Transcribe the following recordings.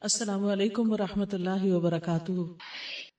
السلام علیکم ورحمۃ اللہ وبرکاتہ۔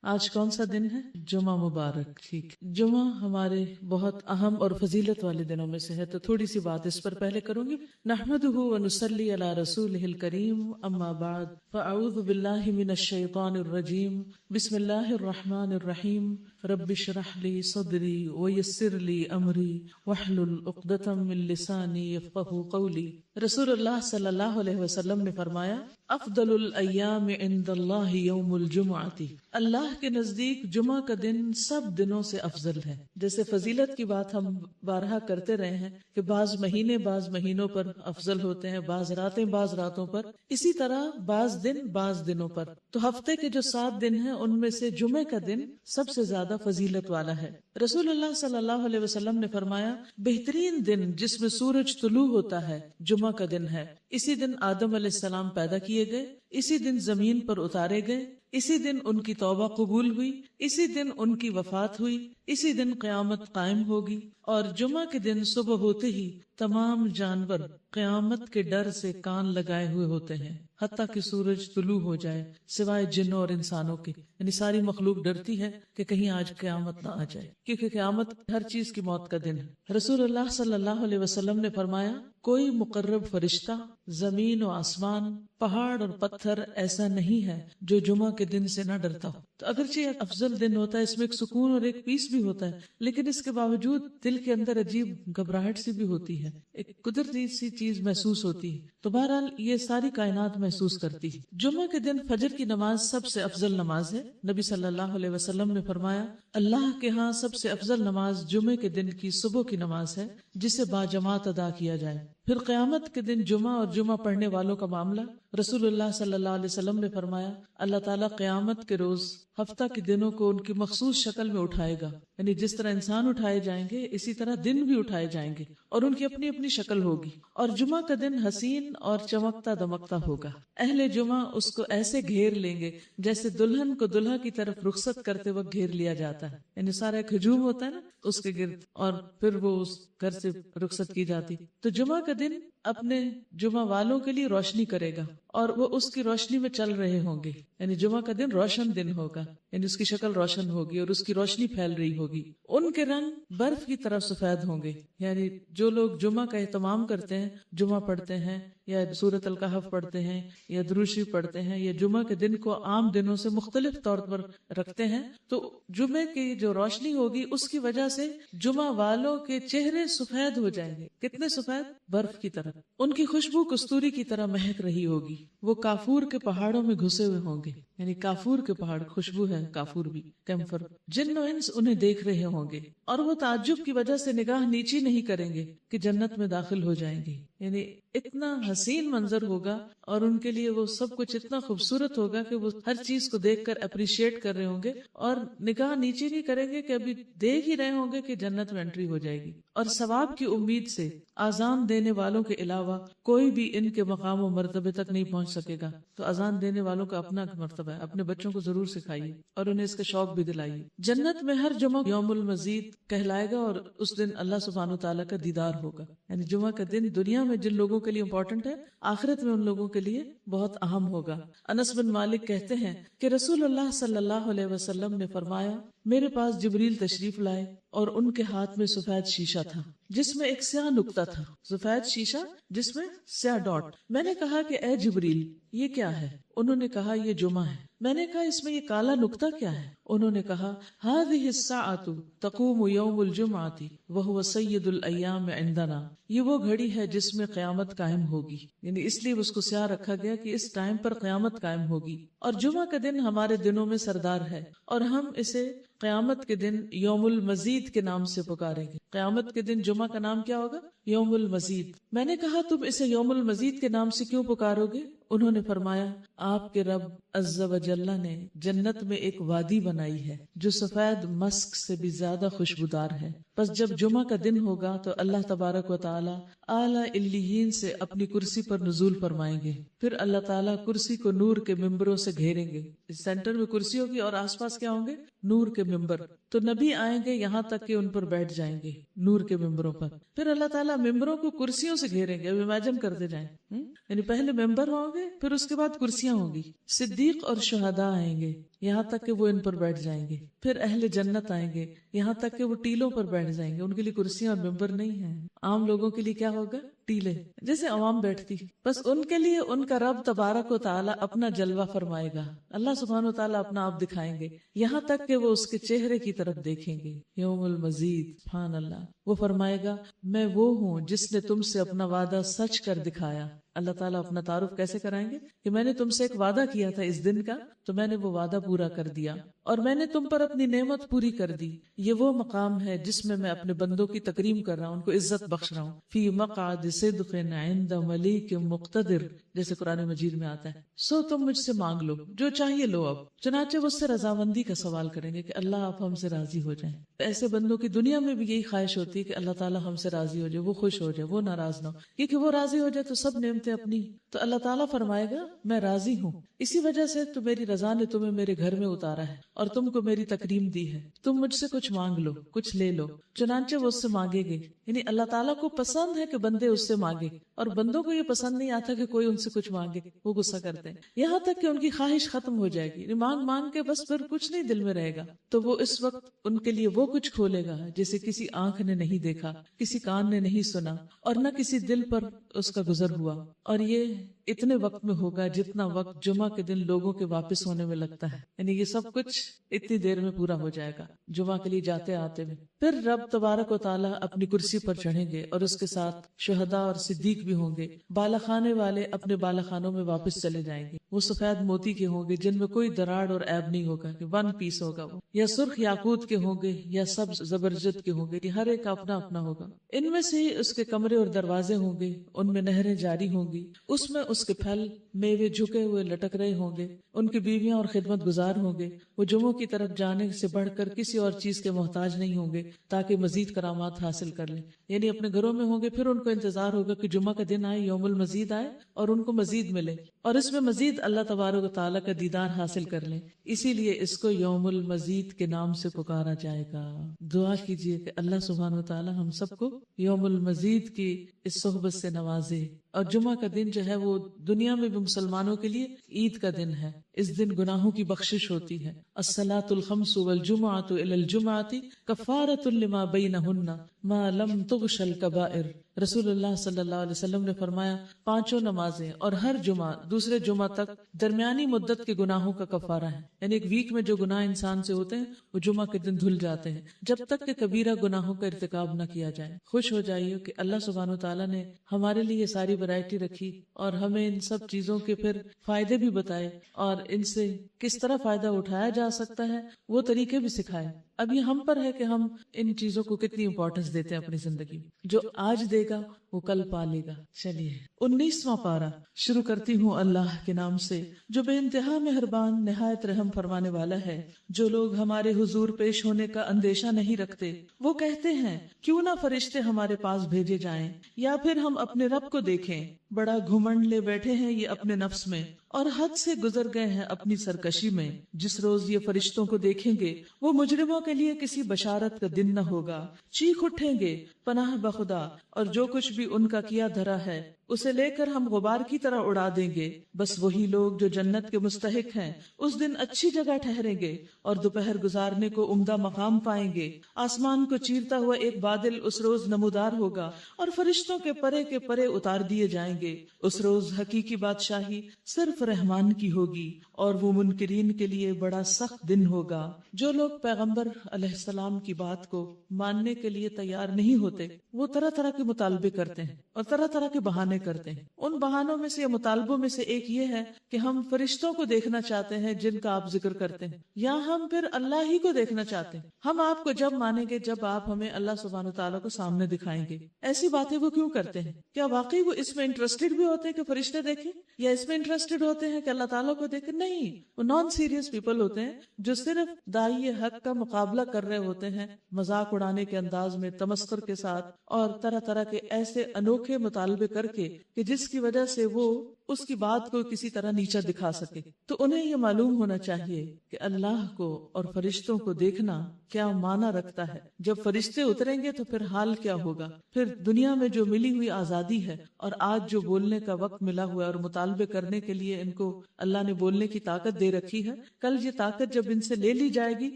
آج کون سا دن ہے؟ جمعہ مبارک۔ ٹھیک، جمعہ ہمارے بہت اہم اور فضیلت والے دنوں میں سے ہے، تو تھوڑی سی بات اس پر پہلے کروں گی۔ نحمدہ ونصلی علی رسولہ الکریم، اما بعد فاعوذ باللہ من الشیطان الرجیم، بسم اللہ الرحمن الرحیم۔ رب اشرح لی صدری ویسر لی امری واحلل عقدۃ من لسانی یفقہوا قولی۔ رسول اللہ صلی اللہ علیہ وسلم نے فرمایا، افضل الایام عند اللہ یوم الجمعۃ، اللہ کے نزدیک جمعہ کا دن سب دنوں سے افضل ہے۔ جیسے فضیلت کی بات ہم بارہا کرتے رہے ہیں کہ بعض مہینے بعض مہینوں پر افضل ہوتے ہیں، بعض راتیں بعض راتوں پر، اسی طرح بعض دن بعض دنوں پر۔ تو ہفتے کے جو 7 دن ہیں ان میں سے جمعے کا دن سب سے زیادہ فضیلت والا ہے۔ رسول اللہ صلی اللہ علیہ وسلم نے فرمایا، بہترین دن جس میں سورج طلوع ہوتا ہے جمعہ کا دن ہے۔ اسی دن آدم علیہ السلام پیدا کیے گئے، اسی دن زمین پر اتارے گئے، اسی دن ان کی توبہ قبول ہوئی، اسی دن ان کی وفات ہوئی، اسی دن قیامت قائم ہوگی۔ اور جمعہ کے دن صبح ہوتے ہی تمام جانور قیامت کے ڈر سے کان لگائے ہوئے ہوتے ہیں، حتیٰ کہ سورج طلوع ہو جائے، سوائے جنوں اور انسانوں کے، یعنی ساری مخلوق ڈرتی ہے کہ کہیں آج قیامت نہ آ جائے، کیونکہ قیامت ہر چیز کی موت کا دن ہے۔ رسول اللہ صلی اللہ علیہ وسلم نے فرمایا، کوئی مقرب فرشتہ زمین و آسمان، پہاڑ اور پتھر ایسا نہیں ہے جو جمعہ کے دن سے نہ ڈرتا ہو۔ تو اگرچہ ایک افضل دن ہوتا ہے، اس میں ایک سکون اور ایک پیس بھی ہوتا ہے، لیکن اس کے باوجود دل کے اندر عجیب گھبراہٹ سی بھی ہوتی ہے، ایک قدرتی سی چیز محسوس ہوتی ہے۔ تو بہرحال یہ ساری کائنات محسوس کرتی ہے۔ جمعہ کے دن فجر کی نماز سب سے افضل نماز ہے۔ نبی صلی اللہ علیہ وسلم نے فرمایا، اللہ کے ہاں سب سے افضل نماز جمعے کے دن کی صبح کی نماز ہے، جسے باجماعت ادا کیا جائے۔ پھر قیامت کے دن جمعہ اور جمعہ پڑھنے والوں کا معاملہ، رسول اللہ صلی اللہ علیہ وسلم نے فرمایا، اللہ تعالیٰ قیامت کے روز ہفتہ کے دنوں کو ان کی مخصوص شکل میں اٹھائے گا، یعنی جس طرح انسان اٹھائے جائیں گے اسی طرح دن بھی اٹھائے جائیں گے، اور ان کی اپنی اپنی شکل ہوگی۔ اور جمعہ کا دن حسین اور چمکتا دمکتا ہوگا۔ اہل جمعہ اس کو ایسے گھیر لیں گے جیسے دلہن کو دلہا کی طرف رخصت کرتے وقت گھیر لیا جاتا ہے، یعنی سارا ایک ہجوم ہوتا ہے نا اس کے گرد، اور پھر وہ اس گھر سے رخصت کی جاتی۔ تو جمعہ کا دن اپنے جمعہ والوں کے لیے روشنی کرے گا، اور وہ اس کی روشنی میں چل رہے ہوں گے، یعنی جمعہ کا دن روشن دن ہوگا، یعنی اس کی شکل روشن ہوگی اور اس کی روشنی پھیل رہی ہوگی۔ ان کے رنگ برف کی طرح سفید ہوں گے، یعنی جو لوگ جمعہ کا اہتمام کرتے ہیں، جمعہ پڑھتے ہیں یا سورۃ الکہف پڑھتے ہیں یا درود شریف پڑھتے ہیں یا جمعہ کے دن کو عام دنوں سے مختلف طور پر رکھتے ہیں، تو جمعے کی جو روشنی ہوگی اس کی وجہ سے جمعہ والوں کے چہرے سفید ہو جائیں گے۔ کتنے سفید؟ برف کی طرح۔ ان کی خوشبو کستوری کی طرح مہک رہی ہوگی۔ وہ کافور کے پہاڑوں میں گھسے ہوئے ہوں گے، یعنی کافور کے پہاڑ، خوشبو ہے کافور بھی، کیمفر۔ جن و انس انہیں دیکھ رہے ہوں گے، اور وہ تعجب کی وجہ سے نگاہ نیچی نہیں کریں گے کہ جنت میں داخل ہو جائیں گے، یعنی اتنا حسین منظر ہوگا اور ان کے لیے وہ سب کچھ اتنا خوبصورت ہوگا کہ وہ ہر چیز کو دیکھ کر اپریشیٹ کر رہے ہوں گے، اور نگاہ نیچی نہیں کریں گے کہ ابھی دیکھ ہی رہے ہوں گے کہ جنت میں انٹری ہو جائے گی۔ اور ثواب کی امید سے اذان دینے والوں کے علاوہ کوئی بھی ان کے مقام و مرتبے تک نہیں پہنچ سکے گا۔ تو اذان دینے والوں کا اپنا مرتبہ ہے، اپنے بچوں کو ضرور سکھائیے اور انہیں اس کا شوق بھی دلائیے۔ جنت میں ہر جمعہ یوم المزید کہلائے گا، اور اس دن اللہ سبحانہ وتعالیٰ کا دیدار ہوگا، یعنی جمعہ کا دن دنیا میں جن لوگوں کے لیے امپورٹنٹ ہے، آخرت میں ان لوگوں کے لیے بہت اہم ہوگا۔ انس بن مالک کہتے ہیں کہ رسول اللہ صلی اللہ علیہ وسلم نے فرمایا، میرے پاس جبریل تشریف لائے اور ان کے ہاتھ میں سفید شیشہ تھا جس میں ایک سیاہ نقطہ تھا، سفید شیشہ جس میں سیاہ ڈاٹ۔ میں نے کہا کہ اے جبریل، یہ کیا ہے؟ انہوں نے کہا یہ جمعہ ہے۔ میں نے کہا اس میں یہ کالا نقطہ کیا ہے؟ انہوں نے کہا هذه الساعة تقوم يوم الجمعة وهو سید الایام عندنا، یہ وہ گھڑی ہے جس میں قیامت قائم ہوگی، یعنی اس لیے اس کو سیاہ رکھا گیا کہ اس ٹائم پر قیامت قائم ہوگی۔ اور جمعہ کا دن ہمارے دنوں میں سردار ہے، اور ہم اسے قیامت کے دن یوم المزید کے نام سے پکاریں گے۔ قیامت کے دن جمعہ کا نام کیا ہوگا؟ یوم المزید۔ میں نے کہا تم اسے یوم المزید کے نام سے کیوں پکارو گے؟ انہوں نے فرمایا، آپ کے رب عز و جل نے جنت میں ایک وادی بنائی ہے جو سفید مسک سے بھی زیادہ خوشبودار ہے، بس جب جمعہ کا دن ہوگا تو اللہ تبارک و تعالی اعلیٰ علیین سے اپنی کرسی پر نزول فرمائیں گے، پھر اللہ تعالیٰ کرسی کو نور کے ممبروں سے گھیریں گے۔ اس سینٹر میں کرسی ہوگی اور آس پاس کیا ہوں گے؟ نور کے ممبر۔ تو نبی آئیں گے یہاں تک کہ ان پر بیٹھ جائیں گے نور کے ممبروں پر، پھر اللہ تعالیٰ ممبروں کو کرسیوں سے گھیریں گے۔ اب امیجن کرتے جائیں، یعنی پہلے ممبر ہوں گے، پھر اس کے بعد کرسیاں ہوں گی، صدیق اور شہداء آئیں گے یہاں تک کہ وہ ان پر بیٹھ جائیں گے، پھر اہل جنت آئیں گے یہاں تک کہ وہ ٹیلوں پر بیٹھ جائیں گے، ان کے لیے کرسیاں اور ممبر نہیں ہیں، عام لوگوں کے لیے کیا ہوگا؟ ٹیلے، جیسے عوام بیٹھتی، بس ان کے لیے ان کا رب تبارک و تعالی اپنا جلوہ فرمائے گا، اللہ سبحانہ و تعالی اپنا آپ دکھائیں گے یہاں تک کہ وہ اس کے چہرے کی طرف دیکھیں گے، یوم المزید، سبحان اللہ، وہ فرمائے گا میں وہ ہوں جس نے تم سے اپنا وعدہ سچ کر دکھایا۔ اللہ تعالیٰ اپنا تعارف کیسے کرائیں گے کہ میں نے تم سے ایک وعدہ کیا تھا اس دن کا، تو میں نے وہ وعدہ پورا کر دیا، اور میں نے تم پر اپنی نعمت پوری کر دی۔ یہ وہ مقام ہے جس میں میں اپنے بندوں کی تکریم کر رہا ہوں، ان کو عزت بخش رہا ہوں، فی مقعد صدق عند ملیک مقتدر، جیسے قرآن مجید میں آتا ہے۔ سو تم مجھ سے مانگ لو جو چاہیے لو اب۔ چنانچہ وہ اس سے رضامندی کا سوال کریں گے کہ اللہ آپ ہم سے راضی ہو جائیں۔ ایسے بندوں کی دنیا میں بھی یہی خواہش ہوتی ہے کہ اللہ تعالیٰ ہم سے راضی ہو جائے، وہ خوش ہو جائے، وہ ناراض نہ ہو، کیونکہ وہ راضی ہو جائے تو سب نعمتیں اپنی، تو اللہ تعالیٰ فرمائے گا میں راضی ہوں، اسی وجہ سے تو میری رضا نے تمہیں میرے گھر میں اتارا ہے اور تم کو میری تکریم دی ہے، تم مجھ سے کچھ مانگ لو، کچھ لے لو۔ چنانچہ وہ اس سے مانگے گے، یعنی اللہ تعالیٰ کو پسند ہے کہ بندے اس سے مانگے، اور بندوں کو یہ پسند نہیں آتا کہ کوئی ان سے کچھ مانگے، وہ غصہ کرتے ہیں، یہاں تک کہ ان کی خواہش ختم ہو جائے گی، یعنی مانگ مانگ کے بس پھر کچھ نہیں دل میں رہے گا، تو وہ اس وقت ان کے لیے وہ کچھ کھولے گا جسے کسی آنکھ نے نہیں دیکھا، کسی کان نے نہیں سنا، اور نہ کسی دل پر اس کا گزر ہوا، اور یہ اتنے وقت میں ہوگا جتنا وقت جمعہ کے دن لوگوں کے واپس ہونے میں لگتا ہے، یعنی یہ سب کچھ اتنی دیر میں پورا ہو جائے گا جمعہ کے لیے جاتے آتے میں۔ پھر رب تبارک و تعالیٰ اپنی کرسی پر چڑھیں گے اور اس کے ساتھ شہداء اور صدیق بھی ہوں گے، بالا خانے والے اپنے بالا خانوں میں واپس چلے جائیں گے، وہ سفید موتی کے ہوں گے جن میں کوئی دراڑ اور عیب نہیں ہوگا، کہ ون پیس ہوگا وہ، یا سرخ یاقوت کے ہوں گے یا سبز زبرجد کے ہوں گے، یہ ہر ایک کا اپنا اپنا ہوگا، ان میں سے ہی اس کے کمرے اور دروازے ہوں گے، ان میں نہریں جاری ہوں گی، اس میں اس کے پھل میوے جھکے ہوئے لٹک رہے ہوں گے، ان کی بیویاں اور خدمت گزار ہوں گے، وہ جمعوں کی طرف جانے سے بڑھ کر کسی اور چیز کے محتاج نہیں ہوں گے تاکہ مزید کرامات حاصل کر لیں، یعنی اپنے گھروں میں ہوں گے، پھر ان کو انتظار ہوگا کہ جمعہ کا دن آئے، یوم المزید آئے اور ان کو مزید ملے، اور اس میں مزید اللہ تبارک و تعالیٰ کا دیدار حاصل کر لیں، اسی لیے اس کو یوم المزید کے نام سے پکارا جائے گا۔ دعا کیجئے کہ اللہ سبحانہ و تعالیٰ ہم سب کو یوم المزید کی اس صحبت سے نوازے، اور جمعہ کا دن جو ہے وہ دنیا میں بھی مسلمانوں کے لیے عید کا دن ہے، اس دن گناہوں کی بخشش ہوتی ہے، الصلاۃ الخمس والجمعۃ الی الجمعۃ کفارۃ لما بینہن ما لم تغش الکبائر۔ رسول اللہ صلی اللہ علیہ وسلم نے فرمایا پانچوں نمازیں اور ہر جمعہ دوسرے جمعہ تک درمیانی مدت کے گناہوں کا کفارہ ہے، یعنی ایک ویک میں جو گناہ انسان سے ہوتے ہیں وہ جمعہ کے دن دھل جاتے ہیں، جب تک کہ کبیرہ گناہوں کا ارتکاب نہ کیا جائے۔ خوش ہو جائیے کہ اللہ سبحانہ و تعالیٰ نے ہمارے لیے یہ ساری ورائٹی رکھی اور ہمیں ان سب چیزوں کے پھر فائدے بھی بتائے اور ان سے کس طرح فائدہ اٹھایا جا سکتا ہے وہ طریقے بھی سکھائے۔ اب یہ ہم پر ہے کہ ہم ان چیزوں کو کتنی امپورٹنس دیتے ہیں اپنی زندگی میں، جو آج دے گا وہ کل پا لے گا۔ چلیے 19واں پارہ شروع کرتی ہوں اللہ کے نام سے جو بے انتہا مہربان نہایت رحم فرمانے والا ہے۔ جو لوگ ہمارے حضور پیش ہونے کا اندیشہ نہیں رکھتے وہ کہتے ہیں کیوں نہ فرشتے ہمارے پاس بھیجے جائیں یا پھر ہم اپنے رب کو دیکھیں۔ بڑا گھمنڈ لے بیٹھے ہیں یہ اپنے نفس میں اور حد سے گزر گئے ہیں اپنی سرکشی میں۔ جس روز یہ فرشتوں کو دیکھیں گے وہ مجرموں کے لیے کسی بشارت کا دن نہ ہوگا، چیخ اٹھیں گے پناہ بخدا، اور جو کچھ بھی ان کا کیا دھرا ہے اسے لے کر ہم غبار کی طرح اڑا دیں گے۔ بس وہی لوگ جو جنت کے مستحق ہیں اس دن اچھی جگہ ٹھہریں گے اور دوپہر گزارنے کو عمدہ مقام پائیں گے۔ آسمان کو چیرتا ہوا ایک بادل اس روز نمودار ہوگا اور فرشتوں کے پرے اتار دیے جائیں گے۔ اس روز حقیقی بادشاہی صرف رحمان کی ہوگی اور وہ منکرین کے لیے بڑا سخت دن ہوگا۔ جو لوگ پیغمبر علیہ السلام کی بات کو ماننے کے لیے تیار نہیں ہوتے وہ طرح طرح کے مطالبے کرتے ہیں اور طرح طرح کے بہانے کرتے ہیں۔ ان بہانوں میں سے یا مطالبوں میں سے ایک یہ ہے کہ ہم فرشتوں کو دیکھنا چاہتے ہیں جن کا آپ ذکر کرتے ہیں، یا ہم پھر اللہ ہی کو دیکھنا چاہتے ہیں۔ ہم آپ کو جب مانیں گے جب آپ ہمیں اللہ سبحانہ تعالیٰ کو سامنے دکھائیں گے۔ ایسی باتیں وہ کیوں کرتے ہیں؟ کیا واقعی وہ اس میں انٹرسٹڈ بھی ہوتے ہیں کہ فرشتے دیکھیں، یا اس میں انٹرسٹڈ ہوتے ہیں کہ اللہ تعالیٰ کو دیکھیں؟ نہیں، وہ نان سیریس پیپل ہوتے ہیں جو صرف داعی حق کا مقابلہ کر رہے ہوتے ہیں، مذاق اڑانے کے انداز میں، تمسخر کے ساتھ اور طرح طرح کے ایسے انوکھے مطالبے کر کے کہ جس کی وجہ سے وہ اس کی بات کو کسی طرح نیچا دکھا سکے. تو انہیں یہ معلوم ہونا چاہیے کہ اللہ کو اور فرشتوں کو دیکھنا کیا معنی رکھتا ہے. جب فرشتے اتریں گے تو پھر حال کیا ہوگا. پھر دنیا میں جو ملی ہوئی آزادی ہے اور آج جو بولنے کا وقت ملا ہوا ہے اور مطالبے کرنے کے لیے ان کو اللہ نے بولنے کی طاقت دے رکھی ہے، کل یہ طاقت جب ان سے لے لی جائے گی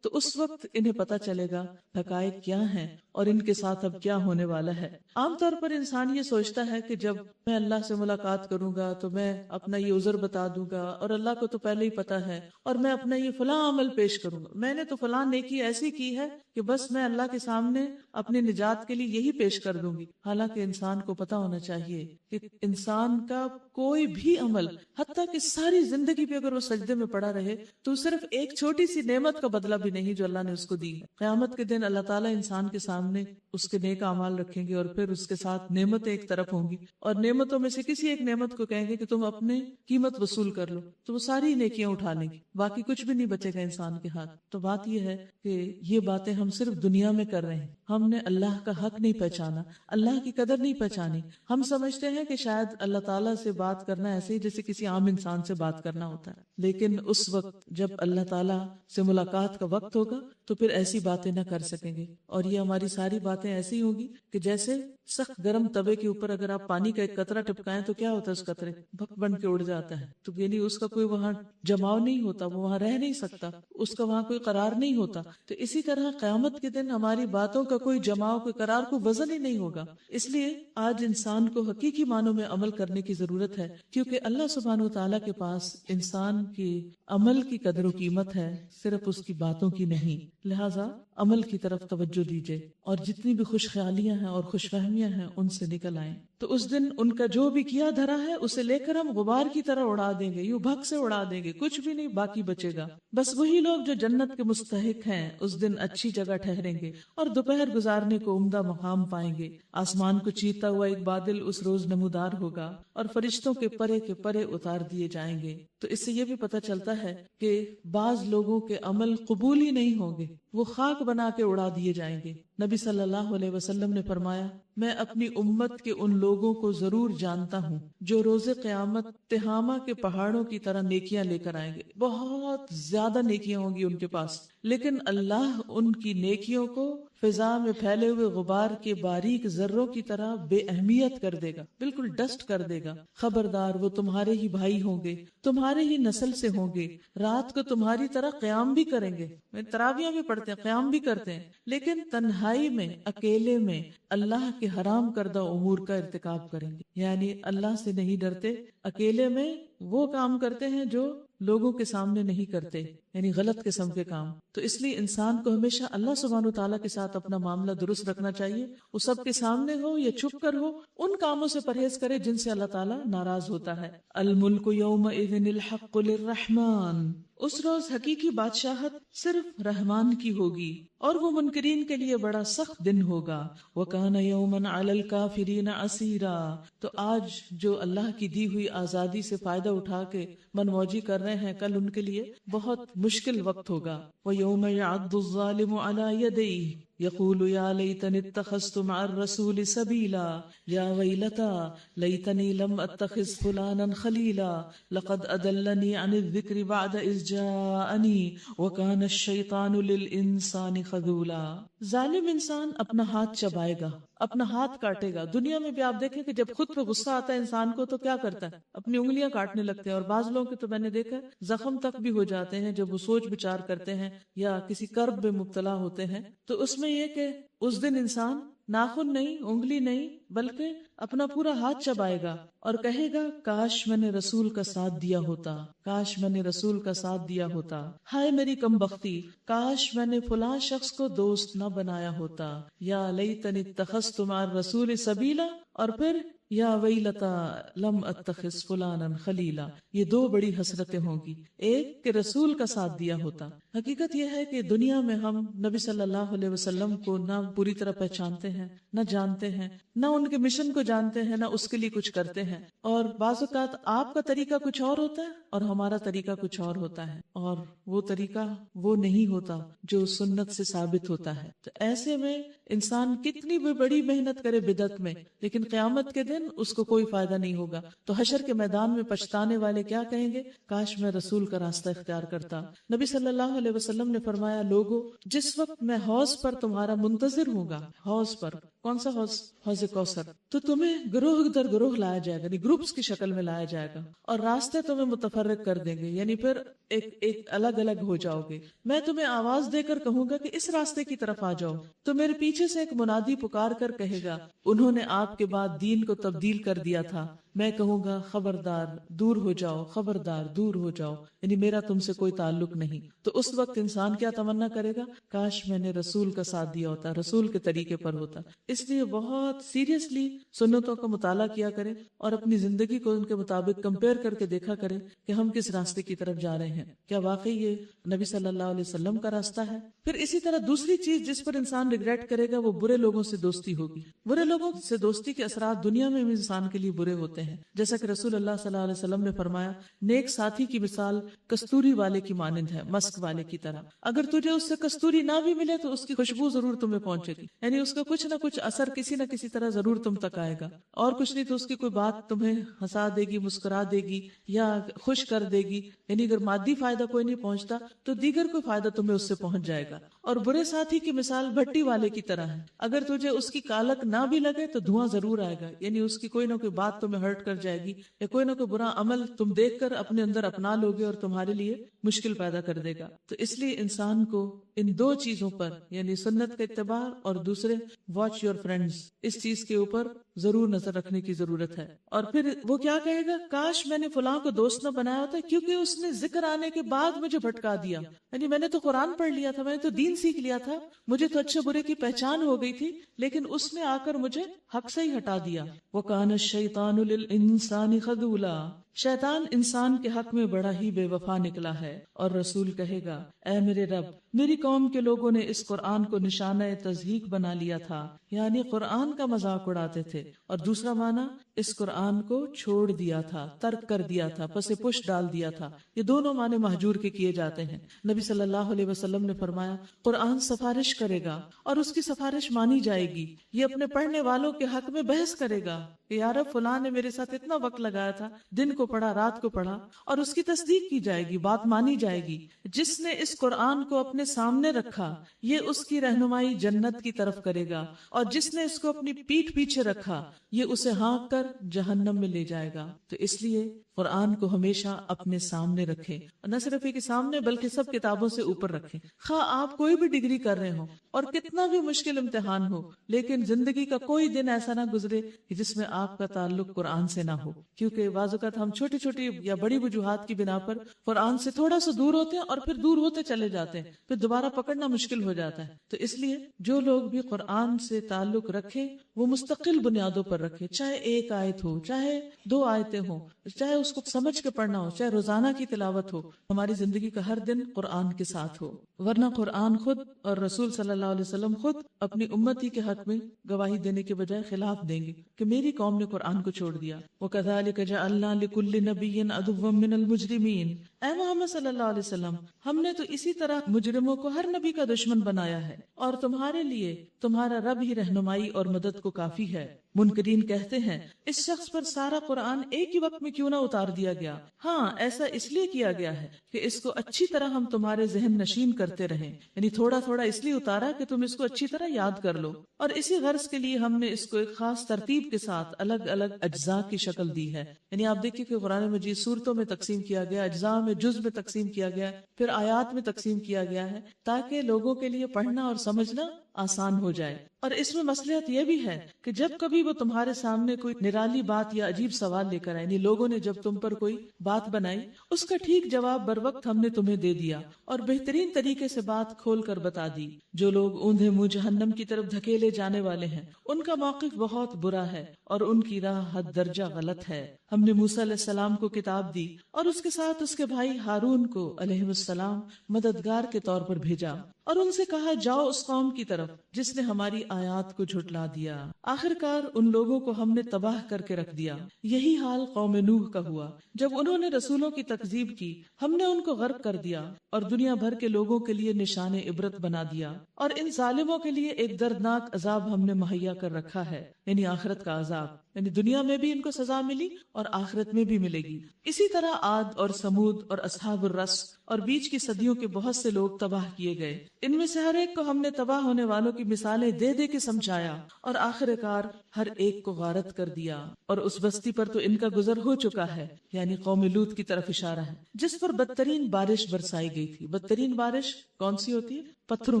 تو اس وقت انہیں پتہ چلے گا حقائق کیا ہیں اور ان کے ساتھ اب کیا ہونے والا ہے. عام طور پر انسان یہ سوچتا ہے کہ جب میں اللہ سے ملاقات کروں گا تو میں اپنا یہ عذر بتا دوں گا اور اللہ کو تو پہلے ہی پتا ہے، اور میں اپنا یہ فلاں عمل پیش کروں گا، میں نے تو فلاں نیکی ایسی کی ہے کہ بس میں اللہ کے سامنے اپنی نجات کے لیے یہی پیش کر دوں گی. حالانکہ انسان کو پتا ہونا چاہیے کہ انسان کا کوئی بھی عمل، حتیٰ کہ ساری زندگی بھی اگر وہ سجدے میں پڑا رہے تو صرف ایک چھوٹی سی نعمت کا بدلہ بھی نہیں جو اللہ نے اس کو دی ہے. قیامت کے دن اللہ تعالیٰ انسان کے سامنے اس کے نیک اعمال رکھیں گے اور پھر اس کے ساتھ نعمتیں ایک طرف ہوں گی اور نعمتوں میں سے کسی ایک نعمت کو کہیں گے کہ تم اپنے قیمت وصول کر لو، تو وہ ساری نیکیاں اٹھا لیں گے، باقی کچھ بھی نہیں بچے گا انسان کے ہاتھ. تو بات یہ ہے کہ یہ باتیں ہم صرف دنیا میں کر رہے ہیں. ہم نے اللہ کا حق نہیں پہچانا، اللہ کی قدر نہیں پہچانی. ہم سمجھتے ہیں کہ شاید اللہ تعالیٰ سے بات کرنا ایسے ہی جیسے کسی عام انسان سے بات کرنا ہوتا ہے، لیکن اس وقت جب اللہ تعالیٰ سے ملاقات کا وقت ہوگا تو پھر ایسی باتیں نہ کر سکیں گے. اور یہ ہماری ساری باتیں ایسی ہوگی کہ جیسے سخت گرم توے کے اوپر اگر آپ پانی کا ایک قطرہ ٹپکائیں تو کیا ہوتا ہے، اس قطرے بھپ بن کے اڑ جاتا ہے. تو یعنی اس کا کوئی وہاں جماؤ نہیں ہوتا، وہ وہاں رہ نہیں سکتا، اس کا وہاں کوئی قرار نہیں ہوتا. تو اسی طرح قیامت کے دن ہماری باتوں کا کوئی جماؤ، کوئی قرار، کوئی وزن ہی نہیں ہوگا. اس لیے آج انسان کو حقیقی معنوں میں عمل کرنے کی ضرورت ہے، کیونکہ اللہ سبحانہ وتعالیٰ کے پاس انسان کی عمل کی قدر و قیمت ہے، صرف اس کی باتوں کی نہیں. لہٰذا عمل کی طرف توجہ دیجیے اور جتنی بھی خوش خیالیاں ہیں اور خوش فہمیاں ہیں ان سے نکل آئیں. تو اس دن ان کا جو بھی کیا دھرا ہے اسے لے کر ہم غبار کی طرح اڑا دیں گے، یوں بھگ سے اڑا دیں گے، کچھ بھی نہیں باقی بچے گا. بس وہی لوگ جو جنت کے مستحق ہیں اس دن اچھی جگہ ٹھہریں گے اور دوپہر گزارنے کو عمدہ مقام پائیں گے. آسمان کو چیرتا ہوا ایک بادل اس روز نمودار ہوگا اور فرشتوں کے پرے اتار دیے جائیں گے. تو اس سے یہ بھی پتہ چلتا ہے کہ بعض لوگوں کے عمل قبول ہی نہیں ہوں گے، وہ خاک بنا کے اڑا دیے جائیں گے. نبی صلی اللہ علیہ وسلم نے فرمایا، میں اپنی امت کے ان لوگوں کو ضرور جانتا ہوں جو روز قیامت تہامہ کے پہاڑوں کی طرح نیکیاں لے کر آئیں گے. بہت زیادہ نیکیاں ہوں گی ان کے پاس، لیکن اللہ ان کی نیکیوں کو فضا میں پھیلے ہوئے غبار کے باریک ذروں کی طرح بے اہمیت کر دے گا، بالکل ڈسٹ کر دے گا. خبردار، وہ تمہارے ہی بھائی ہوں گے، تمہارے ہی نسل سے ہوں گے، رات کو تمہاری طرح قیام بھی کریں گے، تراویح بھی پڑھتے ہیں، قیام بھی کرتے ہیں، لیکن تنہائی میں، اکیلے میں اللہ کے حرام کردہ امور کا ارتکاب کریں گے. یعنی اللہ سے نہیں ڈرتے، اکیلے میں وہ کام کرتے ہیں جو لوگوں کے سامنے نہیں کرتے، یعنی غلط قسم کے کام. تو اس لیے انسان کو ہمیشہ اللہ سبحانہ وتعالیٰ کے ساتھ اپنا معاملہ درست رکھنا چاہیے. وہ سب کے سامنے ہو یا چھپ کر ہو، ان کاموں سے پرہیز کرے جن سے اللہ تعالیٰ ناراض ہوتا ہے. الملک یومئذ الحق للرحمن، اس روز حقیقی بادشاہت صرف رحمان کی ہوگی اور وہ منکرین کے لیے بڑا سخت دن ہوگا. وَكَانَ يَوْمًا عَلَى الْكَافِرِينَ عَسِيرًا، تو آج جو اللہ کی دی ہوئی آزادی سے فائدہ اٹھا کے من موجی کر رہے ہیں، کل ان کے لیے بہت مشکل وقت ہوگا. وَيَوْمَ يَعَضُّ الظَّالِمُ عَلَى يَدَيْهِ يَقُولُ يَا لَيْتَنِي اتَّخَذْتُ مَعَ الرَّسُولِ سَبِيلًا يَا وَيْلَتَا لَيْتَنِي لَمْ أَتَّخِذْ فُلَانًا خَلِيلًا لَقَدْ أَضَلَّنِي عَنِ الذِّكْرِ بَعْدَ إِذْ جَاءَنِي وَكَانَ الشَّيْطَانُ لِلْإِنسَانِ خَذُولًا. ظالم انسان اپنا ہاتھ چبائے گا، اپنا ہاتھ کاٹے گا. دنیا میں بھی آپ دیکھیں کہ جب خود پہ غصہ آتا ہے انسان کو تو کیا کرتا ہے، اپنی انگلیاں کاٹنے لگتے ہیں. اور بعض لوگوں کے تو میں نے دیکھا زخم تک بھی ہو جاتے ہیں جب وہ سوچ بچار کرتے ہیں یا کسی کرب میں مبتلا ہوتے ہیں. تو اس میں یہ کہ اس دن انسان ناخن نہیں، انگلی نہیں، بلکہ اپنا پورا ہاتھ چبائے گا اور کہے گا کاش میں نے رسول کا ساتھ دیا ہوتا، کاش میں نے رسول کا ساتھ دیا ہوتا، ہائے میری کم بختی، کاش میں نے فلاں شخص کو دوست نہ بنایا ہوتا. یا لیتنی اتخذت مع الرسول سبیلا، اور پھر یا ویلتا لم اتخذ فلانا خلیلا. یہ دو بڑی حسرتیں ہوں گی، ایک کہ رسول کا ساتھ دیا ہوتا. حقیقت یہ ہے کہ دنیا میں ہم نبی صلی اللہ علیہ وسلم کو نہ پوری طرح پہچانتے ہیں، نہ جانتے ہیں، نہ ان کے مشن کو جانتے ہیں، نہ اس کے لیے کچھ کرتے ہیں. اور بعض اوقات آپ کا طریقہ کچھ اور ہوتا ہے اور ہمارا طریقہ کچھ اور ہوتا ہے، اور وہ طریقہ وہ نہیں ہوتا جو سنت سے ثابت ہوتا ہے. تو ایسے میں انسان کتنی بھی بڑی محنت کرے بدعت میں، لیکن لیکن قیامت کے دن اس کو کوئی فائدہ نہیں ہوگا. تو حشر کے میدان میں پچھتانے والے کیا کہیں گے؟ کاش میں رسول کا راستہ اختیار کرتا. نبی صلی اللہ علیہ وسلم نے فرمایا لوگو جس وقت میں حوض پر تمہارا منتظر ہوں گا، حوض پر، کون سا حوض؟ حوض کوثر، تو تمہیں گروہ در گروہ لایا جائے گا، یعنی گروپس کی شکل میں لایا جائے گا، اور راستے تمہیں متفرق کر دیں گے، یعنی پھر ایک الگ الگ ہو جاؤ گے. میں تمہیں آواز دے کر کہوں گا کہ اس راستے کی طرف آ جاؤ، تو میرے پیچھے سے ایک منادی پکار کر کہے گا انہوں نے آپ کے بعد دین کو تبدیل کر دیا تھا. میں کہوں گا خبردار دور ہو جاؤ، خبردار دور ہو جاؤ، یعنی میرا تم سے کوئی تعلق نہیں. تو اس وقت انسان کیا تمنا کرے گا؟ کاش میں نے رسول کا ساتھ دیا ہوتا، رسول کے طریقے پر ہوتا. اس لیے بہت سیریسلی سنتوں کا مطالعہ کیا کریں اور اپنی زندگی کو ان کے مطابق کمپیئر کر کے دیکھا کریں کہ ہم کس راستے کی طرف جا رہے ہیں. کیا واقعی یہ نبی صلی اللہ علیہ وسلم کا راستہ ہے؟ پھر اسی طرح دوسری چیز جس پر انسان ریگریٹ کرے گا وہ برے لوگوں سے دوستی ہوگی. برے لوگوں سے دوستی کے اثرات دنیا میں بھی انسان کے لیے برے ہوتے ہیں. جیسا کہ رسول اللہ صلی اللہ علیہ وسلم نے فرمایا نیک ساتھی کی مثال کستوری والے کی مانند ہے، مسک والے کی طرح. اگر تجھے اس سے کستوری نہ بھی ملے تو اس کی خوشبو ضرور تمہیں پہنچے گی، یعنی اس کا کچھ نہ کچھ اثر کسی نہ کسی طرح ضرور تم تک آئے گا. اور کچھ نہیں تو اس کی کوئی بات تمہیں ہنسا دے گی، مسکرا دے گی یا خوش کر دے گی. یعنی اگر مادی فائدہ کوئی نہیں پہنچتا تو دیگر کوئی فائدہ تمہیں اس سے پہنچ جائے گا. اور برے ساتھی کی مثال بھٹی والے کی طرح ہے. اگر تجھے اس کی کالک نہ بھی لگے تو دھواں ضرور آئے گا، یعنی اس کی کوئی نہ کوئی بات تمہیں ہرٹ کر جائے گی یا کوئی نہ کوئی برا عمل تم دیکھ کر اپنے اندر اپنا لوگے اور تمہارے لیے مشکل پیدا کر دے گا. تو اس لیے انسان کو ان دو چیزوں پر، یعنی سنت کا اتباع اور دوسرے واچ یور فرینڈز، اس چیز کے اوپر ضرور نظر رکھنے کی ضرورت ہے. اور پھر وہ کیا کہے گا؟ کاش میں نے فلاں کو دوست نہ بنایا ہوتا کیونکہ اس نے ذکر آنے کے بعد مجھے بھٹکا دیا. یعنی میں نے تو قرآن پڑھ لیا تھا، میں نے تو دین سیکھ لیا تھا، مجھے تو اچھے برے کی پہچان ہو گئی تھی، لیکن اس نے آ کر مجھے حق سے ہی ہٹا دیا. وَكَانَ الشَّيْطَانُ لِلْإِنسَانِ خَذُولًا، شیطان انسان کے حق میں بڑا ہی بے وفا نکلا ہے. اور رسول کہے گا اے میرے رب، میری قوم کے لوگوں نے اس قرآن کو نشانہ تضحیک بنا لیا تھا، یعنی قرآن کا مذاق اڑاتے تھے. اور دوسرا معنی اس قرآن کو چھوڑ دیا تھا، ترک کر دیا تھا، پس پش ڈال دیا تھا. یہ دونوں معنی مہجور کے کیے جاتے ہیں. نبی صلی اللہ علیہ وسلم نے فرمایا قرآن سفارش کرے گا اور اس کی سفارش مانی جائے گی. یہ اپنے پڑھنے والوں کے حق میں بحث کرے گا کہ یار فلاں نے میرے ساتھ اتنا وقت لگایا تھا، دن کو پڑھا، رات کو پڑھا، اور اس کی تصدیق کی جائے گی، بات مانی جائے گی. جس نے اس قرآن کو اپنے سامنے رکھا یہ اس کی رہنمائی جنت کی طرف کرے گا، اور جس نے اس کو اپنی پیٹھ پیچھے رکھا یہ اسے ہانک کر جہنم میں لے جائے گا. تو اس لیے قرآن کو ہمیشہ اپنے سامنے رکھیں، نہ صرف ایک سامنے بلکہ سب کتابوں سے اوپر رکھیں. خواہ آپ کوئی بھی ڈگری کر رہے ہوں اور کتنا بھی مشکل امتحان ہو، لیکن زندگی کا کوئی دن ایسا نہ گزرے کہ جس میں آپ کا تعلق قرآن سے نہ ہو. کیونکہ بعض اوقات ہم چھوٹی چھوٹی یا بڑی وجوہات کی بنا پر قرآن سے تھوڑا سا دور ہوتے ہیں اور پھر دور ہوتے چلے جاتے ہیں، پھر دوبارہ پکڑنا مشکل ہو جاتا ہے. تو اس لیے جو لوگ بھی قرآن سے تعلق رکھیں وہ مستقل بنیادوں پر رکھیں، چاہے ایک آیت ہو، چاہے 2 آیتیں ہوں، چاہے اس کو سمجھ کے پڑھنا ہو، چاہے روزانہ کی تلاوت ہو، ہماری زندگی کا ہر دن قرآن کے ساتھ ہو. ورنہ قرآن خود اور رسول صلی اللہ علیہ وسلم خود اپنی امتی کے حق میں گواہی دینے کے بجائے خلاف دیں گے کہ میری قوم نے قرآن کو چھوڑ دیا. وَكَذَلِكَ جَعَلْنَا لِكُلِّ نَبِيٍّ عَدُوًّا مِّنَ الْمُجْرِمِينَ، اے محمد صلی اللہ علیہ وسلم، ہم نے تو اسی طرح مجرموں کو ہر نبی کا دشمن بنایا ہے، اور تمہارے لیے تمہارا رب ہی رہنمائی اور مدد کو کافی ہے. منکرین کہتے ہیں اس شخص پر سارا قرآن ایک ہی وقت میں کیوں نہ اتار دیا گیا؟ ہاں، ایسا اس لیے کیا گیا ہے کہ اس کو اچھی طرح ہم تمہارے ذہن نشین کرتے رہیں، یعنی تھوڑا تھوڑا اس لیے اتارا کہ تم اس کو اچھی طرح یاد کر لو. اور اسی غرض کے لیے ہم نے اس کو ایک خاص ترتیب کے ساتھ الگ الگ اجزاء کی شکل دی ہے. یعنی آپ دیکھیں کہ قرآن مجید صورتوں میں تقسیم کیا گیا، اجزاء میں، جز میں تقسیم کیا گیا، پھر آیات میں تقسیم کیا گیا ہے تاکہ لوگوں کے لیے پڑھنا اور سمجھنا آسان ہو جائے. اور اس میں مصلحت یہ بھی ہے کہ جب کبھی وہ تمہارے سامنے کوئی نرالی بات یا عجیب سوال لے کر آئے، یعنی لوگوں نے جب تم پر کوئی بات بنائی، اس کا ٹھیک جواب بر وقت ہم نے تمہیں دے دیا اور بہترین طریقے سے بات کھول کر بتا دی. جو لوگ اوندھے منہ جہنم کی طرف دھکیلے جانے والے ہیں ان کا موقف بہت برا ہے اور ان کی راہ حد درجہ غلط ہے. ہم نے موسیٰ علیہ السلام کو کتاب دی اور اس کے ساتھ اس کے بھائی ہارون کو علیہ السلام مددگار کے طور پر بھیجا. اور ان سے کہا جاؤ اس قوم کی طرف جس نے ہماری آیات کو جھٹلا دیا. آخر کار ان لوگوں کو ہم نے تباہ کر کے رکھ دیا. یہی حال قوم نوح کا ہوا. جب انہوں نے رسولوں کی تکذیب کی ہم نے ان کو غرق کر دیا اور دنیا بھر کے لوگوں کے لیے نشان عبرت بنا دیا. اور ان ظالموں کے لیے ایک دردناک عذاب ہم نے مہیا کر رکھا ہے، یعنی آخرت کا عذاب. یعنی دنیا میں بھی ان کو سزا ملی اور آخرت میں بھی ملے گی. اسی طرح عاد اور سمود اور اصحاب الرس اور بیچ کی صدیوں کے بہت سے لوگ تباہ کیے گئے. ان میں سے ہر ایک کو ہم نے تباہ ہونے والوں کی مثالیں دے دے کے سمجھایا اور آخر کار ہر ایک کو غارت کر دیا. اور اس بستی پر تو ان کا گزر ہو چکا ہے، یعنی قوم لوط کی طرف اشارہ ہے، جس پر بدترین بارش برسائی گئی تھی. بدترین بارش کون سی ہوتی ہے؟ پتھروں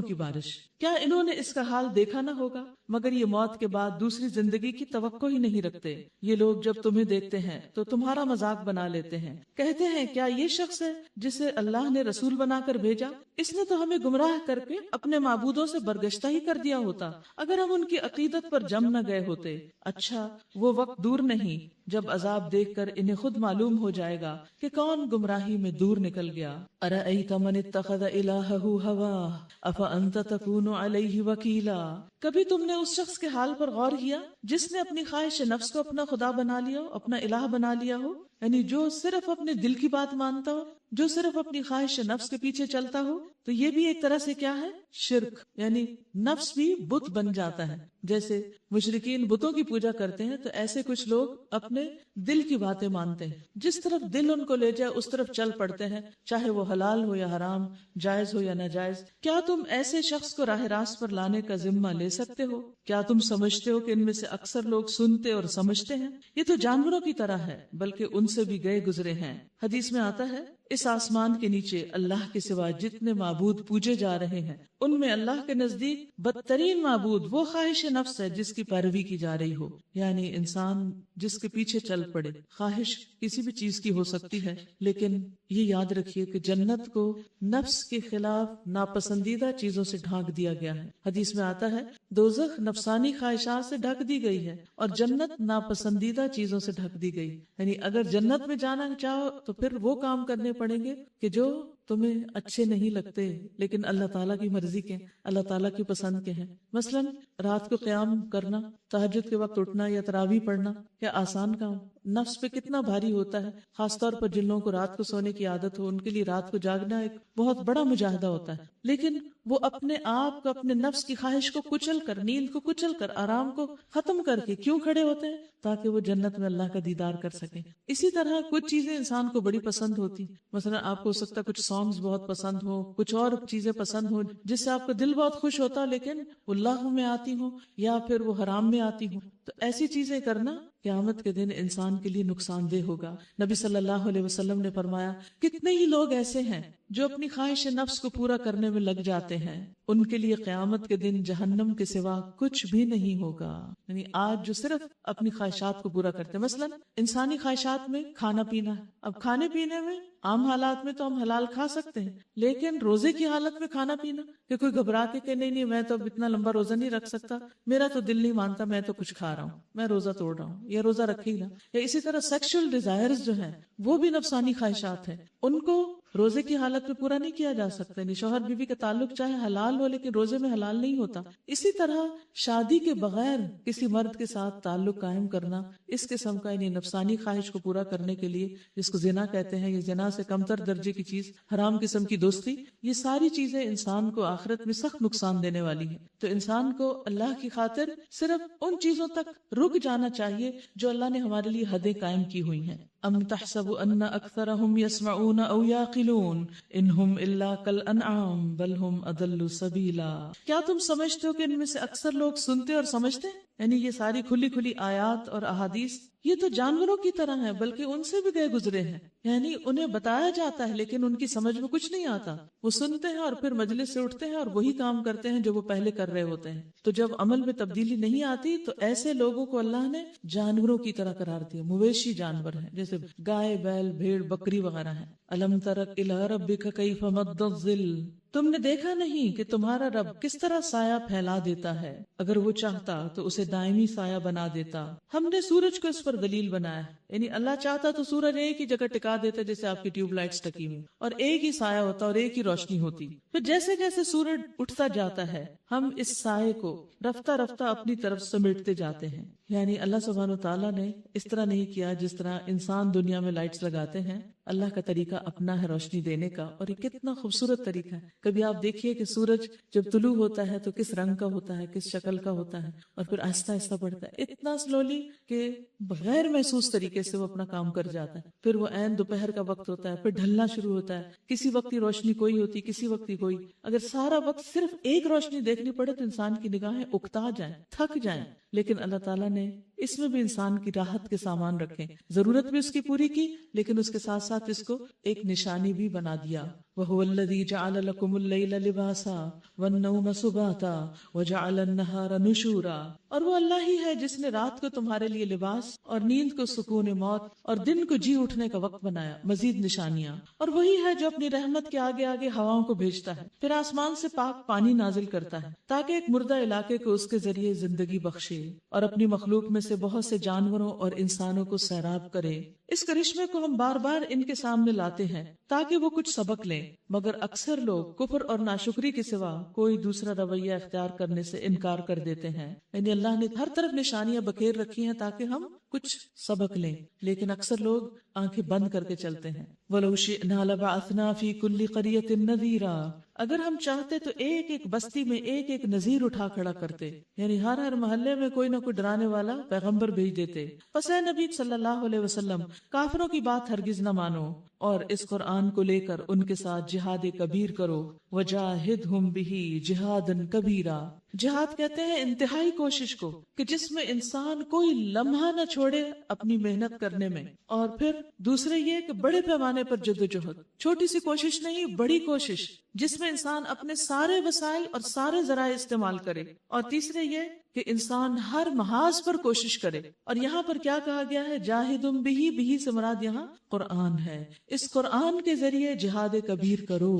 کی بارش. کیا انہوں نے اس کا حال دیکھا نہ ہوگا؟ مگر یہ موت کے بعد دوسری زندگی کی توقع ہی نہیں رکھتے. یہ لوگ جب تمہیں دیکھتے ہیں تو تمہارا مذاق بنا لیتے ہیں. کہتے ہیں کیا یہ شخص ہے جسے اللہ نے رسول بنا کر بھیجا؟ اس نے تو ہمیں گمراہ کر کے اپنے معبودوں سے برگشتہ ہی کر دیا ہوتا اگر ہم ان کی عقیدت پر جم نہ گئے ہوتے. اچھا وہ وقت دور نہیں جب عذاب دیکھ کر انہیں خود معلوم ہو جائے گا کہ کون گمراہی میں دور نکل گیا. ارأیت من اتخذ الہہ ہواہ افانت تکون علیہ وکیلا. کبھی تم نے اس شخص کے حال پر غور کیا جس نے اپنی خواہش نفس کو اپنا خدا بنا لیا ہو، اپنا الہ بنا لیا ہو؟ یعنی جو صرف اپنے دل کی بات مانتا ہو، جو صرف اپنی خواہش نفس کے پیچھے چلتا ہو. تو یہ بھی ایک طرح سے کیا ہے؟ شرک. یعنی نفس بھی بت بن جاتا ہے. جیسے مشرکین بتوں کی پوجا کرتے ہیں تو ایسے کچھ لوگ اپنے دل کی باتیں مانتے ہیں، جس طرف دل ان کو لے جائے اس طرف چل پڑتے ہیں، چاہے وہ حلال ہو یا حرام، جائز ہو یا ناجائز. کیا تم ایسے شخص کو راہ راست پر لانے کا ذمہ لے سکتے ہو؟ کیا تم سمجھتے ہو کہ ان میں سے اکثر لوگ سنتے اور سمجھتے ہیں؟ یہ تو جانوروں کی طرح ہے، بلکہ ان سے بھی گئے گزرے ہیں. حدیث میں آتا ہے اس آسمان کے نیچے اللہ کے سوا جتنے معبود پوجے جا رہے ہیں ان میں اللہ کے نزدیک بدترین معبود وہ خواہش نفس ہے جس کی پیروی کی جا رہی ہو. یعنی انسان جس کے پیچھے چل پڑے. خواہش کسی بھی چیز کی ہو سکتی ہے، لیکن یہ یاد رکھیے کہ جنت کو نفس کے خلاف ناپسندیدہ چیزوں سے ڈھانک دیا گیا ہے. حدیث میں آتا ہے دوزخ نفسانی خواہشات سے ڈھک دی گئی ہے اور جنت ناپسندیدہ چیزوں سے ڈھک دی گئی. یعنی اگر جنت میں جانا چاہو تو پھر وہ کام کرنے پڑیں گے کہ جو تمہیں اچھے نہیں لگتے لیکن اللہ تعالیٰ کی مرضی کے، اللہ تعالیٰ کی پسند کے ہیں. مثلا رات کو قیام کرنا، تہجد کے وقت اٹھنا یا تراویح پڑھنا کیا آسان کام؟ نفس پہ کتنا بھاری ہوتا ہے. خاص طور پر جن لوگوں کو رات کو سونے کی عادت ہو ان کے لیے رات کو جاگنا ایک بہت بڑا مجاہدہ ہوتا ہے. لیکن وہ اپنے آپ کو، اپنے نفس کی خواہش کو کچل کر، نیند کو کچل کر، آرام کو ختم کر کے کیوں کھڑے ہوتے ہیں؟ تاکہ وہ جنت میں اللہ کا دیدار کر سکیں. اسی طرح کچھ چیزیں انسان کو بڑی پسند ہوتی. مثلا آپ کو ہو سکتا ہے کچھ سانگز بہت پسند ہو، کچھ اور چیزیں پسند ہو جس سے آپ کا دل بہت خوش ہوتا، لیکن وہ لغو میں آتی ہوں یا پھر وہ حرام میں آتی ہوں. تو ایسی چیزیں کرنا قیامت کے دن انسان کے لیے نقصان دہ ہوگا. نبی صلی اللہ علیہ وسلم نے فرمایا کتنے ہی لوگ ایسے ہیں جو اپنی خواہش نفس کو پورا کرنے میں لگ جاتے ہیں، ان کے لیے قیامت کے دن جہنم کے سوا کچھ بھی نہیں ہوگا. یعنی آج جو صرف اپنی خواہشات کو پورا کرتے ہیں، مثلا انسانی خواہشات میں کھانا پینا ہے. اب کھانے پینے میں عام حالات میں تو ہم حلال کھا سکتے ہیں، لیکن روزے کی حالت میں کھانا پینا کہ کوئی گھبرا کے کہ نہیں میں تو اب اتنا لمبا روزہ نہیں رکھ سکتا، میرا تو دل نہیں مانتا، میں تو کچھ کھا رہا ہوں، میں روزہ توڑ رہا ہوں، یا روزہ رکھے ہی نہ. یا اسی طرح سیکشل ڈیزائرز جو ہیں وہ بھی نفسانی خواہشات ہیں، ان کو روزے کی حالت میں پورا نہیں کیا جا سکتا. یعنی شوہر بیوی کا تعلق چاہے حلال ہو لیکن روزے میں حلال نہیں ہوتا. اسی طرح شادی کے بغیر کسی مرد کے ساتھ تعلق قائم کرنا اس قسم کا، یعنی نفسانی خواہش کو پورا کرنے کے لیے، جس کو زنا کہتے ہیں، یہ زنا سے کمتر درجے کی چیز، حرام قسم کی دوستی، یہ ساری چیزیں انسان کو آخرت میں سخت نقصان دینے والی ہیں. تو انسان کو اللہ کی خاطر صرف ان چیزوں تک رک جانا چاہیے جو اللہ نے ہمارے لیے حدیں قائم کی ہوئی ہیں. ام تحسب ان اکثرهم يسمعون او يعقلون انهم الا كالانعام بل هم اضل سبیلا. کیا تم سمجھتے ہو کہ ان میں سے اکثر لوگ سنتے اور سمجھتے ہیں؟ یعنی یہ ساری کھلی کھلی آیات اور احادیث یہ تو جانوروں کی طرح ہیں، بلکہ ان سے بھی گئے گزرے ہیں. یعنی انہیں بتایا جاتا ہے لیکن ان کی سمجھ میں کچھ نہیں آتا. وہ سنتے ہیں اور پھر مجلس سے اٹھتے ہیں اور وہی کام کرتے ہیں جو وہ پہلے کر رہے ہوتے ہیں. تو جب عمل میں تبدیلی نہیں آتی تو ایسے لوگوں کو اللہ نے جانوروں کی طرح قرار دیا، مویشی جانور ہیں، جیسے گائے، بیل، بھیڑ، بکری وغیرہ ہیں. الم تر الی ربک کیف مد الظل تم نے دیکھا نہیں کہ تمہارا رب کس طرح سایہ پھیلا دیتا ہے، اگر وہ چاہتا تو اسے دائمی سایہ بنا دیتا۔ ہم نے سورج کو اس پر دلیل بنایا، یعنی اللہ چاہتا تو سورج ایک ہی جگہ ٹکا دیتا جیسے آپ کی ٹیوب لائٹس ٹکی ہوئی، اور ایک ہی سایہ ہوتا اور ایک ہی روشنی ہوتی۔ پھر جیسے جیسے سورج اٹھتا جاتا ہے ہم اس سائے کو رفتہ رفتہ اپنی طرف سمیٹتے جاتے ہیں۔ یعنی اللہ سبحانہ تعالیٰ نے اس طرح نہیں کیا جس طرح انسان دنیا میں لائٹس لگاتے ہیں، اللہ کا طریقہ اپنا ہے روشنی دینے کا، اور یہ کتنا خوبصورت طریقہ ہے۔ کبھی آپ دیکھیے کہ سورج جب طلوع ہوتا ہے تو کس رنگ کا ہوتا ہے، کس شکل کا ہوتا ہے، اور پھر آہستہ آہستہ بڑھتا ہے اتنا سلولی کہ بغیر محسوس طریقے سے وہ اپنا کام کر جاتا ہے۔ پھر وہ عین دوپہر کا وقت ہوتا ہے، پھر ڈھلنا شروع ہوتا ہے، کسی وقت روشنی کوئی ہوتی، کسی وقت کوئی۔ اگر سارا وقت صرف ایک روشنی دیکھنی پڑے تو انسان کی نگاہیں اکتا جائیں، تھک جائیں، لیکن اللہ تعالیٰ نے اس میں بھی انسان کی راحت کے سامان رکھے، ضرورت بھی اس کی پوری کی، لیکن اس کے ساتھ ساتھ اس کو ایک نشانی بھی بنا دیا۔ وَهُوَ الَّذِي جَعَلَ لَكُمُ اللَّيْلَ لِبَاسًا وَالنَّوْمَ سُبَاتًا وَجَعَلَ النَّهَارَ نُشُورًا، اور وہ اللہ ہی ہے جس نے رات کو تمہارے لیے لباس اور نیند کو سکون موت اور دن کو جی اٹھنے کا وقت بنایا، مزید نشانیاں۔ اور وہی ہے جو اپنی رحمت کے آگے آگے ہواؤں کو بھیجتا ہے، پھر آسمان سے پاک پانی نازل کرتا ہے تاکہ ایک مردہ علاقے کو اس کے ذریعے زندگی بخشے، اور اپنی مخلوق میں سے بہت سے جانوروں اور انسانوں کو سیراب کرے۔ اس کرشمے کو ہم بار بار ان کے سامنے لاتے ہیں تاکہ وہ کچھ سبق لیں، مگر اکثر لوگ کفر اور ناشکری کے سوا کوئی دوسرا رویہ اختیار کرنے سے انکار کر دیتے ہیں۔ یعنی اللہ نے ہر طرف نشانیاں بکھیر رکھی ہیں تاکہ ہم کچھ سبق لیں، لیکن اکثر لوگ آنکھیں بند کر کے چلتے ہیں۔ وَلَوْ شِئْنَا لَبَعَثْنَا فِي كُلِّ قَرْيَةٍ نَذِيرًا، اگر ہم چاہتے تو ایک ایک بستی میں ایک ایک نذیر اٹھا کھڑا کرتے، یعنی ہر محلے میں کوئی نہ کوئی ڈرانے والا پیغمبر بھیج دیتے۔ پس اے نبی صلی اللہ علیہ وسلم، کافروں کی بات ہرگز نہ مانو، اور اس قرآن کو لے کر ان کے ساتھ جہاد کبیر کرو۔ وجاہدہم بہ جہادا کبیرا، جہاد کہتے ہیں انتہائی کوشش کو کہ جس میں انسان کوئی لمحہ نہ چھوڑے اپنی محنت کرنے میں، اور پھر دوسرے یہ کہ بڑے پیمانے پر جدوجہد، چھوٹی سی کوشش نہیں، بڑی کوشش جس میں انسان اپنے سارے وسائل اور سارے ذرائع استعمال کرے، اور تیسرے یہ کہ انسان ہر محاذ پر کوشش کرے۔ اور یہاں پر کیا کہا گیا ہے؟ جاہدم بہی، بہی سے مراد یہاں قرآن ہے، اس قرآن کے ذریعے جہاد کبیر کرو۔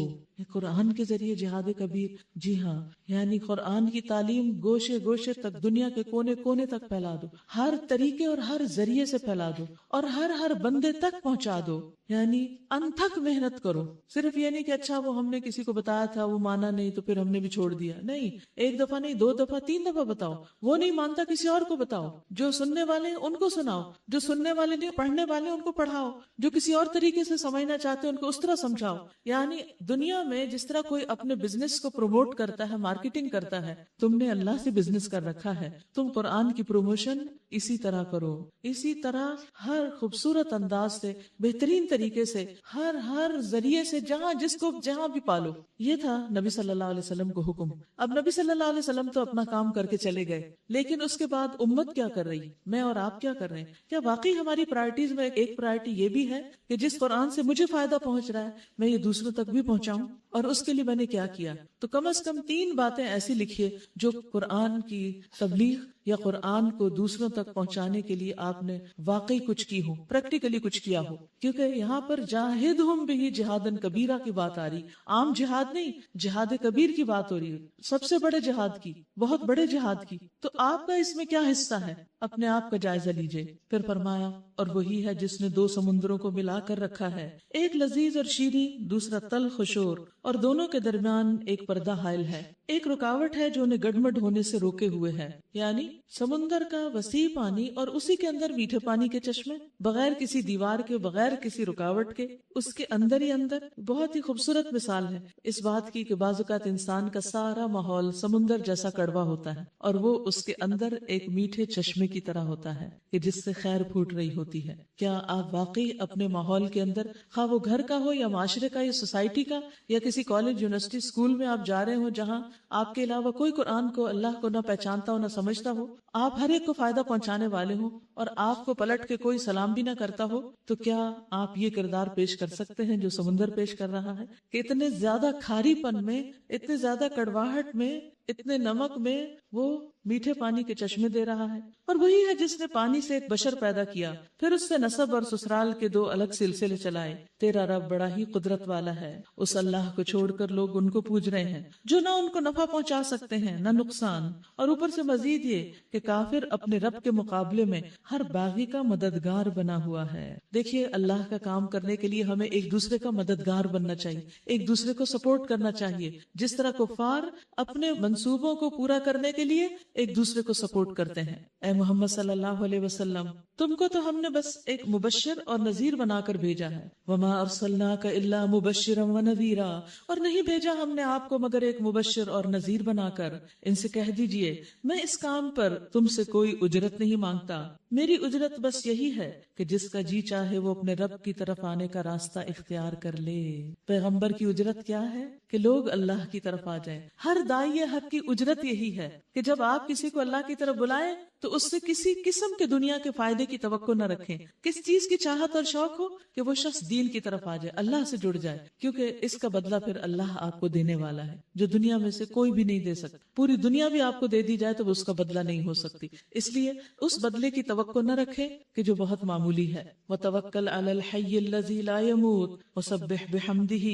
قرآن کے ذریعے جہاد کبیر، جی ہاں، یعنی قرآن کی تعلیم گوشے گوشے تک، دنیا کے کونے کونے تک پھیلا دو، ہر طریقے اور ہر ذریعے سے پھیلا دو، اور ہر بندے تک پہنچا دو۔ یعنی انتھک محنت کرو، صرف یہ نہیں کہ اچھا وہ ہم نے کسی کو بتایا تھا، وہ مانا نہیں تو پھر ہم نے بھی چھوڑ دیا، نہیں، ایک دفعہ نہیں، 2 دفعہ 3 دفعہ بتاؤ، وہ نہیں مانتا کسی اور کو بتاؤ، جو سننے والے ہیں ان کو سناؤ، جو سننے والے نہیں پڑھنے والے ان کو پڑھاؤ، جو کسی اور طریقے سے سمجھنا چاہتے ہیں ان کو اس طرح سمجھاؤ۔ یعنی دنیا میں جس طرح کوئی اپنے بزنس کو پروموٹ کرتا ہے، مارکیٹنگ کرتا ہے، تم نے اللہ سے بزنس کر رکھا ہے، تم قرآن کی پروموشن اسی طرح کرو، اسی طرح ہر خوبصورت انداز سے، بہترین طریقے سے، ہر ذریعے سے، جہاں جس کو جہاں بھی پالو۔ یہ تھا نبی صلی اللہ علیہ وسلم کو حکم۔ اب نبی صلی اللہ علیہ وسلم تو اپنا کام کر کے چلے گئے، لیکن اس کے بعد امت کیا کر رہی؟ میں اور آپ کیا کر رہے ہیں؟ کیا واقعی ہماری پرائرٹیز میں ایک پرائرٹی یہ بھی ہے کہ جس قرآن سے مجھے فائدہ پہنچ رہا ہے میں یہ دوسروں تک بھی پہنچاؤں؟ اور اس کے لیے میں نے کیا کیا؟ تو کم از کم 3 باتیں ایسی لکھیے جو قرآن کی تبلیغ یا قرآن کو دوسروں تک پہنچانے کے لیے آپ نے واقعی کچھ کی ہو، پریکٹیکلی کچھ کیا ہو۔ کیونکہ یہاں پر جاہدہم بہ جہادن کبیرہ کی بات آ رہی، عام جہاد نہیں، جہاد کبیر کی بات ہو رہی ہے، سب سے بڑے جہاد کی، بہت بڑے جہاد کی۔ تو آپ کا اس میں کیا حصہ ہے؟ اپنے آپ کا جائزہ لیجئے۔ پھر فرمایا، اور وہی ہے جس نے 2 سمندروں کو ملا کر رکھا ہے، ایک لذیذ اور شیریں، دوسرا تلخ و شور، اور دونوں کے درمیان ایک پردہ حائل ہے، ایک رکاوٹ ہے جو انہیں گڈمڈ ہونے سے روکے ہوئے ہے۔ یعنی سمندر کا وسیع پانی اور اسی کے اندر میٹھے پانی کے چشمے، بغیر کسی دیوار کے، بغیر کسی رکاوٹ کے، اس کے اندر ہی اندر۔ بہت ہی خوبصورت مثال ہے اس بات کی کہ بعض اوقات انسان کا سارا ماحول سمندر جیسا کڑوا ہوتا ہے، اور وہ اس کے اندر ایک میٹھے چشمے کی طرح ہوتا ہے کہ جس سے خیر پھوٹ رہی ہوتی ہے۔ کیا آپ واقعی اپنے ماحول کے اندر، خواہ وہ گھر کا ہو یا معاشرے کا یا سوسائٹی کا یا کسی کالج، یونیورسٹی، اسکول میں آپ جا رہے ہو جہاں آپ کے علاوہ کوئی قرآن کو، اللہ کو نہ پہچانتا ہو نہ سمجھتا ہو، آپ ہر ایک کو فائدہ پہنچانے والے ہوں، اور آپ کو پلٹ کے کوئی سلام بھی نہ کرتا ہو، تو کیا آپ یہ کردار پیش کر سکتے ہیں جو سمندر پیش کر رہا ہے؟ کہ اتنے زیادہ کھاری پن میں، اتنے زیادہ کڑواہٹ میں اتنے نمک میں وہ میٹھے پانی کے چشمے دے رہا ہے، اور وہی ہے جس نے پانی سے ایک بشر پیدا کیا، پھر اس سے نسب اور سسرال کے 2 الگ سلسلے چلائے۔ تیرا رب بڑا ہی قدرت والا ہے، اس اللہ کو چھوڑ کر لوگ ان کو پوج رہے ہیں جو نہ ان کو نفع پہنچا سکتے ہیں نہ نقصان، اور اوپر سے مزید یہ کہ کافر اپنے رب کے مقابلے میں ہر باغی کا مددگار بنا ہوا ہے۔ دیکھیے، اللہ کا کام کرنے کے لیے ہمیں ایک دوسرے کا مددگار بننا چاہیے، ایک دوسرے کو سپورٹ کرنا چاہیے، جس طرح کفار اپنے منصوبوں کو پورا کرنے کے لیے ایک دوسرے کو سپورٹ کرتے ہیں۔ اے محمد صلی اللہ علیہ وسلم، تم کو تو ہم نے بس ایک مبشر اور نذیر بنا کر بھیجا ہے۔ وما ارسلناک الا مبشرا ونذیرا، اور نہیں بھیجا ہم نے آپ کو مگر ایک مبشر اور نذیر بنا کر۔ ان سے کہہ دیجئے میں اس کام پر تم سے کوئی اجرت نہیں مانگتا، میری اجرت بس یہی ہے کہ جس کا جی چاہے وہ اپنے رب کی طرف آنے کا راستہ اختیار کر لے۔ پیغمبر کی اجرت کیا ہے؟ کہ لوگ اللہ کی طرف آ جائیں۔ ہر داعی حق کی اجرت یہی ہے کہ جب آپ کسی کو اللہ کی طرف بلائیں تو اس سے کسی قسم کے دنیا کے فائدے کی توقع نہ رکھیں، کس چیز کی چاہت اور شوق ہو کہ وہ شخص دین کی طرف آ جائے، اللہ سے جڑ جائے، کیونکہ اس کا بدلہ پھر اللہ آپ کو دینے والا ہے جو دنیا میں سے کوئی بھی نہیں دے سکتا۔ پوری دنیا بھی آپ کو دے دی جائے تو وہ اس کا بدلہ نہیں ہو سکتی، اس لیے اس بدلے کی توقع نہ رکھیں کہ جو بہت معمولی ہے۔ وَتَوَكَّلْ عَلَى الْحَيِّ الَّذِي لَا يَمُوتُ وَسَبِّحْ بِحَمْدِهِ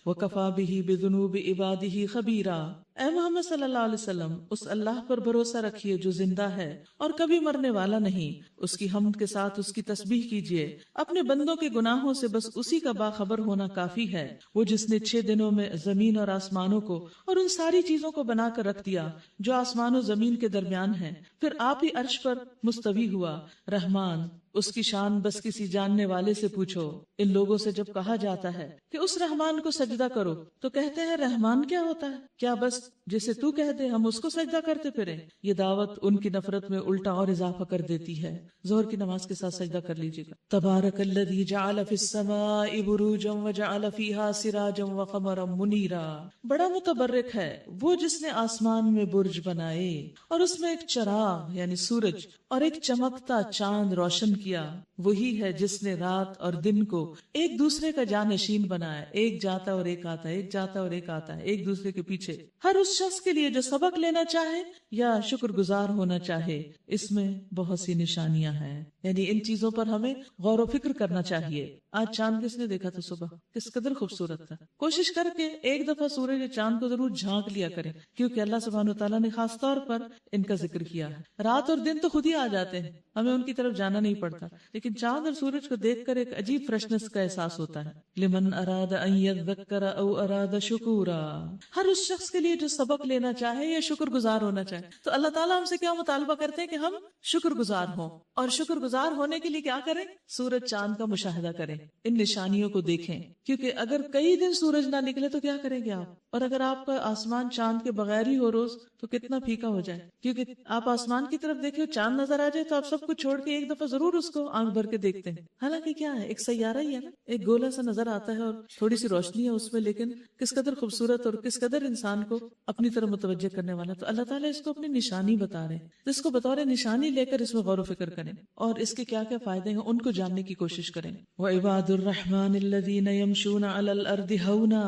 وَكَفَى بِهِ بِذُنُوبِ عِبَادِهِ خَبِيرًا۔ اے محمد صلی اللہ علیہ وسلم، اس اللہ پر بھروسہ رکھیے جو زندہ ہے اور کبھی مرنے والا نہیں، اس کی حمد کے ساتھ اس کی تسبیح کیجیے، اپنے بندوں کے گناہوں سے بس اسی کا باخبر ہونا کافی ہے۔ وہ جس نے 6 دنوں میں زمین اور آسمانوں کو اور ان ساری چیزوں کو بنا کر رکھ دیا جو آسمان و زمین کے درمیان ہیں، پھر آپ ہی عرش پر مستوی ہوا۔ رحمان، اس کی شان بس کسی جاننے والے سے پوچھو۔ ان لوگوں سے جب کہا جاتا ہے کہ اس رحمان کو سجدہ کرو تو کہتے ہیں رحمان کیا ہوتا ہے؟ کیا بس جسے تو کہہ دے ہم اس کو سجدہ کرتے پھریں؟ یہ دعوت ان کی نفرت میں الٹا اور اضافہ کر دیتی ہے۔ ظہر کی نماز کے ساتھ سجدہ کر لیجیے گا۔ تبارک الذی جعل فی السماء بروجا وجعل فیہا سراجا وقمرا منیرا۔ بڑا متبرک ہے وہ جس نے آسمان میں برج بنائے اور اس میں ایک چراغ یعنی سورج اور ایک چمکتا چاند روشن کیا۔ وہی ہے جس نے رات اور دن کو ایک دوسرے کا جانشین بنایا، ایک جاتا اور ایک آتا ہے، ایک جاتا اور ایک آتا ہے، ایک دوسرے کے پیچھے۔ ہر اس شخص کے لیے جو سبق لینا چاہے یا شکر گزار ہونا چاہے، اس میں بہت سی نشانیاں ہیں، یعنی ان چیزوں پر ہمیں غور و فکر کرنا چاہیے۔ آج چاند کس نے دیکھا تھا صبح؟ کس قدر خوبصورت تھا۔ کوشش کر کے ایک دفعہ سورج یا چاند کو ضرور جھانک لیا کریں، کیونکہ اللہ سبحانہ وتعالیٰ نے خاص طور پر ان کا ذکر کیا ہے۔ رات اور دن تو خود ہی آ جاتے ہیں، ہمیں ان کی طرف جانا نہیں پڑتا، لیکن چاند اور سورج کو دیکھ کر ایک عجیب فریشنس کا احساس ہوتا ہے۔ لمن اراد ان یذکر او اراد شکورا، ہر اس شخص کے لیے جو سبق لینا چاہے یا شکر گزار ہونا چاہے۔ تو اللہ تعالیٰ ہم سے کیا مطالبہ کرتے ہیں کہ ہم شکر گزار ہوں، اور شکر گزار ہونے کے لیے کیا کریں؟ سورج چاند کا مشاہدہ کریں، ان نشانیوں کو دیکھیں، کیونکہ اگر کئی دن سورج نہ نکلے تو کیا کریں گے آپ؟ اور اگر آپ کا آسمان چاند کے بغیر ہی ہو روز تو کتنا پھیکا ہو جائے، کیونکہ آپ آسمان کی طرف دیکھیں چاند نظر آ جائے تو آپ سب کچھ چھوڑ کے ایک دفعہ ضرور اس کو آنکھ بھر کے دیکھتے ہیں۔ حالانکہ کیا ہے، ایک سیارہ ہی ہے نا، ایک گولا سا نظر آتا ہے اور تھوڑی سی روشنی ہے اس میں، لیکن کس قدر خوبصورت اور کس قدر انسان کو اپنی طرف متوجہ کرنے والا۔ تو اللہ تعالیٰ اس کو اپنی نشانی بتا رہے ہیں، اس کو بطور نشانی لے کر اس میں غور و فکر کریں اور اس کے کیا کیا فائدے ہیں ان کو جاننے کی کوشش کریں۔ وَعِبَادُ الرَّحْمَنِ الَّذِينَ يَمْشُونَ عَلَى الْأَرْضِ هَوْنًا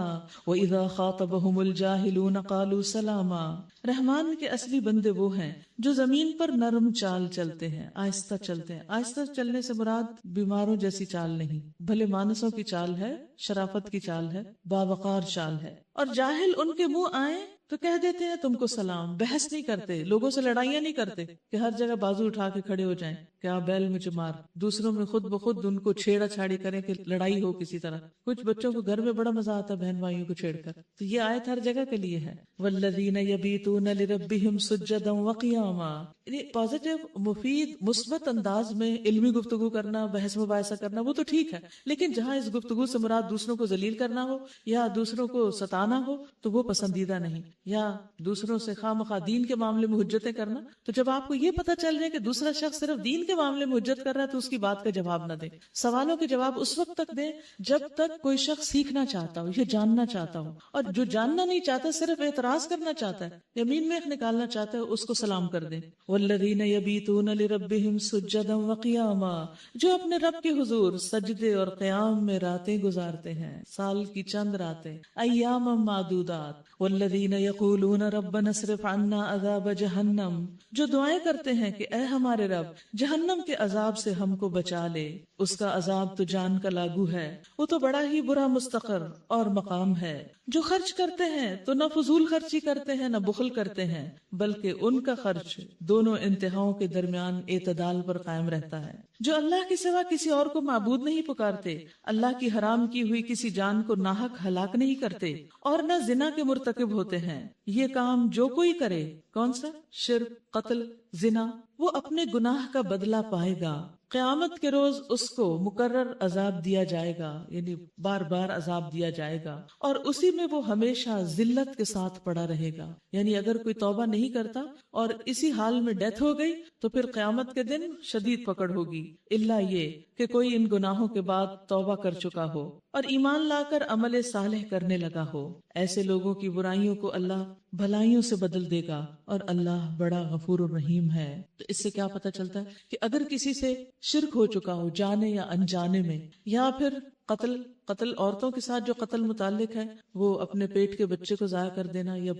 وَإِذَا خَاطَبَهُمُ الْجَاهِلُونَ قَالُوا سَلَامًا۔ رحمان کے اصلی بندے وہ ہیں جو زمین پر نرم چال چلتے ہیں، آہستہ چلتے ہیں۔ آہستہ چلنے سے مراد بیماروں جیسی چال نہیں، بھلے مانسوں کی چال ہے، شرافت کی چال ہے، باوقار چال ہے۔ اور جاہل ان کے منہ آئیں تو کہہ دیتے ہیں تم کو سلام۔ بحث نہیں کرتے، لوگوں سے لڑائیاں نہیں کرتے کہ ہر جگہ بازو اٹھا کے کھڑے ہو جائیں کہ آپ بیل مجھے مار، دوسروں میں خود بخود ان کو چھیڑا چھاڑی کریں کہ لڑائی ہو کسی طرح۔ کچھ بچوں کو گھر میں بڑا مزہ آتا ہے بہن بھائیوں کو چھیڑ کر، تو یہ آیت ہر جگہ کے لیے ہے۔ والذین یبیتون لربہم سجدا وقیاما، یعنی پازیٹیو، مفید، مثبت انداز میں علمی گفتگو کرنا، بحث مباحثہ کرنا وہ تو ٹھیک ہے، لیکن جہاں اس گفتگو سے مراد دوسروں کو ذلیل کرنا ہو یا دوسروں کو ستانا ہو تو وہ پسندیدہ نہیں، یا دوسروں سے خواہ مخواہ دین کے معاملے میں حجتیں کرنا۔ تو جب آپ کو یہ پتہ چل جائے کہ دوسرا شخص صرف دین کے معاملے میں حجت کر رہا ہے تو اس کی بات کا جواب نہ دیں۔ سوالوں کے جواب اس وقت تک دیں جب تک کوئی شخص سیکھنا چاہتا ہو یا جاننا چاہتا ہو، اور جو جاننا نہیں چاہتا صرف اعتراض کرنا چاہتا ہے، یمین میں نکالنا چاہتا ہے، اس کو سلام کر دیں۔ والذین یبیتون لربہم سجدا وقیاما، جو اپنے رب کے حضور سجدے اور قیام میں راتیں گزارتے ہیں، سال کی چند راتیں، ایاما معدودات۔ والذین یقولون ربنا اصرف عنا عذاب جہنم، جو دعائیں کرتے ہیں کہ اے ہمارے رب جہنم کے عذاب سے ہم کو بچا لے، اس کا عذاب تو جان کا لاگو ہے، وہ تو بڑا ہی برا مستقر اور مقام ہے۔ جو خرچ کرتے ہیں تو نہ فضول خرچی کرتے ہیں نہ بخل کرتے ہیں، بلکہ ان کا خرچ دونوں انتہاؤں کے درمیان اعتدال پر قائم رہتا ہے۔ جو اللہ کے سوا کسی اور کو معبود نہیں پکارتے، اللہ کی حرام کی ہوئی کسی جان کو ناحق ہلاک نہیں کرتے، اور نہ زنا کے مرتکب ہوتے ہیں۔ یہ کام جو کوئی کرے، کون سا؟ شرک، قتل، زنا، وہ اپنے گناہ کا بدلہ پائے گا۔ قیامت کے روز اس کو مکرر عذاب دیا جائے گا، یعنی بار بار عذاب دیا جائے گا، اور اسی میں وہ ہمیشہ ذلت کے ساتھ پڑا رہے گا۔ یعنی اگر کوئی توبہ نہیں کرتا اور اسی حال میں ڈیتھ ہو گئی تو پھر قیامت کے دن شدید پکڑ ہوگی، الا یہ کہ کوئی ان گناہوں کے بعد توبہ کر چکا ہو اور ایمان لا کر عمل صالح کرنے لگا ہو۔ ایسے لوگوں کی برائیوں کو اللہ بھلائیوں سے بدل دے گا، اور اللہ بڑا غفور الرحیم ہے۔ تو اس سے کیا پتہ چلتا ہے کہ اگر کسی سے شرک ہو چکا ہو جانے یا انجانے میں، یا پھر قتل عورتوں کے ساتھ جو قتل متعلق ہے وہ اپنے پیٹ کے بچے کو ضائع کر دینا، یا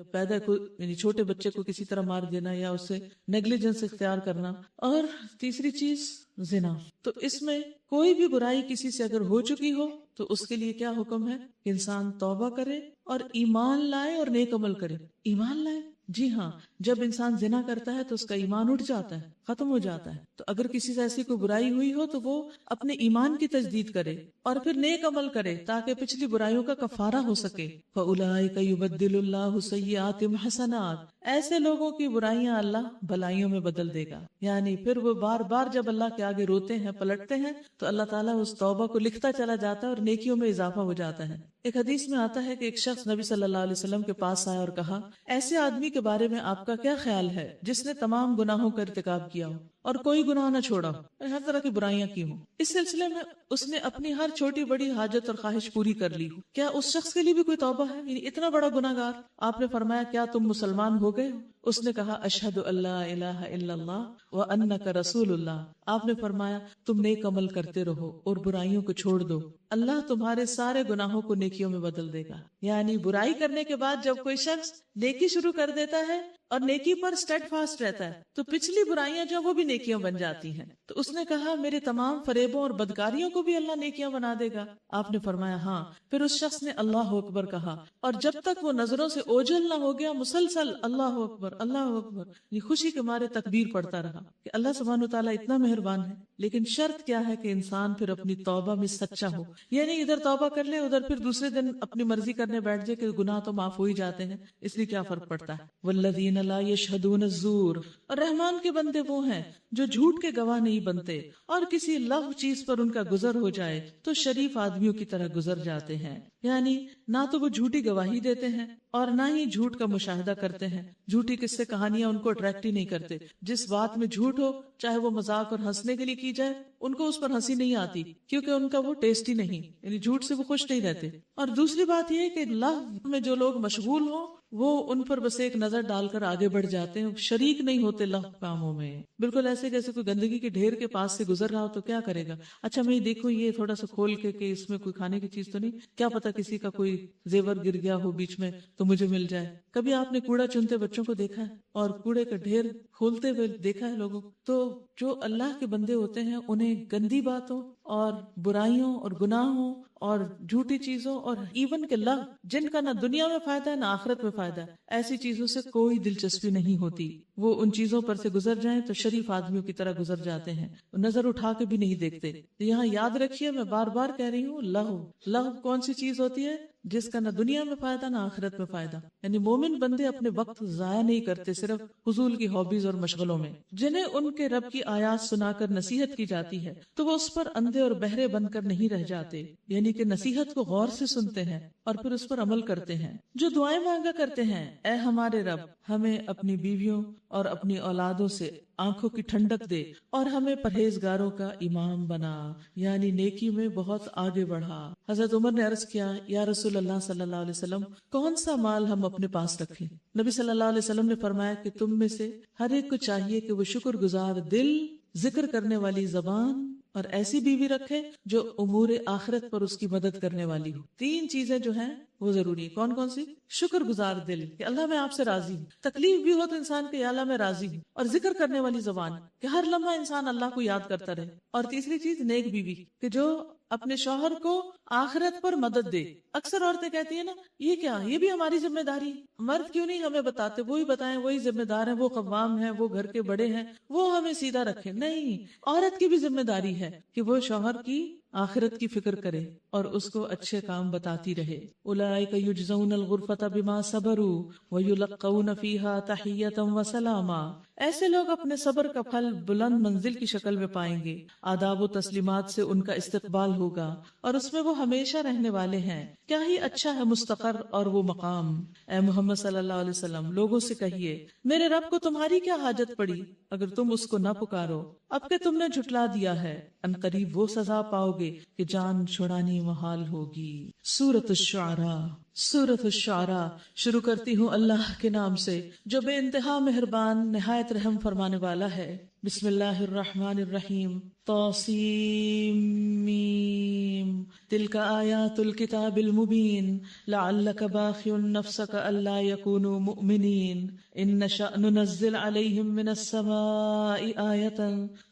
یعنی چھوٹے بچے کو کسی طرح مار دینا، یا اس سے نیگلیجنس اختیار کرنا، اور تیسری چیز زنا۔ تو اس میں کوئی بھی برائی کسی سے اگر ہو چکی ہو تو اس کے لیے کیا حکم ہے کہ انسان توبہ کرے اور ایمان لائے اور نیک عمل کرے۔ ایمان لائے، جی ہاں، جب انسان زنا کرتا ہے تو اس کا ایمان اٹھ جاتا ہے، ختم ہو جاتا ہے۔ تو اگر کسی سے ایسی کوئی برائی ہوئی ہو تو وہ اپنے ایمان کی تجدید کرے اور پھر نیک عمل کرے تاکہ پچھلی برائیوں کا کفارہ ہو سکے۔ فَأُولَٰئِكَ يُبَدِّلُ اللَّهُ سَيِّئَاتِهِمْ حَسَنَاتٍ، ایسے لوگوں کی برائیاں اللہ بھلائیوں میں بدل دے گا۔ یعنی پھر وہ بار بار جب اللہ کے آگے روتے ہیں، پلٹتے ہیں، تو اللہ تعالیٰ اس توبہ کو لکھتا چلا جاتا ہے اور نیکیوں میں اضافہ ہو جاتا ہے۔ ایک حدیث میں آتا ہے کہ ایک شخص نبی صلی اللہ علیہ وسلم کے پاس آیا اور کہا، ایسے آدمی کے بارے میں آپ کا کیا خیال ہے جس نے تمام گناہوں کا ارتکاب کیا ہو اور کوئی گناہ نہ چھوڑا ہو، ہر طرح کی برائیاں کی ہوں، اس سلسلے میں اس نے اپنی ہر چھوٹی بڑی حاجت اور خواہش پوری کر لی ہو، کیا اس شخص کے لیے بھی کوئی توبہ ہے؟ یعنی اتنا بڑا گناہگار۔ آپ نے فرمایا، کیا تم مسلمان ہو گئے ہو؟ اس نے کہا، اشہد اللہ الہ الا اللہ وانک رسول اللہ۔ آپ نے فرمایا، تم نیک عمل کرتے رہو اور برائیوں کو چھوڑ دو، اللہ تمہارے سارے گناہوں کو نیکیوں میں بدل دے گا۔ یعنی برائی کرنے کے بعد جب کوئی شخص نیکی شروع کر دیتا ہے اور نیکی پر اسٹیڈ فاسٹ رہتا ہے تو پچھلی برائیاں جو وہ بھی نیکیاں بن جاتی ہیں۔ تو اس نے کہا، میرے تمام فریبوں اور بدکاریوں کو بھی اللہ نیکیاں بنا دے گا؟ آپ نے فرمایا ہاں۔ پھر اس شخص نے اللہ اکبر کہا، اور جب تک وہ نظروں سے اوجھل نہ ہو گیا مسلسل اللہ اکبر اللہ اکبر، یہ خوشی کے مارے تکبیر پڑھتا رہا کہ اللہ سبحانہ تعالیٰ اتنا مہربان ہے۔ لیکن شرط کیا ہے کہ انسان پھر اپنی توبہ میں سچا ہو، یعنی ادھر توبہ کر لے ادھر پھر دوسرے دن اپنی مرضی کرنے بیٹھ جائے کہ گناہ تو معاف ہو ہی جاتے ہیں، اس لیے کیا فرق پڑتا ہے۔ والذین لا یشہدون الزور، اور رحمان کے بندے وہ ہیں جو جھوٹ کے گواہ نہیں بنتے، اور کسی لغو چیز پر ان کا گزر ہو جائے تو شریف آدمیوں کی طرح گزر جاتے ہیں۔ یعنی نہ تو وہ جھوٹی گواہی دیتے ہیں اور نہ ہی جھوٹ کا مشاہدہ کرتے ہیں۔ جھوٹی قصے کہانیاں ان کو اٹریکٹ ہی نہیں کرتے۔ جس بات میں جھوٹ ہو، چاہے وہ مذاق اور ہنسنے کے لیے کی جائے، ان کو اس پر ہنسی نہیں آتی کیونکہ ان کا وہ ٹیسٹ ہی نہیں، یعنی جھوٹ سے وہ خوش نہیں رہتے۔ اور دوسری بات یہ کہ لغو میں جو لوگ مشغول ہوں وہ ان پر بس ایک نظر ڈال کر آگے بڑھ جاتے ہیں، شریک نہیں ہوتے لغو کاموں میں۔ بالکل ایسے جیسے کوئی گندگی کے ڈھیر کے پاس سے گزر رہا ہو تو کیا کرے گا، اچھا میں دیکھوں یہ تھوڑا سا کھول کے کہ اس میں کوئی کھانے کی چیز تو نہیں، کیا پتا کسی کا کوئی زیور گر گیا ہو بیچ میں تو مجھے مل جائے۔ کبھی آپ نے کوڑا چنتے بچوں کو دیکھا ہے اور کوڑے کا ڈھیر کھولتے ہوئے دیکھا ہے لوگوں کو؟ تو جو اللہ کے بندے ہوتے ہیں انہیں گندی باتوں اور برائیوں اور گناہوں اور جھوٹی چیزوں اور ایون کے لغو جن کا نہ دنیا میں فائدہ ہے نہ آخرت میں فائدہ ہے، ایسی چیزوں سے کوئی دلچسپی نہیں ہوتی۔ وہ ان چیزوں پر سے گزر جائیں تو شریف آدمیوں کی طرح گزر جاتے ہیں، نظر اٹھا کے بھی نہیں دیکھتے۔ یہاں یاد رکھیے، میں بار بار کہہ رہی ہوں، لغو کون سی چیز ہوتی ہے؟ جس کا نہ دنیا میں فائدہ نہ آخرت میں فائدہ۔ یعنی مومن بندے اپنے وقت ضائع نہیں کرتے صرف فضول کی ہابیز اور مشغلوں میں۔ جنہیں ان کے رب کی آیات سنا کر نصیحت کی جاتی ہے تو وہ اس پر اندھے اور بہرے بن کر نہیں رہ جاتے، یعنی کہ نصیحت کو غور سے سنتے ہیں اور پھر اس پر عمل کرتے ہیں، جو دعائیں مانگا کرتے ہیں، اے ہمارے رب ہمیں اپنی بیویوں اور اپنی اولادوں سے آنکھوں کی ٹھنڈک دے اور ہمیں پرہیزگاروں کا امام بنا، یعنی نیکی میں بہت آگے بڑھا۔ حضرت عمر نے عرض کیا، یا رسول اللہ صلی اللہ علیہ وسلم، کون سا مال ہم اپنے پاس رکھیں؟ نبی صلی اللہ علیہ وسلم نے فرمایا کہ تم میں سے ہر ایک کو چاہیے کہ وہ شکر گزار دل، ذکر کرنے والی زبان اور ایسی بیوی رکھے جو امور آخرت پر اس کی مدد کرنے والی ہو۔ تین چیزیں جو ہیں وہ ضروری ہیں۔ کون کون سی؟ شکر گزار دل کہ اللہ میں آپ سے راضی ہوں، تکلیف بھی ہو تو انسان کے یا اللہ میں راضی ہوں، اور ذکر کرنے والی زبان کہ ہر لمحہ انسان اللہ کو یاد کرتا رہے، اور تیسری چیز نیک بیوی کہ جو اپنے شوہر کو آخرت پر مدد دے۔ اکثر عورتیں کہتی ہیں نا، یہ کیا، یہ بھی ہماری ذمہ داری، مرد کیوں نہیں ہمیں بتاتے، وہی بتائیں، وہی ذمہ دار ہیں، وہ قوام ہیں، وہ گھر کے بڑے ہیں، وہ ہمیں سیدھا رکھے۔ نہیں، عورت کی بھی ذمہ داری ہے کہ وہ شوہر کی آخرت کی فکر کرے اور اس کو اچھے کام بتاتی رہے۔ اولئک یجزون الغرفۃ بما صبروا ویلقون فیہا تحیۃ وسلاما، ایسے لوگ اپنے صبر کا پھل بلند منزل کی شکل میں پائیں گے، آداب و تسلیمات سے ان کا استقبال ہوگا اور اس میں وہ ہمیشہ رہنے والے ہیں۔ کیا ہی اچھا ہے مستقر اور وہ مقام۔ اے محمد صلی اللہ علیہ وسلم، لوگوں سے کہیے، میرے رب کو تمہاری کیا حاجت پڑی اگر تم اس کو نہ پکارو، اب کہ تم نے جھٹلا دیا ہے، ان قریب وہ سزا پاؤ گے کہ جان چھڑانی محال ہوگی۔ سورۃ الشعراء۔ سورۃ الشعراء شروع کرتی ہوں اللہ کے نام سے جو بے انتہا مہربان نہایت رحم فرمانے والا ہے۔ بسم اللہ الرحمن الرحیم۔ طاسیم میم، تلک آیات الکتاب المبین، لعلک باخع نفسک الا یکونوا مؤمنین، ان نشأ ننزل علیہم من السماء آیۃ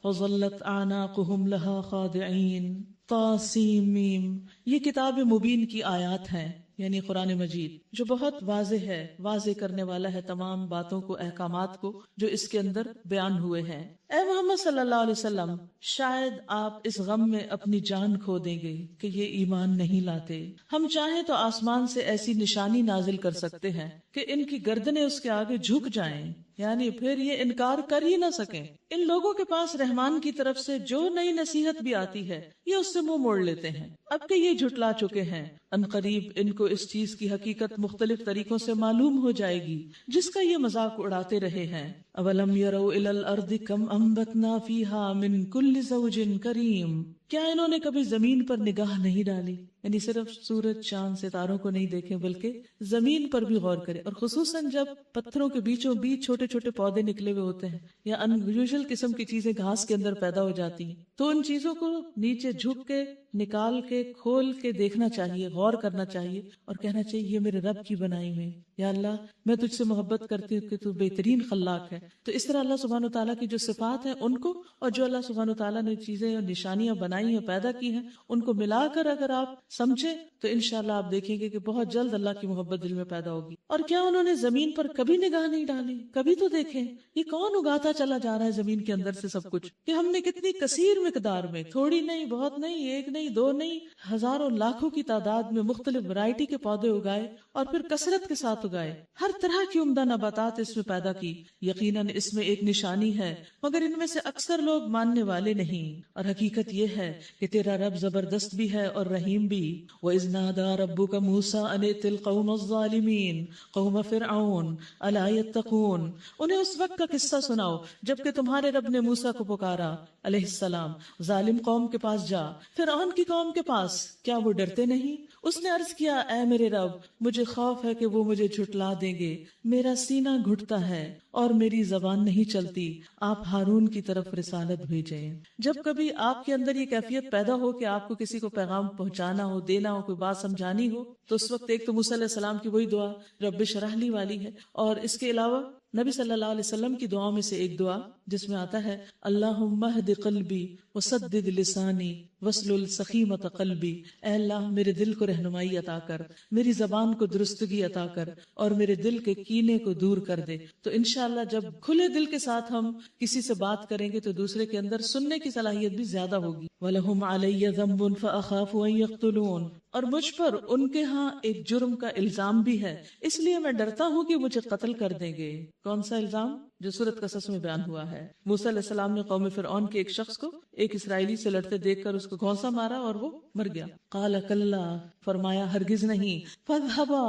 فظلت اعناقہم لہا خاضعین۔ طاسیم میم، یہ کتاب مبین کی آیات ہیں، یعنی قرآن مجید، جو بہت واضح ہے، واضح کرنے والا ہے تمام باتوں کو، احکامات کو جو اس کے اندر بیان ہوئے ہیں۔ اے محمد صلی اللہ علیہ وسلم، شاید آپ اس غم میں اپنی جان کھو دیں گے کہ یہ ایمان نہیں لاتے۔ ہم چاہیں تو آسمان سے ایسی نشانی نازل کر سکتے ہیں کہ ان کی گردنیں اس کے آگے جھک جائیں، یعنی پھر یہ انکار کر ہی نہ سکیں۔ ان لوگوں کے پاس رحمان کی طرف سے جو نئی نصیحت بھی آتی ہے یہ اس سے منہ موڑ لیتے ہیں، اب کہ یہ جھٹلا چکے ہیں۔ ان قریب ان کو اس چیز کی حقیقت مختلف طریقوں سے معلوم ہو جائے گی جس کا یہ مذاق اڑاتے رہے ہیں۔ اولم یروا الی الارض کم انبتنا فیہا من کل زوج کریم، کیا انہوں نے کبھی زمین پر نگاہ نہیں ڈالی، یعنی صرف سورج چاند ستاروں کو نہیں دیکھیں بلکہ زمین پر بھی غور کرے، اور خصوصاً جب پتھروں کے بیچوں بیچ چھوٹے چھوٹے پودے نکلے ہوئے ہوتے ہیں یا انیوژل قسم کی چیزیں گھاس کے اندر پیدا ہو جاتی ہیں، تو ان چیزوں کو نیچے جھک کے نکال کے کھول کے دیکھنا چاہیے، غور کرنا چاہیے اور کہنا چاہیے یہ میرے رب کی بنائی ہوئی، یا اللہ میں تجھ سے محبت کرتی ہوں کہ تو بہترین خلاق ہے۔ تو اس طرح اللہ سبحانہ وتعالیٰ کی جو صفات ہیں ان کو، اور جو اللہ سبحانہ وتعالیٰ نے چیزیں اور نشانیاں بنائی ہیں، پیدا کی ہیں، ان کو ملا کر اگر آپ سمجھیں تو انشاءاللہ آپ دیکھیں گے کہ بہت جلد اللہ کی محبت دل میں پیدا ہوگی۔ اور کیا انہوں نے زمین پر کبھی نگاہ نہیں ڈالی؟ کبھی تو دیکھیں یہ کون اگاتا چلا جا رہا ہے زمین کے اندر سے سب کچھ، کہ ہم نے کتنی کثیر مقدار میں، تھوڑی نہیں، بہت نہیں، ایک نہیں، دو نہیں، ہزاروں لاکھوں کی تعداد میں مختلف ورائٹی کے پودے اگائے اور پھر کثرت کے ساتھ اگائے، ہر طرح کی عمدہ نباتات اس میں پیدا کی۔ یقیناً اس میں ایک نشانی ہے مگر ان میں سے اکثر لوگ ماننے والے نہیں، اور حقیقت یہ ہے کہ تیرا رب زبردست بھی ہے اور رحیم بھی۔ وَإِذْ نَادَى رَبُّكَ مُوسَىٰ أَنِ ائْتِ الْقَوْمَ الظَّالِمِينَ قَوْمَ فِرْعَوْنَ أَلَا يَتَّقُونَ، انہیں اس وقت کا قصہ سناؤ جبکہ تمہارے رب نے موسیٰ کو پکارا علیہ السلام، ظالم قوم کے پاس جا، فرعون کی قوم کے پاس، کیا وہ ڈرتے نہیں؟ اس نے عرض کیا، اے میرے رب مجھے خوف ہے کہ وہ مجھے جھٹلا دیں گے، میرا سینہ گھٹتا ہے اور میری زبان نہیں چلتی، آپ ہارون کی طرف رسالت بھیجیں۔ جب کبھی آپ کے اندر یہ کیفیت پیدا ہو کہ آپ کو کسی کو پیغام پہنچانا ہو، دینا ہو، کوئی بات سمجھانی ہو، تو اس وقت ایک تو موسیٰ علیہ السلام کی وہی دعا رب اشرح لی والی ہے، اور اس کے علاوہ نبی صلی اللہ علیہ وسلم کی دعاؤں میں سے ایک دعا جس میں آتا ہے اللہم اہد قلبی وسدد لسانی واسلل سخیمۃ قلبی، اے اللہ میرے دل کو رہنمائی عطا کر، میری زبان کو درستگی عطا کر اور میرے دل کے کینے کو دور کر دے۔ تو انشاءاللہ جب کھلے دل کے ساتھ ہم کسی سے بات کریں گے تو دوسرے کے اندر سننے کی صلاحیت بھی زیادہ ہوگی۔ وَلَهُمْ عَلَيَّ ذَنْبٌ فَأَخَافُ أَن يَقْتُلُونَ، اور مجھ پر ان کے ہاں ایک جرم کا الزام بھی ہے، اس لیے میں ڈرتا ہوں کہ مجھے قتل کر دیں گے۔ کون سا الزام؟ جو سورۃ قصص میں بیان ہوا ہے. موسیٰ علیہ السلام نے قوم فرعون کے ایک شخص کو ایک اسرائیلی سے لڑتے دیکھ کر اس کو گھونسا مارا اور وہ مر گیا. قال کلا، فرمایا ہرگز نہیں. فاذهبا،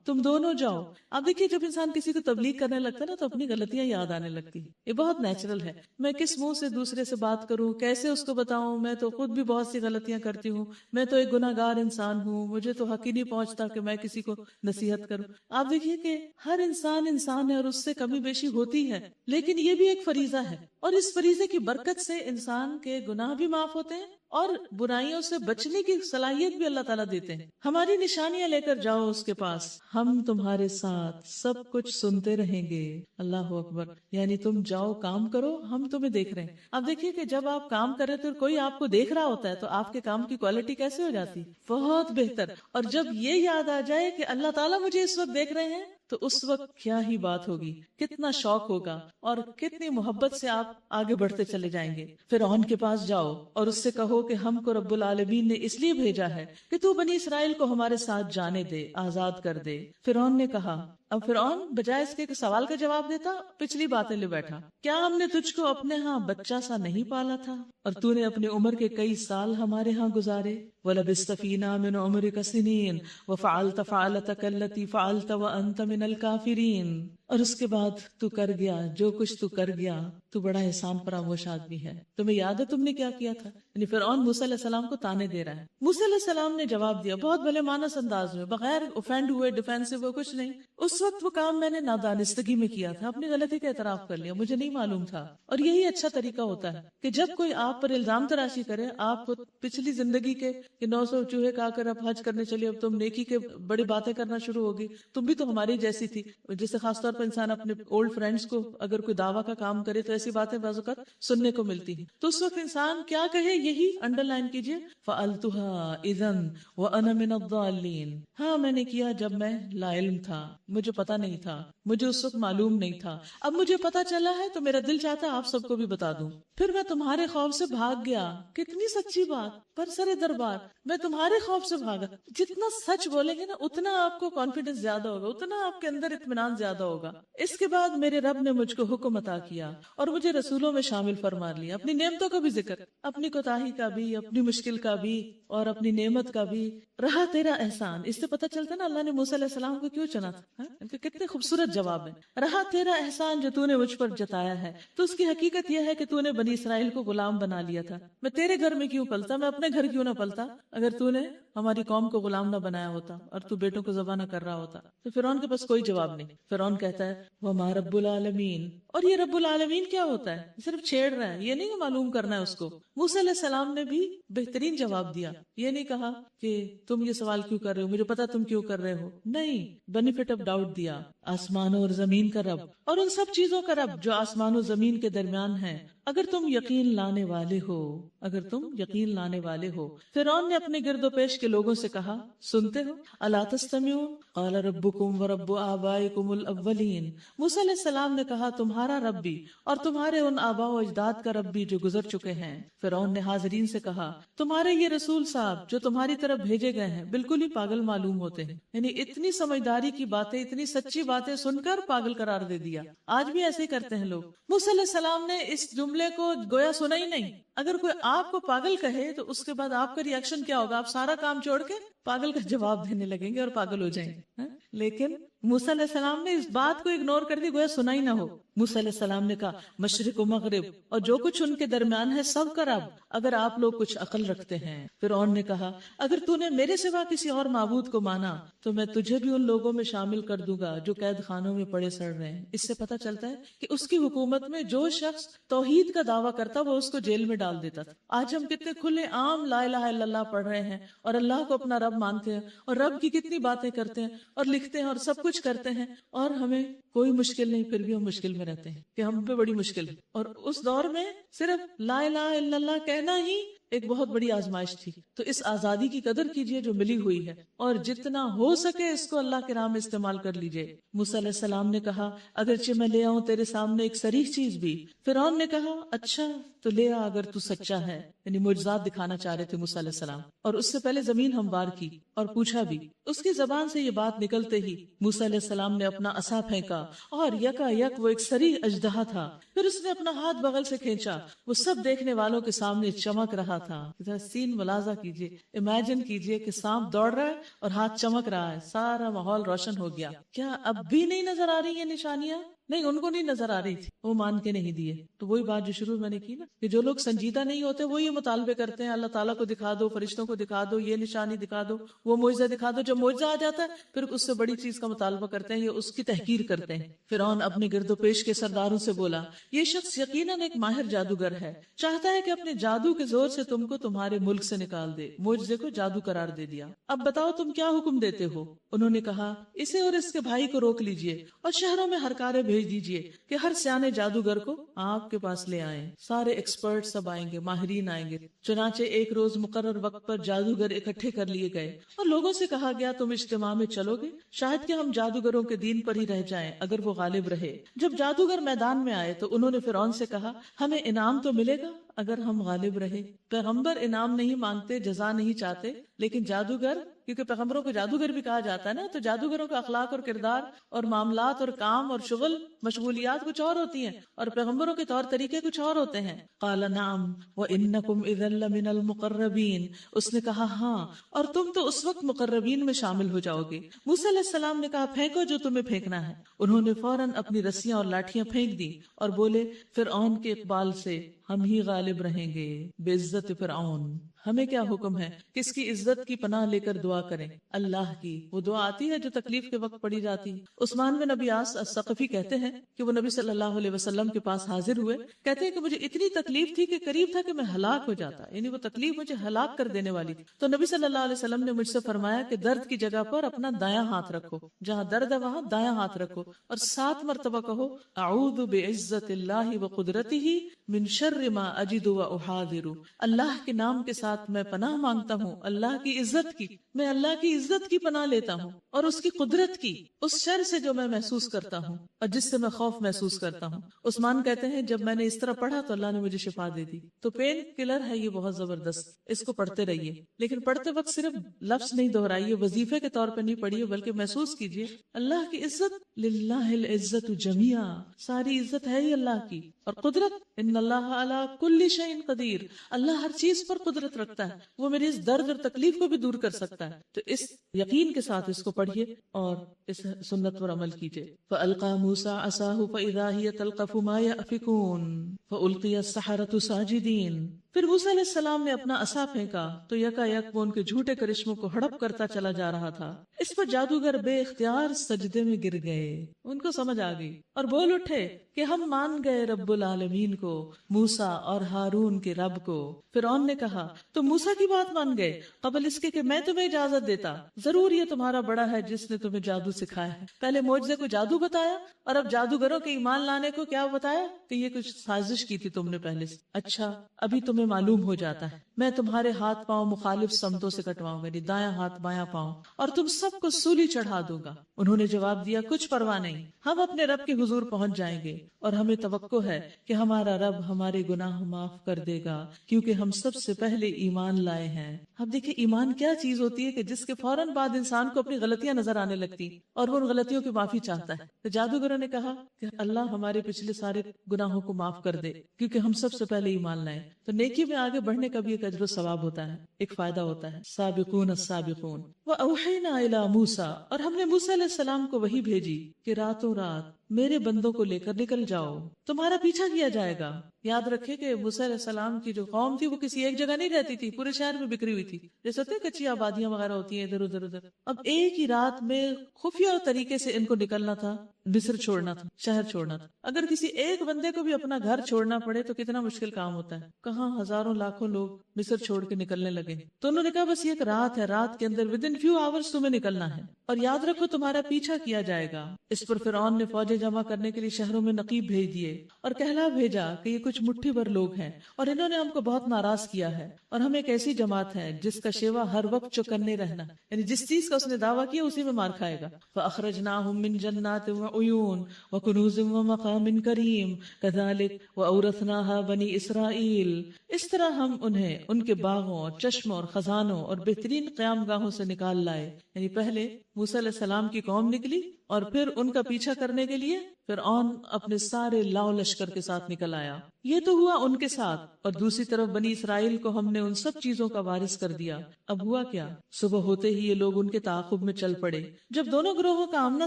تم دونوں جاؤ. اب دیکھیے جب انسان کسی کو تبلیغ کرنے لگتا ہے نا تو اپنی غلطیاں یاد آنے لگتی ہیں. یہ بہت نیچرل ہے. میں کس منہ سے دوسرے سے بات کروں، کیسے اس کو بتاؤں، میں تو خود بھی بہت سی غلطیاں کرتی ہوں، میں تو ایک گناہ گار انسان ہوں، مجھے تو حق ہی نہیں پہنچتا کہ میں کسی کو نصیحت کروں. آپ دیکھیے کہ ہر انسان ہے اور اس سے کمی بیشی ہوتی ہے، لیکن یہ بھی ایک فریضہ ہے، اور اس فریضے کی برکت سے انسان کے گناہ بھی معاف ہوتے ہیں اور برائیوں سے بچنے کی صلاحیت بھی اللہ تعالیٰ دیتے ہیں. ہماری نشانیاں لے کر جاؤ اس کے پاس، ہم تمہارے ساتھ سب کچھ سنتے رہیں گے. اللہ اکبر. یعنی تم جاؤ کام کرو، ہم تمہیں دیکھ رہے ہیں. اب دیکھیے کہ جب آپ کام کر رہے تو کوئی آپ کو دیکھ رہا ہوتا ہے تو آپ کے کام کی کوالٹی کیسے ہو جاتی؟ بہت بہتر. اور جب یہ یاد آ جائے کہ اللہ تعالیٰ مجھے اس وقت دیکھ رہے ہیں تو اس وقت کیا ہی بات ہوگی، کتنا شوق ہوگا اور کتنی محبت سے آپ آگے بڑھتے چلے جائیں گے. فرعون کے پاس جاؤ اور اس سے کہو کہ ہم کو رب العالمین نے اس لیے بھیجا ہے کہ تو بنی اسرائیل کو ہمارے ساتھ جانے دے، آزاد کر دے. فرعون نے کہا، اب فرعون بجائے اس کے سوال کا جواب دیتا پچھلی باتیں لے بیٹھا. کیا ہم نے تجھ کو اپنے ہاں بچہ سا نہیں پالا تھا اور تو نے اپنی عمر کے کئی سال ہمارے ہاں گزارے؟ وَلَبِثْتَ فِينَا مِنْ عُمْرِكَ سِنِينَ وَفَعَلْتَ فَعَلَتَكَ الَّتِي فَعَلْتَ وَأَنْتَ مِنَ الْكَافِرِينَ. اور اس کے بعد تو کر گیا جو کچھ تو کر گیا، تو بڑا احسان فراموش آدمی ہے. تمہیں یاد ہے تم نے کیا کیا تھا؟ یعنی فرعون موسیٰ علیہ السلام کو تانے دے رہا ہے. موسیٰ علیہ السلام نے جواب دیا بہت بھلے مانس انداز میں، بغیر اوفینڈ ہوئے، ڈیفینسو ہوئے، کچھ نہیں. اس وقت وہ کام میں نے نادانستگی میں کیا تھا، اپنی غلطی کا اعتراف کر لیا، مجھے نہیں معلوم تھا. اور یہی اچھا طریقہ ہوتا ہے کہ جب کوئی آپ پر الزام تراشی کرے، آپ کو پچھلی زندگی کے کہ 900 چوہے کھا کر اب حج کرنے چلی، اب تم نیکی کے بڑی باتیں کرنا شروع ہوگی، تم بھی تو ہماری جیسی تھی. جیسے خاص طور پر انسان اپنے اولڈ فرینڈز کو اگر کوئی دعویٰ کا کام کرے تو ایسی باتیں بعض اوقات سننے کو ملتی ہیں. تو اس وقت انسان کیا کہے، یہی انڈر لائن کیجئے، فَأَلْتُهَا إِذًا وَأَنَا مِنَ الضَّالِّينَ. ہاں میں نے کیا جب میں لا علم تھا، مجھے پتا نہیں تھا، مجھے اس وقت معلوم نہیں تھا. اب مجھے پتا چلا ہے تو میرا دل چاہتا ہے آپ سب کو بھی بتا دوں. پھر میں تمہارے خوف سے بھاگ گیا. کتنی سچی بات، پر سر دربار میں تمہارے خوف سے بھاگا. جتنا سچ بولیں گے نا اتنا آپ کو کانفیڈنس زیادہ ہوگا، اتنا آپ کے اندر اطمینان زیادہ ہوگا. اس کے بعد میرے رب نے مجھ کو حکم عطا کیا اور مجھے رسولوں میں شامل فرما لیا. اپنی نعمتوں کا بھی ذکر، اپنی کوتاہی کا بھی، اپنی مشکل کا بھی اور اپنی نعمت کا بھی. رہا تیرا احسان. اس سے پتہ چلتا نا اللہ نے موسیٰ علیہ السلام کو کیوں چنا تھا. کتنے خوبصورت جواب ہے. رہا تیرا احسان جو تو نے مجھ پر جتایا ہے، تو اس کی حقیقت یہ ہے کہ تو نے بنی اسرائیل کو غلام بنا لیا تھا. میں تیرے گھر میں کیوں پلتا، میں اپنے گھر کیوں نہ پلتا اگر تو نے ہماری قوم کو غلام نہ بنایا ہوتا اور تو بیٹوں کو ذبح نہ کر رہا ہوتا. تو فرعون کے پاس کوئی جواب نہیں. فرعون کہتا ہے وَمَا رَبُّ الْعَالَمِينَ. اور یہ رب العالمین کیا ہوتا ہے؟ صرف چھیڑ رہا ہے، یہ نہیں کہ معلوم کرنا ہے اس کو. موسیٰ علیہ السلام نے بھی بہترین جواب دیا. یہ نہیں کہا کہ تم یہ سوال کیوں کر رہے ہو، مجھے پتا تم کیوں کر رہے ہو. نہیں، بینیفٹ آف ڈاؤٹ دیا. آسمانوں اور زمین کا رب اور ان سب چیزوں کا رب جو آسمان و زمین کے درمیان ہیں، اگر تم یقین لانے والے ہو، اگر تم یقین لانے والے ہو. فرعون نے اپنے گرد و پیش کے لوگوں سے کہا سنتے ہو؟ الا تستمعون قال ربکم ورب آبائکم الاولین. موسیٰ علیہ السلام نے کہا تمہارا رب بھی اور تمہارے ان آباء و اجداد کا رب بھی جو گزر چکے ہیں. فرعون نے حاضرین سے کہا تمہارے یہ رسول صاحب جو تمہاری طرف بھیجے گئے ہیں بالکل ہی پاگل معلوم ہوتے ہیں. یعنی اتنی سمجھداری کی باتیں، اتنی سچی باتیں سن کر پاگل قرار دے دیا. آج بھی ایسے ہی کرتے ہیں لوگ. موسیٰ علیہ السلام نے اس جملے کو گویا سنا ہی نہیں. اگر کوئی آپ کو پاگل کہے تو اس کے بعد آپ کا ری ایکشن کیا ہوگا؟ آپ سارا کام چھوڑ کے پاگل کا جواب دینے لگیں گے اور پاگل ہو جائیں گے. لیکن موسیٰ علیہ السلام نے اس بات کو اگنور کر دی، گویا سنا ہی نہ ہو. موسیٰ علیہ السلام نے کہا مشرق و مغرب اور جو کچھ ان کے درمیان ہے سب کا رب، اگر آپ لوگ کچھ عقل رکھتے ہیں. فرعون نے کہا اگر تو نے میرے سوا کسی اور معبود کو مانا تو میں تجھے بھی ان لوگوں میں شامل کر دوں گا جو قید خانوں میں پڑے سڑ رہے ہیں. اس سے پتہ چلتا ہے کہ اس کی حکومت میں جو شخص توحید کا دعویٰ کرتا وہ اس کو جیل میں ڈال دیتا تھا. آج ہم کتنے کھلے عام لا الہ الا اللہ پڑھ رہے ہیں اور اللہ کو اپنا رب مانتے ہیں اور رب کی کتنی باتیں کرتے ہیں اور لکھتے ہیں اور سب کچھ کرتے ہیں، اور ہمیں کوئی مشکل نہیں، پھر بھی ہم مشکل میں رہتے ہیں کہ ہم پہ بڑی مشکل ہے. اور اس دور میں صرف لا الہ الا اللہ کہنا ہی ایک بہت بڑی آزمائش تھی، تو اس آزادی کی قدر کیجئے جو ملی ہوئی ہے، اور جتنا ہو سکے اس کو اللہ کے راہ میں استعمال کر لیجئے۔ موسیٰ علیہ السلام نے کہا اگرچہ میں لے آؤں تیرے سامنے ایک صریح چیز بھی۔ فرعون نے کہا اچھا تو لے آ اگر تو سچا ہے، یعنی معجزات دکھانا چاہ رہے تھے موسیٰ علیہ السلام، اور اس سے پہلے زمین ہموار کی اور پوچھا بھی۔ اس کی زبان سے یہ بات نکلتے ہی موسیٰ علیہ السلام نے اپنا عصا پھینکا اور یکا یک وہ ایک صریح اژدہا تھا۔ پھر اس نے اپنا ہاتھ بغل سے کھینچا، وہ سب دیکھنے والوں کے سامنے چمک رہا تھا۔ سین ملاحظہ کیجئے، امیجن کیجئے کہ سانپ دوڑ رہا ہے اور ہاتھ چمک رہا ہے، سارا ماحول روشن ہو گیا۔ کیا اب بھی نہیں نظر آ رہی ہیں نشانیاں؟ نہیں، ان کو نہیں نظر آ رہی تھی، وہ مان کے نہیں دیے۔ تو وہی بات جو شروع میں نے کی نا، کہ جو لوگ سنجیدہ نہیں ہوتے وہ یہ مطالبے کرتے ہیں اللہ تعالیٰ کو دکھا دو، فرشتوں کو دکھا دو، یہ نشانی دکھا دو، وہ معجزہ دکھا دو۔ جب معجزہ آ جاتا ہے پھر اس سے بڑی چیز کا مطالبہ کرتے ہیں یا اس کی تحقیر کرتے ہیں۔ فرعون اپنے گرد و پیش کے سرداروں سے بولا یہ شخص یقیناً ایک ماہر جادوگر ہے، چاہتا ہے کہ اپنے جادو کے زور سے تم کو تمہارے ملک سے نکال دے۔ معجزے کو جادو قرار دے دیا۔ اب بتاؤ تم کیا حکم دیتے ہو؟ انہوں نے کہا اسے اور اس کے بھائی کو روک لیجئے اور شہروں میں ہرکارے بھیج دیجئے کہ ہر سیانے جادوگر کو آپ کے پاس لے آئیں۔ سارے ایکسپرٹ سب آئیں گے، ماہرین آئیں گے۔ چنانچہ ایک روز مقرر وقت پر جادوگر اکٹھے کر لیے گئے اور لوگوں سے کہا گیا تم اجتماع میں چلو گے، شاید کہ ہم جادوگروں کے دین پر ہی رہ جائیں اگر وہ غالب رہے۔ جب جادوگر میدان میں آئے تو انہوں نے فرعون سے کہا ہمیں انعام تو ملے گا اگر ہم غالب رہے۔ پیغمبر انعام نہیں مانگتے، جزا نہیں چاہتے، لیکن جادوگر، کیونکہ پیغمبروں کو جادوگر بھی کہا جاتا ہے نا، تو جادوگروں کا اخلاق اور کردار اور معاملات اور کام اور شغل مشغولیات کچھ اور ہوتی ہیں اور پیغمبروں کے طور طریقے کچھ اور ہوتے ہیں۔ قال نعم وانکم اذا لمن المقربین، اس نے کہا ہاں، اور تم تو اس وقت مقربین میں شامل ہو جاؤ گے۔ موسیٰ علیہ السلام نے کہا پھینکو جو تمہیں پھینکنا ہے۔ انہوں نے فوراً اپنی رسیاں اور لاٹھیاں پھینک دی اور بولے فرعون کے اقبال سے ہم ہی غالب رہیں گے بعزت فرعون۔ ہمیں کیا حکم ہے، کس کی عزت کی پناہ لے کر دعا کریں؟ اللہ کی۔ وہ دعا آتی ہے جو تکلیف کے وقت پڑھی جاتی ہے۔ عثمان بن ابی عاص الثقفی کہتے ہیں کہ وہ نبی صلی اللہ علیہ وسلم کے پاس حاضر ہوئے، کہتے ہیں کہ مجھے اتنی تکلیف تھی کہ قریب تھا کہ میں ہلاک ہو جاتا، یعنی وہ تکلیف مجھے ہلاک کر دینے والی تھی۔ تو نبی صلی اللہ علیہ وسلم نے مجھ سے فرمایا کہ درد کی جگہ پر اپنا دایاں ہاتھ رکھو، جہاں درد ہے وہاں دایاں ہاتھ رکھو اور 7 مرتبہ کہو اعوذ بعزت اللہ وقدرتہ من شر ما اجد واحاذر۔ اللہ کے نام کے ساتھ میں پناہ مانگتا ہوں اللہ کی عزت کی، میں اللہ کی عزت کی پناہ لیتا ہوں اور اس کی قدرت کی، اس شر سے جو میں محسوس کرتا ہوں اور جس سے میں خوف محسوس کرتا ہوں۔ عثمان کہتے ہیں جب میں نے اس طرح پڑھا تو اللہ نے مجھے شفا دے دی۔ تو پین کلر ہے یہ بہت زبردست، اس کو پڑھتے رہیے، لیکن پڑھتے وقت صرف لفظ نہیں دہرائیے، وظیفے کے طور پہ نہیں پڑھیے، بلکہ محسوس کیجیے اللہ کی عزت، للہ العزت جمیعا، ساری عزت ہے ہی اللہ کی، اور قدرت ان اللہ علی کل شیء قدیر، اللہ ہر چیز پر قدرت رکھتا ہے، وہ میری اس درد اور تکلیف کو بھی دور کر سکتا ہے۔ تو اس یقین کے ساتھ اس کو پڑھیے اور اس سنت پر عمل کیجیے۔ فَأَلْقَى مُوسَىٰ عَصَاهُ فَإِذَا هِيَ تَلْقَفُ مَا يَأْفِكُونَ فَأُلْقِيَ السَّحَرَةُ سَاجِدِينَ۔ پھر موسیٰ علیہ السلام نے اپنا عصا پھینکا تو یکا یک وہ ان کے جھوٹے کرشموں کو ہڑپ کرتا چلا جا رہا تھا۔ اس پر جادوگر بے اختیار سجدے میں گر گئے، ان کو سمجھ آ گئی اور بول اٹھے کہ ہم مان گئے رب العالمین کو، موسیٰ اور ہارون کے رب کو۔ فرعون نے کہا تم موسیٰ کی بات مان گئے قبل اس کے کہ میں تمہیں اجازت دیتا؟ ضرور یہ تمہارا بڑا ہے جس نے تمہیں جادو سکھایا ہے۔ پہلے معجزے کو جادو بتایا اور اب جادوگروں کے ایمان لانے کو کیا بتایا کہ یہ کچھ سازش کی تھی تم نے پہلے سے۔ اچھا ابھی تمہیں معلوم ہو جاتا ہے، میں تمہارے ہاتھ پاؤں مخالف سمتوں سے کٹواؤں گا، دایاں ہاتھ بایاں پاؤں، اور تم سب کو سولی چڑھا دوں گا۔ انہوں نے جواب دیا کچھ پرواہ نہیں، ہم اپنے رب کے حضور پہنچ جائیں گے اور ہمیں توقع ہے کہ ہمارا رب ہمارے گناہ معاف کر دے گا کیونکہ ہم سب سے پہلے ایمان لائے ہیں۔ اب دیکھیں ایمان کیا چیز ہوتی ہے کہ جس کے فوراً بعد انسان کو اپنی غلطیاں نظر آنے لگتی اور وہ ان غلطیوں کی معافی چاہتا ہے۔ تو جادوگروں نے کہا کہ اللہ ہمارے پچھلے سارے گناہوں کو معاف کر دے کیونکہ ہم سب سے پہلے ایمان لائے۔ تو نیکی میں آگے بڑھنے کا بھی ایک اجر و ثواب ہوتا ہے، ایک فائدہ ہوتا ہے۔ سابقون السابقون وَأَوْحَيْنَا إِلَىٰ مُوسَىٰ، اور ہم نے موسیٰ علیہ السلام کو وحی بھیجی کہ راتوں رات میرے بندوں کو لے کر نکل جاؤ، تمہارا پیچھا کیا جائے گا۔ یاد رکھے کہ موسیٰ علیہ السلام کی جو قوم تھی وہ کسی ایک جگہ نہیں رہتی تھی، پورے شہر میں بکھری ہوئی تھی، جیسے ہوتے ہیں کچی آبادیاں وغیرہ ہوتی ہیں ادھر ادھر ادھر۔ اب ایک ہی رات میں خفیہ طریقے سے ان کو نکلنا تھا، مصر چھوڑنا تھا، شہر چھوڑنا تھا۔ اگر کسی ایک بندے کو بھی اپنا گھر چھوڑنا پڑے تو کتنا مشکل کام ہوتا ہے، کہاں ہزاروں لاکھوں لوگ مصر چھوڑ کے نکلنے لگے تو انہوں نے کہا بس یہ ایک رات ہے، رات کے اندر ودن فیو آورز تمہیں نکلنا ہے، اور یاد رکھو تمہارا پیچھا کیا جائے گا۔ اس پر فرعون نے فوجیں جمع کرنے کے لیے شہروں میں نقیب بھیج دیے اور کہلا بھیجا کہ یہ کچھ مٹھی بھر لوگ ہیں اور انہوں نے ہم کو بہت ناراض کیا ہے، اور ہم ایک ایسی جماعت ہے جس کا شیوا ہر وقت چوکنے رہنا، یعنی جس چیز کا اس نے دعویٰ کیا اسی میں مار کھائے گا۔ فَأَخْرَجْنَاهُمْ مِنْ جَنَّاتٍ وَعُيُونٍ وَكُنُوزٍ وَمَقَامٍ كَرِيمٍ كَذَلِكَ وَأَوْرَثْنَاهَا بَنِي إِسْرَائِيلَ۔ اس طرح ہم انہیں ان کے باغوں اور چشموں اور خزانوں اور بہترین قیام گاہوں سے نکال لائے، یعنی پہلے موسیٰ علیہ السلام کی قوم نکلی اور پھر ان کا پیچھا کرنے کے لیے فرعون اپنے سارے لاؤ لشکر کے ساتھ نکل آیا۔ یہ تو ہوا ان کے ساتھ، اور دوسری طرف بنی اسرائیل کو ہم نے ان سب چیزوں کا وارث کر دیا۔ اب ہوا کیا، صبح ہوتے ہی یہ لوگ ان کے تعاقب میں چل پڑے۔ جب دونوں گروہوں کا آمنا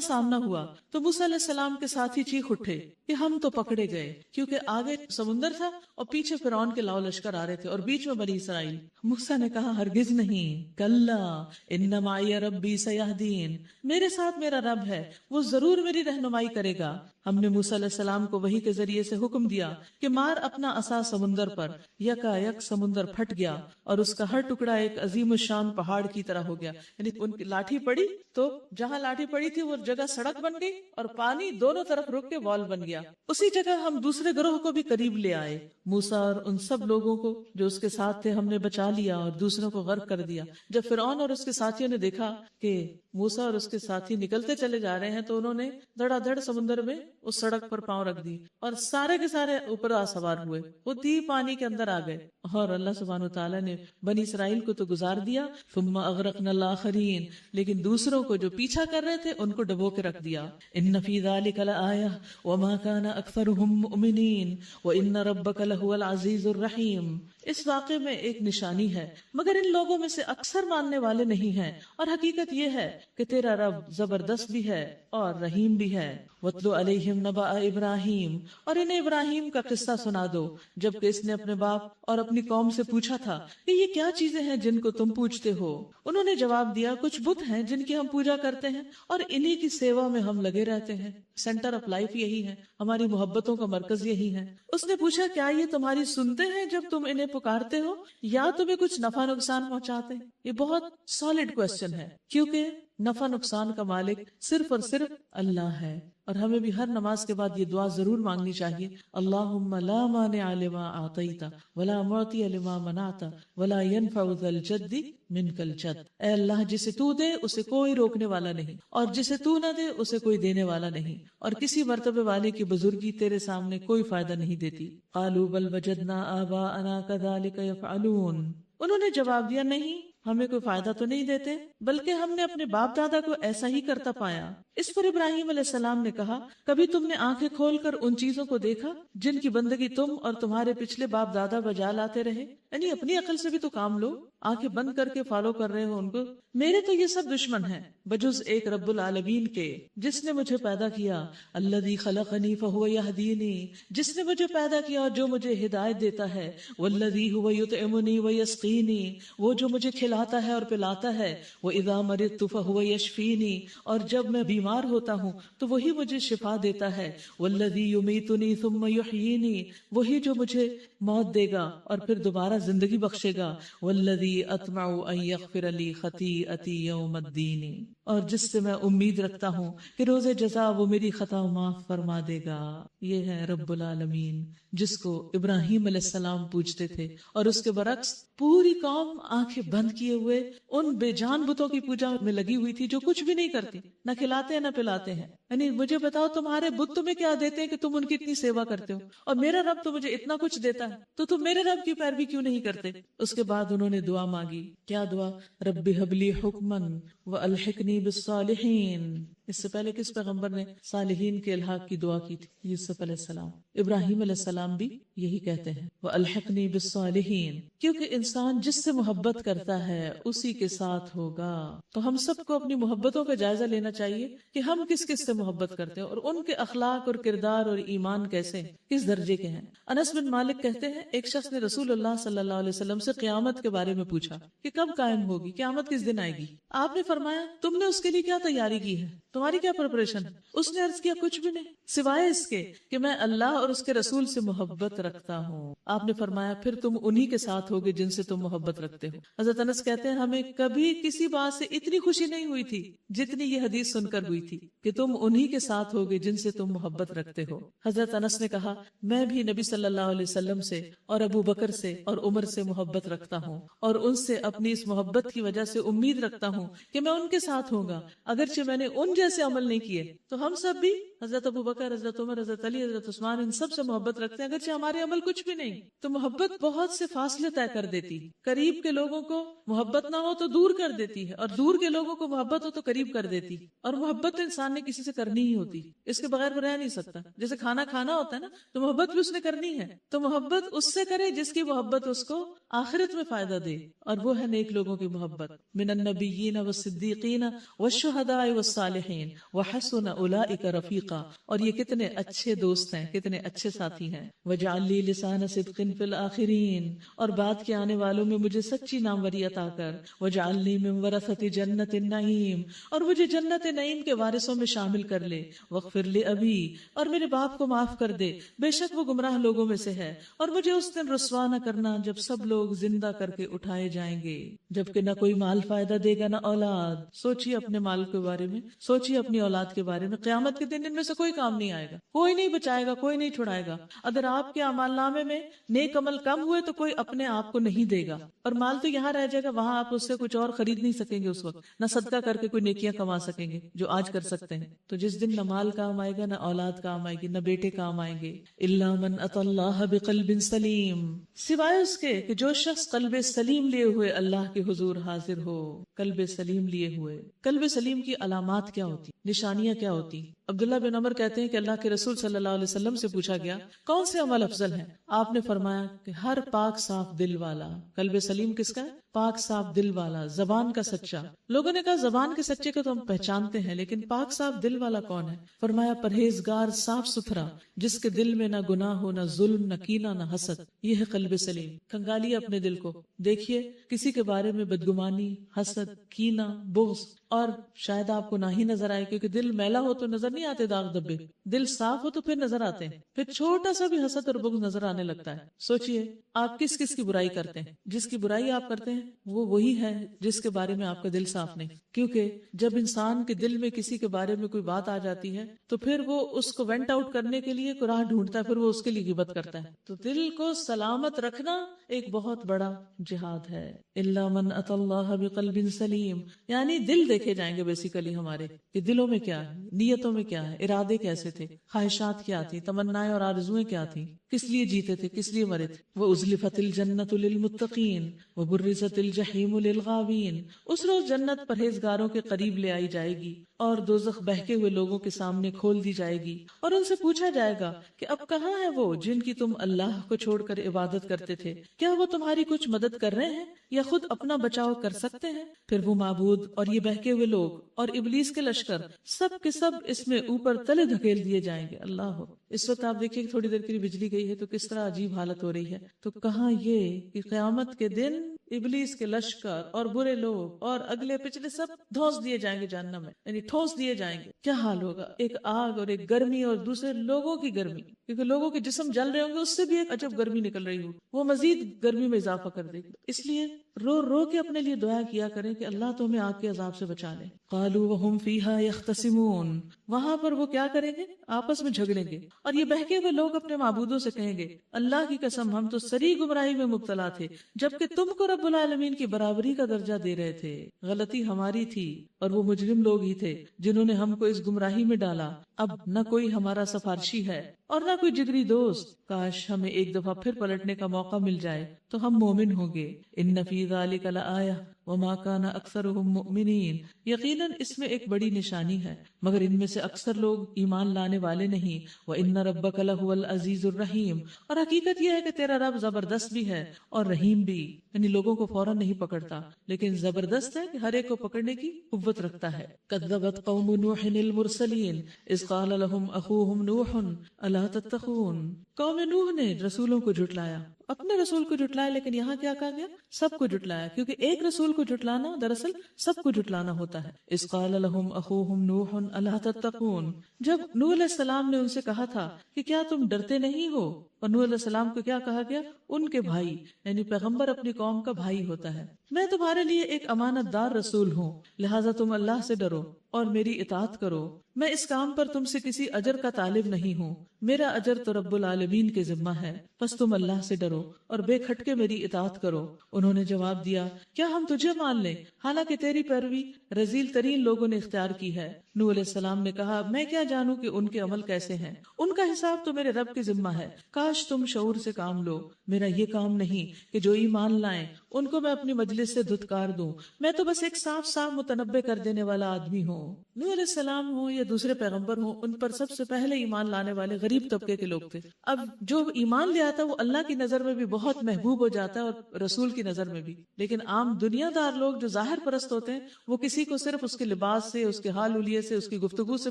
سامنا ہوا تو موسیٰ علیہ السلام کے ساتھی چیخ اٹھے کہ ہم تو پکڑے گئے، کیونکہ آگے سمندر تھا اور پیچھے فرعون کے لاؤ لشکر آ رہے تھے اور بیچ میں بنی اسرائیل۔ موسیٰ نے کہا ہرگز نہیں، کلا ان معی ربی سیہدین، میرے ساتھ میرا رب ہے، وہ ضرور میری رہنمائی کرے گا۔ ہم نے موسیٰ علیہ السلام کو وحی کے ذریعے سے حکم دیا کہ مار اپنا عصا سمندر پر، یکا یک سمندر پھٹ گیا اور اس کا ہر ٹکڑا ایک عظیم الشان پہاڑ کی طرح ہو گیا، یعنی ان کی لاٹھی پڑی تو جہاں لاٹھی پڑی تھی وہ جگہ سڑک بن گئی اور پانی دونوں طرف رک کے وال بن گیا۔ اسی جگہ ہم دوسرے گروہ کو بھی قریب لے آئے، موسیٰ اور ان سب لوگوں کو جو اس کے ساتھ تھے ہم نے بچا لیا اور دوسروں کو غرق کر دیا۔ جب فرعون اور اس کے ساتھیوں نے دیکھا کہ موسیٰ اور اس کے ساتھی نکلتے چلے جا رہے ہیں تو انہوں نے دھڑا دھڑ سمندر میں اس سڑک پر پاؤں رکھ دی اور سارے کے سارے اوپر سوار ہوئے، خود ہی پانی کے اندر آ گئے، اور اللہ سبحانہ وتعالی نے بنی اسرائیل کو تو گزار دیا، ثم اغرقنا الآخرین، لیکن دوسروں کو جو پیچھا کر رہے تھے ان کو ڈبو کے رکھ دیا۔ ان فی ذلک لآیہ وما کان اکثرهم مؤمنین وان ربک لہو العزیز الرحیم۔ اس واقعے میں ایک نشانی ہے، مگر ان لوگوں میں سے اکثر ماننے والے نہیں ہیں، اور حقیقت یہ ہے کہ تیرا رب زبردست بھی ہے اور رحیم بھی ہے۔ وَاتْلُ عَلَيْهِمْ نَبَأَ إِبْرَاهِيمَ، اور انہیں ابراہیم کا قصہ سنا دو جبکہ اس نے اپنے باپ اور اپنی قوم سے پوچھا تھا کہ یہ کیا چیزیں ہیں جن کو تم پوجتے ہو؟ انہوں نے جواب دیا کچھ بت ہیں جن کی ہم پوجا کرتے ہیں اور انہی کی سیوا میں ہم لگے رہتے ہیں، سینٹر آف لائف یہی ہے، ہماری محبتوں کا مرکز یہی ہے۔ اس نے پوچھا کیا یہ تمہاری سنتے ہیں جب تم انہیں پکارتے ہو یا تمہیں کچھ نفع نقصان پہنچاتے ہیں؟ یہ بہت سالڈ کوسچن ہے، کیونکہ نفع نقصان کا مالک صرف اور صرف اللہ ہے، اور ہمیں بھی ہر نماز کے بعد یہ دعا ضرور مانگنی چاہیے، اللہم لا مانع لما اعطیت ولا معطی لما منعت ولا ينفع ذا الجد منک الجد۔ اے اللہ جسے تو دے اسے کوئی روکنے والا نہیں، اور جسے تو نہ دے اسے کوئی دینے والا نہیں، اور کسی مرتبے والے کی بزرگی تیرے سامنے کوئی فائدہ نہیں دیتی۔ قالوا بل وجدنا آباءنا كذلك يفعلون، انہوں نے جواب دیا نہیں، ہمیں کوئی فائدہ تو نہیں دیتے بلکہ ہم نے اپنے باپ دادا کو ایسا ہی کرتا پایا۔ اس پر ابراہیم علیہ السلام نے کہا کبھی تم نے آنکھیں کھول کر ان چیزوں کو دیکھا جن کی بندگی تم اور تمہارے پچھلے باپ دادا بجا لاتے رہے؟ یعنی اپنی عقل سے بھی تو کام لو، آنکھیں بند کر کے فالو کر رہے ہو ان کو۔ میرے تو یہ سب دشمن ہیں بجز ایک رب العالمین کے جس نے مجھے پیدا کیا، الذی خلقنی فہو یہدینی، جس نے مجھے پیدا کیا اور جو مجھے ہدایت دیتا ہے، والذی هو یطعمنی ویسقینی، وہ جو مجھے کھلاتا ہے اور پلاتا ہے، وَإِذَا مَرِضْتُ فَهُوَ يَشْفِينِي، اور جب میں بیمار ہوتا ہوں تو وہی مجھے شفا دیتا ہے، وَالَّذِي يُمِيتُنِي ثُمَّ يُحْيِينِي، وہی جو مجھے موت دے گا اور پھر دوبارہ زندگی بخشے گا، وَالَّذِي أَطْمَعُ أَن يَغْفِرَ لِي خَطِيئَتِي يَوْمَ الدِّينِ، اور جس سے میں امید رکھتا ہوں کہ روز جزا وہ میری خطا معاف فرما دے گا۔ یہ ہے رب العالمین جس کو ابراہیم علیہ السلام پوجتے تھے، اور اس کے برعکس پوری قوم آنکھیں بند کیے ہوئے ان بے جان بتوں کی پوجا میں لگی ہوئی تھی جو کچھ بھی نہیں کرتی، نہ کھلاتے ہیں نہ پلاتے ہیں۔ یعنی مجھے بتاؤ تمہارے بت تمہیں کیا دیتے ہیں کہ تم ان کی اتنی سیوا کرتے ہو، اور میرا رب تو مجھے اتنا کچھ دیتا ہے تو تم میرے رب کی پیروی کیوں نہیں کرتے؟ اس کے بعد انہوں نے دعا مانگی، کیا دعا؟ رب ہب لی حکما والحقنی بالصالحین۔ اس سے پہلے کس پیغمبر نے صالحین کے الحاق کی دعا کی تھی؟ یوسف علیہ السلام۔ ابراہیم علیہ السلام بھی یہی کہتے ہیں، وَأَلْحِقْنِي بِالصَّالِحِينَ، کیونکہ انسان جس سے محبت کرتا ہے اسی کے ساتھ ہوگا۔ تو ہم سب کو اپنی محبتوں کا جائزہ لینا چاہیے کہ ہم کس کس سے محبت کرتے ہیں اور ان کے اخلاق اور کردار اور ایمان کیسے ہیں، کس درجے کے ہیں۔ انس بن مالک کہتے ہیں ایک شخص نے رسول اللہ صلی اللہ علیہ وسلم سے قیامت کے بارے میں پوچھا کہ کب قائم ہوگی، قیامت کس دن آئے گی؟ آپ نے فرمایا تم نے اس کے لیے کیا تیاری کی ہے؟ تمہاری کیا پریپریشن ہے؟ اس نے عرض کیا کچھ بھی نہیں سوائے اس کے کہ میں اللہ اور اس کے رسول سے محبت رکھتا ہوں. آپ نے فرمایا پھر تم انہی کے ساتھ ہوگے جن سے تم محبت رکھتے ہو. حضرت انس کہتے ہیں ہمیں کبھی کسی بات سے اتنی خوشی نہیں ہوئی تھی جتنی یہ حدیث سن کر ہوئی تھی کہ تم انہی کے ساتھ ہوگے جن سے تم محبت رکھتے ہو. حضرت انس نے کہا میں بھی نبی صلی اللہ علیہ وسلم سے اور ابو بکر سے اور عمر سے محبت رکھتا ہوں اور ان سے اپنی اس محبت کی وجہ سے امید رکھتا ہوں کہ میں ان کے ساتھ ہوں گا اگرچہ میں نے ان جیسے عمل نہیں کیے. تو ہم سب بھی حضرت ابو بکر، حضرت عمر، حضرت علی، حضرت عثمان ان سب سے محبت رکھتے ہیں اگرچہ ہمارے عمل کچھ بھی نہیں. تو محبت بہت سے فاصلے طے کر دیتی. قریب کے لوگوں کو محبت نہ ہو تو دور کر دیتی ہے، اور دور کے لوگوں کو محبت ہو تو قریب کر دیتی. اور محبت تو انسان نے کسی سے کرنی ہی ہوتی، اس کے بغیر وہ رہ نہیں سکتا. جیسے کھانا کھانا ہوتا ہے نا، تو محبت بھی اس نے کرنی ہے. تو محبت اس سے کرے جس کی محبت اس کو آخرت میں فائدہ دے، اور وہ ہے نیک لوگوں کی محبت. من النبیین والصدیقین والشہداء والصالحین وحسن اولئک رفیقا. اور یہ کتنے اچھے دوست ہیں، کتنے اچھے ساتھی ہیں. وجعل لی لسان صدق فی الآخرین. اور بعد کے آنے والوں میں مجھے سچی ناموری عطا کر. وجعلنی من ورثۃ جنت النعیم. اور مجھے جنت نعیم کے وارثوں میں شامل کر لے. واغفر لأبی. اور میرے باپ کو معاف کر دے، بے شک وہ گمراہ لوگوں میں سے ہے. اور مجھے اس دن رسوا نہ کرنا جب سب لوگ زندہ کر کے اٹھائے جائیں گے، جبکہ نہ کوئی مال فائدہ دے گا نہ اولاد. سوچیے اپنے مال کے بارے میں، سوچیے اپنی اولاد کے بارے میں. قیامت کے دن ان میں سے کوئی کام نہیں آئے گا، کوئی نہیں بچائے گا، کوئی نہیں چھڑائے گا. اگر آپ کے اعمال نامے میں نیک عمل کم ہوئے تو کوئی اپنے آپ کو نہیں دے گا، اور مال تو یہاں رہ جائے گا، وہاں آپ اس سے کچھ اور خرید نہیں سکیں گے. اس وقت نہ صدقہ کر کے کوئی نیکیاں کما سکیں گے جو آج کر سکتے ہیں. تو جس دن نہ مال کام آئے گا، نہ اولاد کام آئے گی، نہ بیٹے کام آئیں گے. الا من اتى اللہ بقلب سلیم. سوائے اس کے کہ جو شخص قلب سلیم لیے ہوئے اللہ کے حضور حاضر ہو. قلب سلیم لیے ہوئے. قلب سلیم کی علامات کیا ہوتی، نشانیاں کیا ہوتی؟ عبداللہ بن عمر کہتے ہیں کہ اللہ کے رسول صلی اللہ علیہ وسلم سے پوچھا گیا کون سے عمل افضل ہیں؟ آپ نے فرمایا کہ ہر پاک صاف دل والا. قلب سلیم کس کا ہے؟ پاک صاف دل والا، زبان کا سچا. لوگوں نے کہا زبان کے سچے کو تو ہم پہچانتے ہیں، لیکن پاک صاف دل والا کون ہے؟ فرمایا پرہیزگار، صاف ستھرا، جس کے دل میں نہ گناہ ہو، نہ ظلم، نہ کینہ، نہ حسد. یہ ہے قلب سلیم. کنگالیے اپنے دل کو، دیکھیے کسی کے بارے میں بدگمانی، حسد، کینہ، بغض. اور شاید آپ کو نہ ہی نظر آئے، کیونکہ دل میلا ہو تو نظر نہیں آتے داغ دبے، دل صاف ہو تو پھر نظر آتے ہیں. پھر چھوٹا سا بھی حسد اور بغض نظر آنے لگتا ہے. سوچئے آپ کس کس کی برائی کرتے ہیں؟ جس کی برائی آپ کرتے ہیں وہ وہی ہے جس کے بارے میں آپ کا دل صاف نہیں. کیونکہ جب انسان کے دل میں کسی کے بارے میں کوئی بات آ جاتی ہے تو پھر وہ اس کو وینٹ آؤٹ کرنے کے لیے راہ ڈھونڈتا ہے، پھر وہ اس کے لیے غیبت کرتا ہے. تو دل کو سلامت رکھنا ایک بہت بڑا جہاد ہے. الا من اتى اللہ بقلب سلیم. یعنی دل دیکھے جائیں گے بیسیکلی ہمارے کہ دلوں میں کیا ہے، نیتوں میں کیا ہے، ارادے کیسے تھے، خواہشات کیا تھی، تمنائیں اور آرزویں کیا تھی، کس لیے جیتے تھے، کس لیے مرے تھے. وَأُزْلِفَتِ الْجَنَّةُ لِلْمُتَّقِينَ وَبُرِّزَتِ الْجَحِيمُ لِلْغَاوِينَ. اس روز جنت پرہیزگاروں کے قریب لے آئی جائے گی اور دوزخ بہکے ہوئے لوگوں کے سامنے کھول دی جائے گی، اور ان سے پوچھا جائے گا کہ اب کہاں ہے وہ جن کی تم اللہ کو چھوڑ کر عبادت کرتے تھے؟ کیا وہ تمہاری کچھ مدد کر رہے ہیں یا خود اپنا بچاؤ کر سکتے ہیں؟ پھر وہ معبود اور یہ بہکے ہوئے لوگ اور ابلیس کے لشکر سب کے سب اس میں اوپر تلے دھکیل دیے جائیں گے. اللہ ہو. اس وقت آپ دیکھیے تھوڑی دیر کے لیے بجلی گئی ہے تو کس طرح عجیب حالت ہو رہی ہے. تو کہاں یہ کہ قیامت کے دن ابلیس کے لشکر اور برے لوگ اور اگلے پچھلے سب دھوس دیے جائیں گے جہنم میں، یعنی ٹھوس دیے جائیں گے. کیا حال ہوگا؟ ایک آگ اور ایک گرمی اور دوسرے لوگوں کی گرمی، کیونکہ لوگوں کے جسم جل رہے ہوں گے، اس سے بھی ایک عجب گرمی نکل رہی ہو، وہ مزید گرمی میں اضافہ کر دے گی. اس لیے رو رو کے اپنے لیے دعا کیا کریں کہ اللہ تو ہمیں آگ کے عذاب سے بچا لے. قالوا وهم فيها يختصمون. وہاں پر وہ کیا کریں گے؟ آپس میں جھگڑیں گے. اور یہ بہکے ہوئے لوگ اپنے معبودوں سے کہیں گے اللہ کی قسم ہم تو سری گمراہی میں مبتلا تھے جبکہ تم کو رب العالمین کی برابری کا درجہ دے رہے تھے. غلطی ہماری تھی اور وہ مجرم لوگ ہی تھے جنہوں نے ہم کو اس گمراہی میں ڈالا. اب نہ کوئی ہمارا سفارشی ہے اور نہ کوئی جگری دوست. کاش ہمیں ایک دفعہ پھر پلٹنے کا موقع مل جائے تو ہم مومن ہوں گے. ان فی ذلک لآیہ وما کان اکثرهم مؤمنین. یقیناً اس میں ایک بڑی نشانی ہے مگر ان میں سے اکثر لوگ ایمان لانے والے نہیں. وان ربک لہو العزیز الرحیم. اور حقیقت یہ ہے کہ تیرا رب زبردست بھی ہے اور رحیم بھی، یعنی لوگوں کو فوراً نہیں پکڑتا لیکن زبردست ہے کہ ہر ایک کو پکڑنے کی قوت رکھتا ہے. کذبت قوم نوح المرسلین اذ قال لهم اخوهم نوح الا تتقون. قوم نوح نے رسولوں کو جھٹلایا، اپنے رسول کو جھٹلایا، لیکن یہاں کیا کہا گیا؟ سب کو جھٹلایا، کیونکہ ایک رسول کو جھٹلانا دراصل سب کو جھٹلانا ہوتا ہے. اذ قال لهم اخوهم نوح الا تتقون، جب نوح علیہ السلام نے ان سے کہا تھا کہ کیا تم ڈرتے نہیں ہو. اور نوح علیہ السلام کو کیا کہا گیا؟ ان کے بھائی، یعنی پیغمبر اپنی قوم کا بھائی ہوتا ہے. میں تمہارے لیے ایک امانت دار رسول ہوں، لہٰذا تم اللہ سے ڈرو اور میری اطاعت کرو. میں اس کام پر تم سے کسی اجر کا طالب نہیں ہوں، میرا اجر تو رب العالمین کے ذمہ ہے، بس تم اللہ سے ڈرو اور بے کھٹکے میری اطاعت کرو. انہوں نے جواب دیا، کیا ہم تجھے مان لیں حالانکہ تیری پیروی رذیل ترین لوگوں نے اختیار کی ہے. نوح علیہ السلام نے کہا، میں کیا جانوں کہ ان کے عمل کیسے ہیں، ان کا حساب تو میرے رب کے ذمہ ہے. کاش تم شعور سے کام لو، میرا یہ کام نہیں کہ جو ایمان لائیں ان کو میں اپنی مجلس سے دھتکار دوں. میں تو بس ایک صاف صاف متنبع کر دینے والا آدمی ہوں. نوح علیہ السلام ہوں یا دوسرے پیغمبر ہوں، ان پر سب سے پہلے ایمان لانے والے غریب طبقے کے لوگ تھے. اب جو ایمان لے آتا وہ اللہ کی نظر میں بھی بہت محبوب ہو جاتا ہے اور رسول کی نظر میں بھی. لیکن عام دنیا دار لوگ جو ظاہر پرست ہوتے ہیں وہ کسی کو صرف اس کے لباس سے، اس کے حال حلیے سے، اس کی گفتگو سے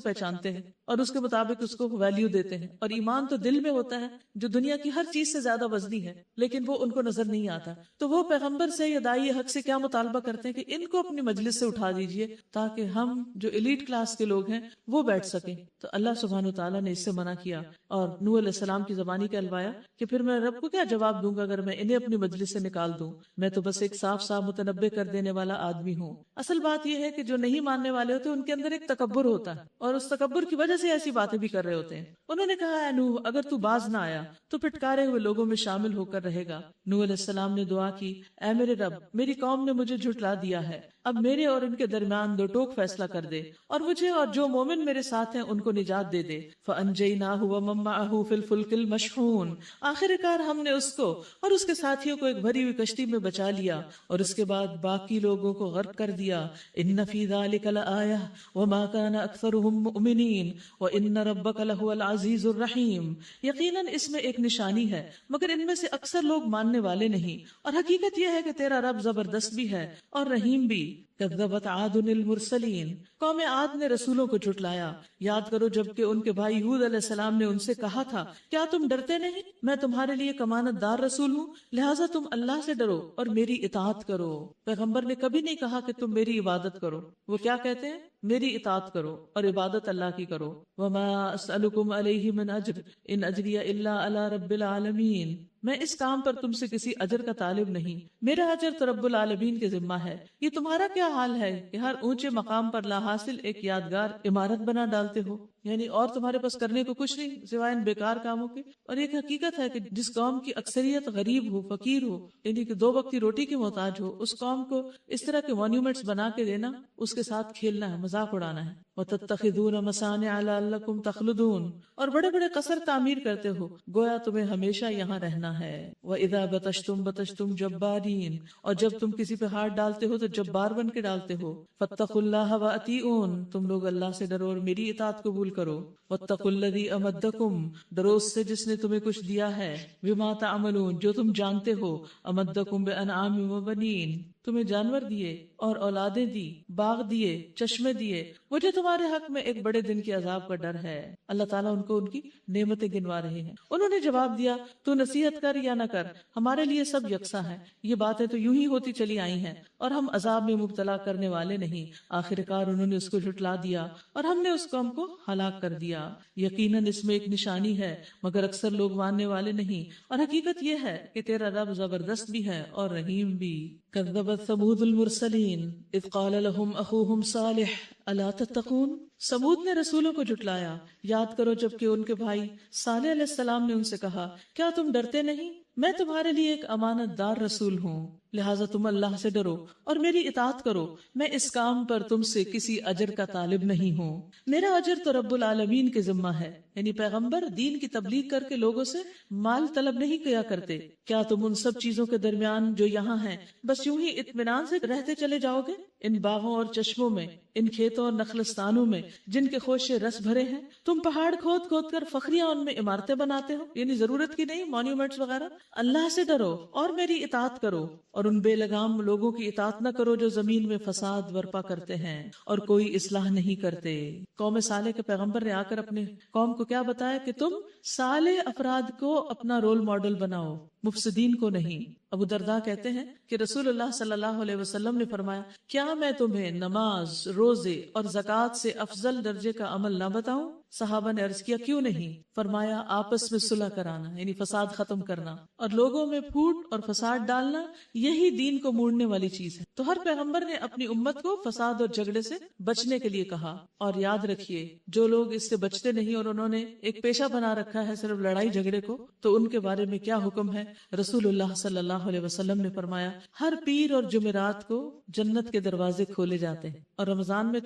پہچانتے ہیں اور اس کے مطابق اس کو ویلیو دیتے ہیں. اور ایمان تو دل میں ہوتا ہے جو دنیا کی ہر چیز سے زیادہ وزنی ہے، لیکن وہ ان کو نظر نہیں آتا. تو وہ پیغمبر سے یا داعی حق سے کیا مطالبہ کرتے ہیں کہ ان کو اپنی مجلس سے اٹھا دیجئے تاکہ ہم جو ایلیٹ کلاس کے لوگ ہیں وہ بیٹھ سکیں. تو اللہ سبحانہ وتعالیٰ نے اس سے منع کیا اور نوح علیہ السلام کی زبانی کہلوایا کہ پھر میں رب کو کیا جواب دوں گا اگر میں انہیں اپنی مجلس سے نکال دوں. میں تو بس ایک صاف صاف متنبع کر دینے والا آدمی ہوں. اصل بات یہ ہے کہ جو نہیں ماننے والے ہوتے ان کے اندر ایک تکبر ہوتا ہے اور اس تکبر کی وجہ سے ایسی باتیں بھی کر رہے ہوتے ہیں. انہوں نے کہا، اے نوح اگر تو باز نہ آیا تو پھٹکارے ہوئے لوگوں میں شامل ہو کر رہے گا. نوح علیہ السلام نے دعا کی، اے میرے رب، میری قوم نے مجھے جھٹلا دیا ہے، اب میرے اور ان کے درمیان دو ٹوک فیصلہ کر دے اور مجھے اور جو مومن میرے ساتھ ہیں ان کو نجات دے دے. فَأَنْجَيْنَاهُ وَمَن مَّعَهُ فِي الْفُلْكِ الْمَشْحُونِ، آخر کار ہم نے اس کو اور اس کے ساتھیوں کو ایک بھری ہوئی کشتی میں بچا لیا اور اس کے بعد باقی لوگوں کو غرق کر دیا. إِنَّ فِي ذَلِكَ لَآيَةً وَمَا كَانَ أَكْثَرُهُم مُؤْمِنِينَ وَإِنَّ رَبَّكَ لَهُوَ الْعَزِيزُ الرَّحِيمُ، یقیناً اس میں ایک نشانی ہے مگر ان میں سے اکثر لوگ ماننے والے نہیں، اور حقیقت یہ ہے کہ تیرا رب زبردست بھی ہے اور رحیم بھی. کذبت عاد المرسلین، قوم عاد نے رسولوں کو جھٹلایا. یاد کرو جب کہ ان کے بھائی ہود علیہ السلام نے ان سے کہا تھا، کیا تم ڈرتے نہیں؟ میں تمہارے لیے امانت دار رسول ہوں، لہٰذا تم اللہ سے ڈرو اور میری اطاعت کرو. پیغمبر نے کبھی نہیں کہا کہ تم میری عبادت کرو، وہ کیا کہتے ہیں؟ میری اطاعت کرو اور عبادت اللہ کی کرو. وما اسألکم علیہ من اجر ان اجری الا علی رب العالمین، میں اس کام پر تم سے کسی اجر کا طالب نہیں، میرا اجر تو رب العالمین کے ذمہ ہے. یہ تمہارا کیا حال ہے کہ ہر اونچے مقام پر لا حاصل ایک یادگار عمارت بنا ڈالتے ہو، یعنی اور تمہارے پاس کرنے کو کچھ نہیں سوائے ان بیکار کاموں کے. اور ایک حقیقت ہے کہ جس قوم کی اکثریت غریب ہو، فقیر ہو، یعنی کہ 2 وقت کی روٹی کی محتاج ہو، اس قوم کو اس طرح کے مانیومنٹس بنا کے دینا، اس کے ساتھ کھیلنا ہے، مذاق اڑانا ہے. وَتَتَّخِذُونَ مَصَانِعَ لَعَلَّكُمْ تَخْلُدُونَ، اور بڑے بڑے قصر تعمیر کرتے ہو گویا تمہیں ہمیشہ یہاں رہنا ہے. وَإِذَا بَطَشْتُمْ بَطَشْتُمْ جَبَّارِينَ، اور جب تم کسی پہ ہاتھ ڈالتے ہو تو جبار بن کے ڈالتے ہو. فَاتَّقُوا اللَّهَ وَأَطِيعُونِ، تم لوگ اللہ سے ڈرو اور میری اطاعت قبول کرو. وَاتَّقُوا الَّذِي أَمَدَّكُمْ، ڈرو اس سے جس نے تمہیں کچھ دیا ہے، بِمَا تَعْمَلُونَ، جو تم جانتے ہو. أَمَدَّكُمْ بِأَنْعَامٍ وَبَنِينَ، تمہیں جانور دیے اور اولادیں دی، باغ دیے، چشمے دیے. مجھے تمہارے حق میں ایک بڑے دن کے عذاب کا ڈر ہے. اللہ تعالیٰ ان کو ان کی نعمتیں گنوا رہے ہیں. انہوں نے جواب دیا، تو نصیحت کر یا نہ کر، ہمارے لیے سب یکساں ہیں. یہ باتیں تو یوں ہی ہوتی چلی آئی ہیں اور ہم عذاب میں مبتلا کرنے والے نہیں. آخر کار انہوں نے اس کو جھٹلا دیا اور ہم نے اس قوم کو ہلاک کر دیا. یقیناً اس میں ایک نشانی ہے مگر اکثر لوگ ماننے والے نہیں، اور حقیقت یہ ہے کہ تیرا رب زبردست بھی ہے اور رحیم بھی. کذبت ثمود المرسلین اذ قال لهم اخوهم صالح الا تتقون، ثمود نے رسولوں کو جھٹلایا. یاد کرو جب کہ ان کے بھائی صالح علیہ السلام نے ان سے کہا، کیا تم ڈرتے نہیں؟ میں تمہارے لیے ایک امانت دار رسول ہوں، لہٰذا تم اللہ سے ڈرو اور میری اطاعت کرو. میں اس کام پر تم سے کسی اجر کا طالب نہیں ہوں، میرا اجر تو رب العالمین کے ذمہ ہے. یعنی پیغمبر دین کی تبلیغ کر کے لوگوں سے مال طلب نہیں کیا کرتے. کیا تم ان سب چیزوں کے درمیان جو یہاں ہیں بس یوں ہی اطمینان سے رہتے چلے جاؤ گے؟ ان باغوں اور چشموں میں، ان کھیتوں اور نخلستانوں میں جن کے خوشے رس بھرے ہیں، تم پہاڑ کھود کھود کر فخریاں ان میں عمارتیں بناتے ہو، یعنی ضرورت کی نہیں مانیومنٹس وغیرہ. اللہ سے ڈرو اور میری اطاعت کرو اور ان بے لگام لوگوں کی اطاعت نہ کرو جو زمین میں فساد برپا کرتے ہیں اور کوئی اصلاح نہیں کرتے. قوم صالح کے پیغمبر نے آ کر اپنے قوم کو کیا بتایا کہ تم صالح افراد کو اپنا رول ماڈل بناؤ. مفسدین کو نہیں۔ ابو درداء کہتے ہیں کہ رسول اللہ صلی اللہ علیہ وسلم نے فرمایا، کیا میں تمہیں نماز، روزے اور زکوٰۃ سے افضل درجے کا عمل نہ بتاؤں؟ صحابہ نے عرض کیا کیوں نہیں؟ فرمایا آپس میں صلح کرانا، یعنی فساد ختم کرنا، اور لوگوں میں پھوٹ اور فساد ڈالنا، یہی دین کو موڑنے والی چیز ہے۔ تو ہر پیغمبر نے اپنی امت کو فساد اور جھگڑے سے بچنے کے لیے کہا، اور یاد رکھیے جو لوگ اس سے بچتے نہیں اور انہوں نے ایک پیشہ بنا رکھا ہے صرف لڑائی جھگڑے کو، تو ان کے بارے میں کیا حکم ہے؟ رسول اللہ صلی اللہ علیہ وسلم نے فرمایا، ہر پیر اور جمعرات کو جنت کے دروازے کھولے جاتے ہیں، اور رمضان میں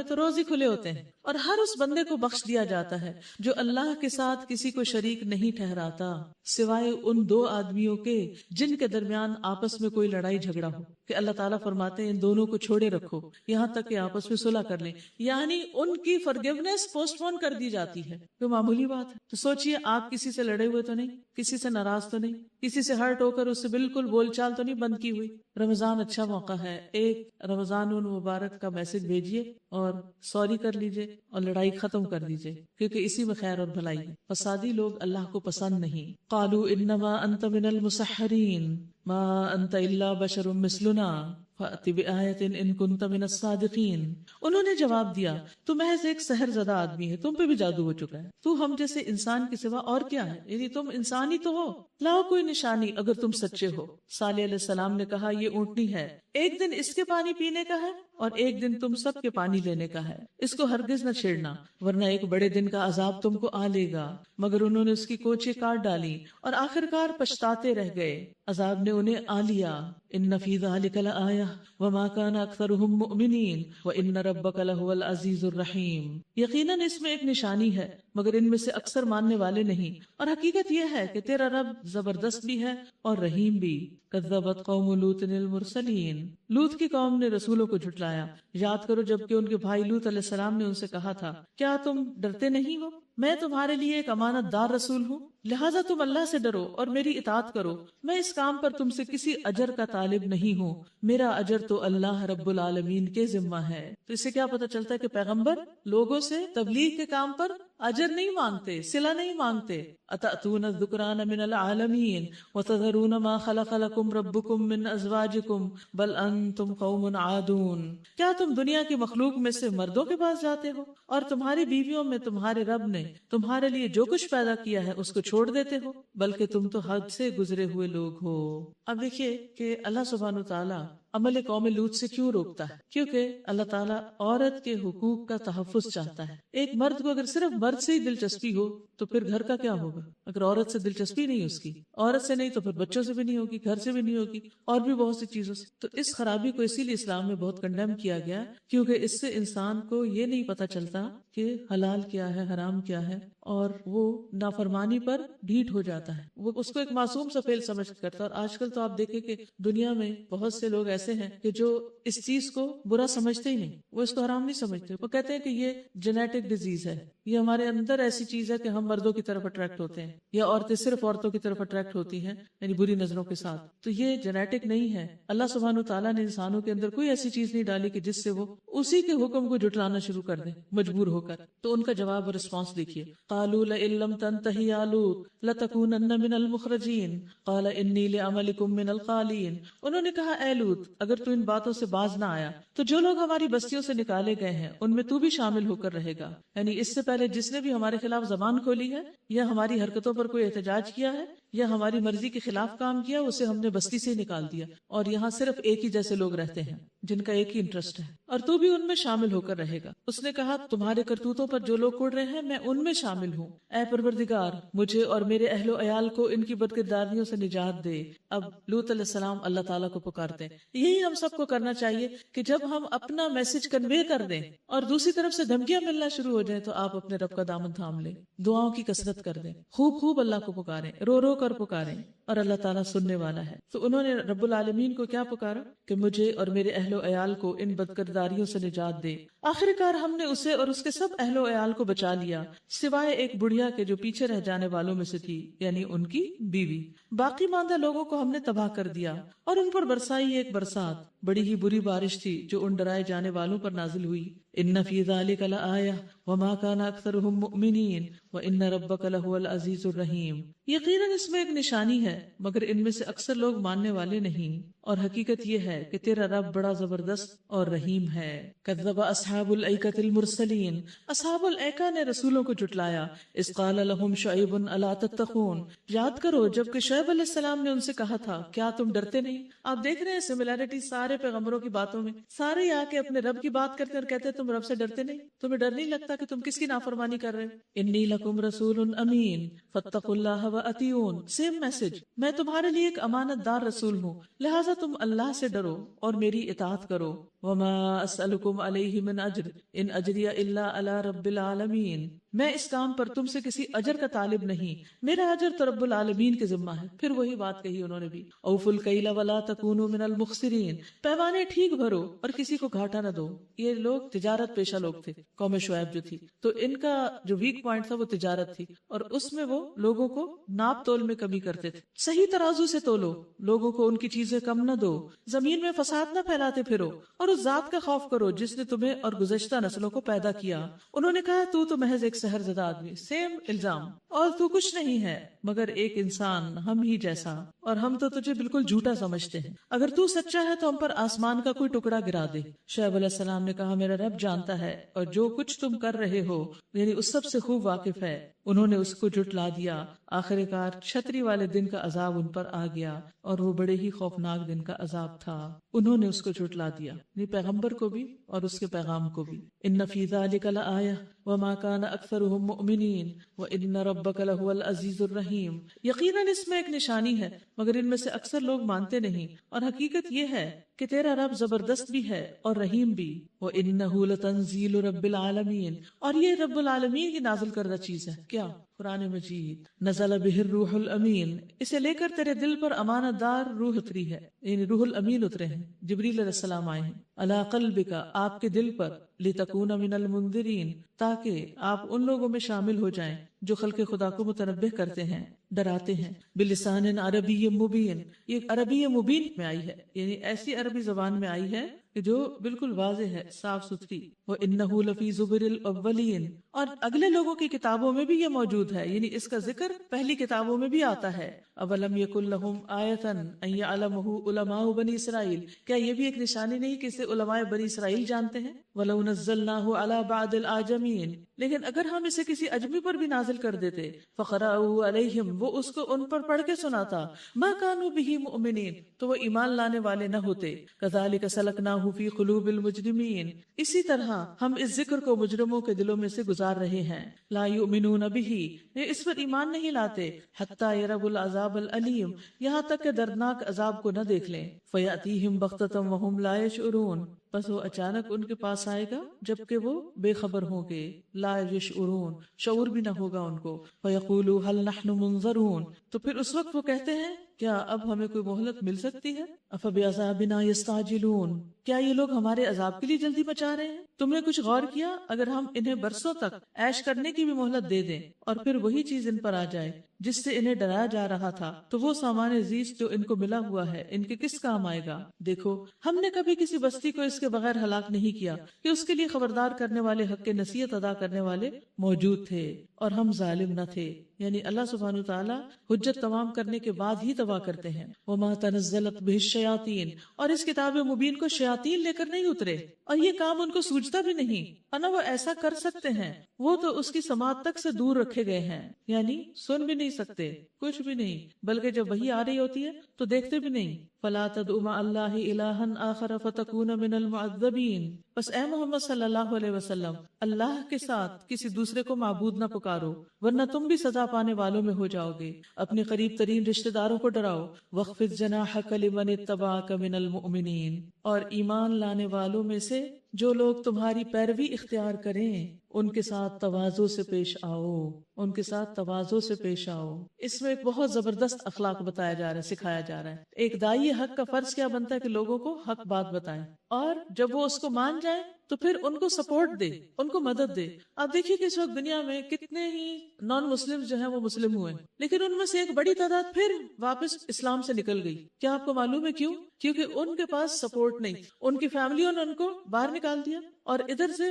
تو روز ہی کھلے ہوتے ہیں، اور ہر اس بندے کو بخش دیا جاتا ہے جو اللہ کے ساتھ کسی کو شریک نہیں ٹھہراتا سوائے ان دو آدمیوں کے جن کے درمیان آپس میں کوئی لڑائی جھگڑا ہو، کہ اللہ تعالیٰ فرماتے ہیں ان دونوں کو چھوڑے رکھو یہاں تک کہ آپس میں صلح کر لیں، یعنی ان کی فرگیونیس پوسٹ پون کر دی جاتی ہے۔ تو معمولی بات ہے۔ تو سوچئے آپ کسی سے لڑے ہوئے تو نہیں، کسی سے ناراض تو نہیں، کسی سے ہرٹ ہو کر اس سے بالکل بول چال تو نہیں بند کی ہوئی۔ رمضان اچھا موقع ہے، ایک رمضان المبارک کا میسج بھیجیے اور سوری کر لیجئے اور لڑائی ختم کر دیجئے، کیونکہ اسی میں خیر اور بھلائی ہے۔ فسادی لوگ اللہ کو پسند نہیں۔ قالوا انما انت من المسحرین ما انت الا بشر مثلنا فأت بآیت ان کنت من الصادقین۔ انہوں نے جواب دیا، تو محض ایک سحر زدہ آدمی ہے، تم پہ بھی جادو ہو چکا ہے، تو ہم جیسے انسان کے سوا اور کیا ہے، یعنی تم انسان ہی تو ہو، لاؤ کوئی نشانی اگر تم سچے ہو۔ صالح علیہ السلام نے کہا، یہ اونٹنی ہے، ایک دن اس کے پانی پینے کا ہے اور ایک دن تم سب کے پانی لینے کا ہے، اس کو ہرگز نہ چھیڑنا ورنہ ایک بڑے دن کا عذاب تم کو آ لے گا۔ مگر انہوں نے اس کی کوچیں کاٹ ڈالی اور آخرکار پچھتاتے رہ گئے، عذاب نے انہیں آ لیا۔ ان فی ذلک لآیہ وما کان اکثرهم مؤمنین وان ربک لہو العزیز الرحیم۔ یقیناً اس میں ایک نشانی ہے مگر ان میں سے اکثر ماننے والے نہیں، اور حقیقت یہ ہے کہ تیرا رب زبردست بھی ہے اور رحیم بھی۔ کذبت قوم لوط المرسلین، لوط کی قوم نے رسولوں کو جھٹلایا۔ یاد کرو جبکہ ان کے بھائی لوط علیہ السلام نے ان سے کہا تھا، کیا تم ڈرتے نہیں ہو؟ میں تمہارے لیے ایک امانت دار رسول ہوں، لہٰذا تم اللہ سے ڈرو اور میری اطاعت کرو، میں اس کام پر تم سے کسی اجر کا طالب نہیں ہوں، میرا اجر تو اللہ رب العالمین کے ذمہ ہے۔ تو اس سے کیا پتہ چلتا ہے کہ پیغمبر لوگوں سے تبلیغ کے کام پر اجر نہیں مانگتے، صلہ نہیں مانگتے۔ اتأتون الذکران من العالمین وتذرون ما خلق لکم ربکم من ازواجکم بل انتم قوم عادون۔ کیا تم دنیا کی مخلوق میں سے مردوں کے پاس جاتے ہو اور تمہاری بیویوں میں تمہارے رب نے تمہارے لیے جو کچھ پیدا کیا ہے اس کو چھوڑ دیتے ہو، بلکہ تم تو حد سے گزرے ہوئے لوگ ہو۔ اب دیکھیے کہ اللہ سبحانہ تعالیٰ عمل قوم لوط سے کیوں روکتا ہے؟ کیونکہ اللہ تعالیٰ عورت کے حقوق کا تحفظ چاہتا ہے۔ ایک مرد کو اگر صرف مرد سے ہی دلچسپی ہو تو پھر گھر کا کیا ہوگا؟ اگر عورت سے دلچسپی نہیں اس کی، عورت سے نہیں تو پھر بچوں سے بھی نہیں ہوگی، گھر سے بھی نہیں ہوگی، اور بھی بہت سی چیزوں سے۔ تو اس خرابی کو اسی لیے اسلام میں بہت کنڈیم کیا گیا، کیونکہ اس سے انسان کو یہ نہیں پتہ چلتا کہ حلال کیا ہے، حرام کیا ہے، اور وہ نافرمانی پر ڈھیٹ ہو جاتا ہے، وہ اس کو ایک معصوم سا فعل سمجھ کرتا ہے۔ اور آج کل تو آپ دیکھیں کہ دنیا میں بہت سے لوگ ایسے ہیں کہ جو اس چیز کو برا سمجھتے ہی نہیں، وہ اس کو حرام نہیں سمجھتے، وہ کہتے ہیں کہ یہ جینیٹک ڈیزیز ہے، یہ ہمارے اندر ایسی چیز ہے کہ ہم مردوں کی طرف اٹریکٹ ہوتے ہیں، یا عورتیں صرف عورتوں کی طرف اٹریکٹ ہوتی ہیں، یعنی بری نظروں کے ساتھ۔ تو یہ جینیٹک نہیں ہے، اللہ سبحانہ تعالیٰ نے انسانوں کے اندر کوئی ایسی چیز نہیں ڈالی کہ جس سے وہ اسی کے حکم کو جھٹلانا شروع کر دیں مجبور ہو کر۔ تو ان کا جواب اور رسپانس دیکھیے، قالوا لئن لم تنتہی یا لوط لتکونن من المخرجین قال انی لعملکم من القالین۔ انہوں نے کہا، اے لوط اگر تو ان باتوں سے باز نہ آیا تو جو لوگ ہماری بستیوں سے نکالے گئے ہیں ان میں تو بھی شامل ہو کر رہے گا، یعنی اس سے پہلے جس نے بھی ہمارے خلاف زبان کھولی ہے یا ہماری حرکتوں پر کوئی احتجاج کیا ہے یا ہماری مرضی کے خلاف کام کیا، اسے ہم نے بستی سے نکال دیا، اور یہاں صرف ایک ہی جیسے لوگ رہتے ہیں جن کا ایک ہی انٹرسٹ ہے، اور تو بھی ان میں شامل ہو کر رہے گا۔ اس نے کہا، تمہارے کرتوتوں پر جو لوگ کوڑ رہے ہیں میں ان میں شامل ہوں، اے پروردگار مجھے اور میرے اہل و عیال کو ان کی بدکرداریوں سے نجات دے۔ اب لوط علیہ السلام اللہ تعالیٰ کو پکارتے ہیں۔ یہی ہم سب کو کرنا چاہیے کہ جب ہم اپنا میسج کنوے کر دیں اور دوسری طرف سے دھمکیاں ملنا شروع ہو جائیں تو آپ اپنے رب کا دامن تھام لیں، دعاؤں کی کثرت کر دیں، خوب خوب اللہ کو پکاریں، رو رو کر پکاریں، اور اللہ تعالیٰ سننے والا ہے۔ تو انہوں نے رب العالمین کو کیا پکارا کہ مجھے اور میرے اہل و عیال کو ان بدکرداریوں سے نجات دے۔ آخرکار ہم نے اسے اور اس کے سب اہل و عیال کو بچا لیا، سوائے ایک بڑھیا کے جو پیچھے رہ جانے والوں میں سے تھی، یعنی ان کی بیوی۔ باقی ماندہ لوگوں کو ہم نے تباہ کر دیا اور ان پر برسائی ایک برسات، بڑی ہی بری بارش تھی جو ان ڈرائے جانے والوں پر نازل ہوئی۔ ان فی ذلک لآیہ وما کان اکثرهم مؤمنین وان ربک لہو العزیز الرحیم، یقیناً اس میں ایک نشانی ہے مگر ان میں سے اکثر لوگ ماننے والے نہیں، اور حقیقت یہ ہے کہ تیرا رب بڑا زبردست اور رحیم ہے۔ کذب اصحاب الایکۃ المرسلین، اصحاب الایکہ نے رسولوں کو جھٹلایا، اذ قال لهم شعیب الا تتقون، یاد کرو جب کہ شعیب علیہ السلام نے ان سے کہا تھا کیا تم ڈرتے نہیں؟ آپ دیکھ رہے ہیں سملیرٹی سارے پیغمبروں کی باتوں میں، سارے آ کے اپنے رب کی بات کرتے اور کہتے ہیں تم رب سے ڈرتے نہیں، تمہیں ڈر نہیں لگتا کہ تم کس کی نافرمانی کر رہے ہو؟ انی لکم رسول امین فاتقوا اللہ واطیعون، سیم میسج، میں تمہارے لیے ایک امانت دار رسول ہوں، لہٰذا تم اللہ سے ڈرو اور میری اطاعت کرو۔ وما اسألکم علیہ من اجر ان اجری الا علی رب العالمین، میں اس کام پر تم سے کسی اجر کا طالب نہیں، میرا اجر تو رب العالمین کے ذمہ ہے۔ پھر وہی بات کہی انہوں نے بھی، اوفوا الکیل ولا تکونوا من المخسرین، پیمانے ٹھیک بھرو اور کسی کو گھاٹا نہ دو۔ یہ لوگ تجارت پیشہ لوگ تھے، قوم شعیب جو تھی، تو ان کا جو ویک پوائنٹ تھا وہ تجارت تھی، اور اس میں وہ لوگوں کو ناپ تول میں کمی کرتے تھے۔ صحیح ترازو سے تولو، لوگوں کو ان کی چیزیں کم نہ دو، زمین میں فساد نہ پھیلاتے پھرو، اور اس ذات کا خوف کرو جس نے تمہیں اور گزشتہ نسلوں کو پیدا کیا۔ انہوں نے کہا تو محض ایک سحر زدہ آدمی، سیم الزام، اور تو کچھ نہیں ہے مگر ایک انسان ہم ہی جیسا، اور ہم تو تجھے بالکل جھوٹا سمجھتے ہیں، اگر تو سچا ہے تو ہم پر آسمان کا کوئی ٹکڑا گرا دے۔ شعیب علیہ السلام نے کہا میرا رب جانتا ہے اور جو کچھ تم کر رہے ہو یعنی اس سب سے خوب واقف ہے۔ انہوں نے اس کو جھٹلا دیا، آخر کار چھتری والے دن کا عذاب ان پر آ گیا، اور وہ بڑے ہی خوفناک دن کا عذاب تھا۔ انہوں نے اس کو جھٹلا دیا، یعنی پیغمبر کو بھی اور اس کے پیغام کو بھی۔ ان فی ذلک لآیہ وما کان اکثرهم مؤمنین وان ربک لہو العزیز الرحیم، یقیناً اس میں ایک نشانی ہے مگر ان میں سے اکثر لوگ مانتے نہیں، اور حقیقت یہ ہے کہ تیرا رب زبردست بھی ہے اور رحیم بھی۔ وَإِنَّهُ لَتَنزِيلُ رَبِّ الْعَالَمِينَ، اور یہ رب العالمین کی نازل کردہ چیز ہے۔ کیا؟ قرآن مجید۔ نزل بہ الروح الامین، اسے لے کر تیرے دل پر امانت دار روح اتری ہے، یعنی روح الامین اترے ہیں، جبریل علیہ السلام آئے ہیں، علی قلبک، آپ کے دل پر، لتکون من المنذرین، تاکہ آپ ان لوگوں میں شامل ہو جائیں جو خلق خدا کو متنبہ کرتے ہیں، ڈراتے ہیں، بلسان عربی مبین، یہ عربی مبین میں آئی ہے، یعنی ایسی عربی زبان میں آئی ہے کہ جو بالکل واضح ہے، صاف ستھری۔ وَإِنَّهُ لَفِي زُبُرِ الْأَوَّلِينَ، اور اگلے لوگوں کی کتابوں میں بھی یہ موجود ہے، یعنی اس کا ذکر پہلی کتابوں میں بھی آتا ہے۔ أَوَلَمْ يَكُنْ لَهُمْ آيَةً أَنْ يَعْلَمَهُ عُلَمَاءُ بَنِي إِسْرَائِيلَ، کیا یہ بھی ایک نشانی نہیں کہ اسے علماء بنی اسرائیل جانتے ہیں؟ وَلَوْ نَزَّلْنَاهُ عَلَى بَعْضِ الْأَعْجَمِينَ، لیکن اگر ہم اسے کسی اجمی پر بھی نازل کر دیتے، فَقَرَأُوهُ عَلَيْهِمْ، وہ اس کو ان پر پڑھ کے سناتا، مَا كَانُوا بِهِ مُؤْمِنِينَ، تو وہ ایمان لانے والے نہ ہوتے۔ كَذَلِكَ سَلَكْنَاهُ فِي قُلُوبِ الْمُجْرِمِينَ، اسی طرح ہم اس ذکر کو مجرموں کے دلوں میں سے گزار رہے ہیں۔ لا يؤمنون به، یہ اس پر ایمان نہیں لاتے، حتی يروا العذاب العلیم، یہاں تک کہ دردناک عذاب کو نہ دیکھ لیں۔ فیأتیہم بغتۃ وہم لا یشعرون، بس وہ اچانک ان کے پاس آئے گا جبکہ وہ بے خبر ہوں گے، لا یشعرون، شعور بھی نہ ہوگا ان کو۔ فیقولوا هل نحن منظرون، تو پھر اس وقت وہ کہتے ہیں کیا اب ہمیں کوئی مہلت مل سکتی ہے؟ افبعذابنا یستعجلون، کیا یہ لوگ ہمارے عذاب کے لیے جلدی مچا رہے ہیں؟ تم نے کچھ غور کیا اگر ہم انہیں برسوں تک عیش کرنے کی بھی مہلت دے دیں اور پھر وہی چیز ان پر آ جائے جس سے انہیں ڈرایا جا رہا تھا، تو وہ سامان زیست جو ان کو ملا ہوا ہے ان کے کس کام آئے گا؟ دیکھو ہم نے کبھی کسی بستی کو اس کے بغیر ہلاک نہیں کیا کہ اس کے لیے خبردار کرنے والے، حق کے نصیحت ادا کرنے والے موجود تھے، اور ہم ظالم نہ تھے۔ یعنی اللہ سبحانہ وتعالی حجت تمام کرنے کے بعد ہی تباہ کرتے ہیں۔ وما تنزلت به الشیاطین، اور اس کتاب مبین کو شیاطین لے کر نہیں اترے، اور یہ کام ان کو سوچتا بھی نہیں، اور نہ وہ ایسا کر سکتے ہیں، وہ تو اس کی سماعت تک سے دور رکھے گئے ہیں، یعنی سن بھی نہیں سکتے کچھ بھی نہیں، بلکہ جب وحی آ رہی ہوتی ہے تو دیکھتے بھی نہیں۔ فلا تدع مع اللہ الہا آخر فتکون من المعذبین، بس اے محمد صلی اللہ علیہ وسلم اللہ کے ساتھ کسی دوسرے کو معبود نہ پکارو ورنہ تم بھی سزا پانے والوں میں ہو جاؤ گے۔ اپنے قریب ترین رشتہ داروں کو ڈراؤ، واخفض جناحک لمن اتبعک من المؤمنین، اور ایمان لانے والوں میں سے جو لوگ تمہاری پیروی اختیار کریں ان کے ساتھ تواضع سے پیش آؤ، ان کے ساتھ تواضع سے پیش آؤ۔ اس میں ایک بہت زبردست اخلاق بتایا جا رہا ہے، سکھایا جا رہا ہے۔ ایک دائی حق کا فرض کیا بنتا ہے کہ لوگوں کو حق بات بتائیں، اور جب وہ اس کو مان جائیں تو پھر ان کو سپورٹ دے، ان کو مدد دے۔ آپ دیکھیے کہ اس وقت دنیا میں کتنے ہی نان مسلم جو ہیں وہ مسلم ہوئے، لیکن ان میں سے ایک بڑی تعداد پھر واپس اسلام سے نکل گئی۔ کیا آپ کو معلوم ہے کیوں؟ کیونکہ ان کے پاس سپورٹ نہیں، ان کی فیملیوں نے ان کو باہر نکال دیا، اور ادھر سے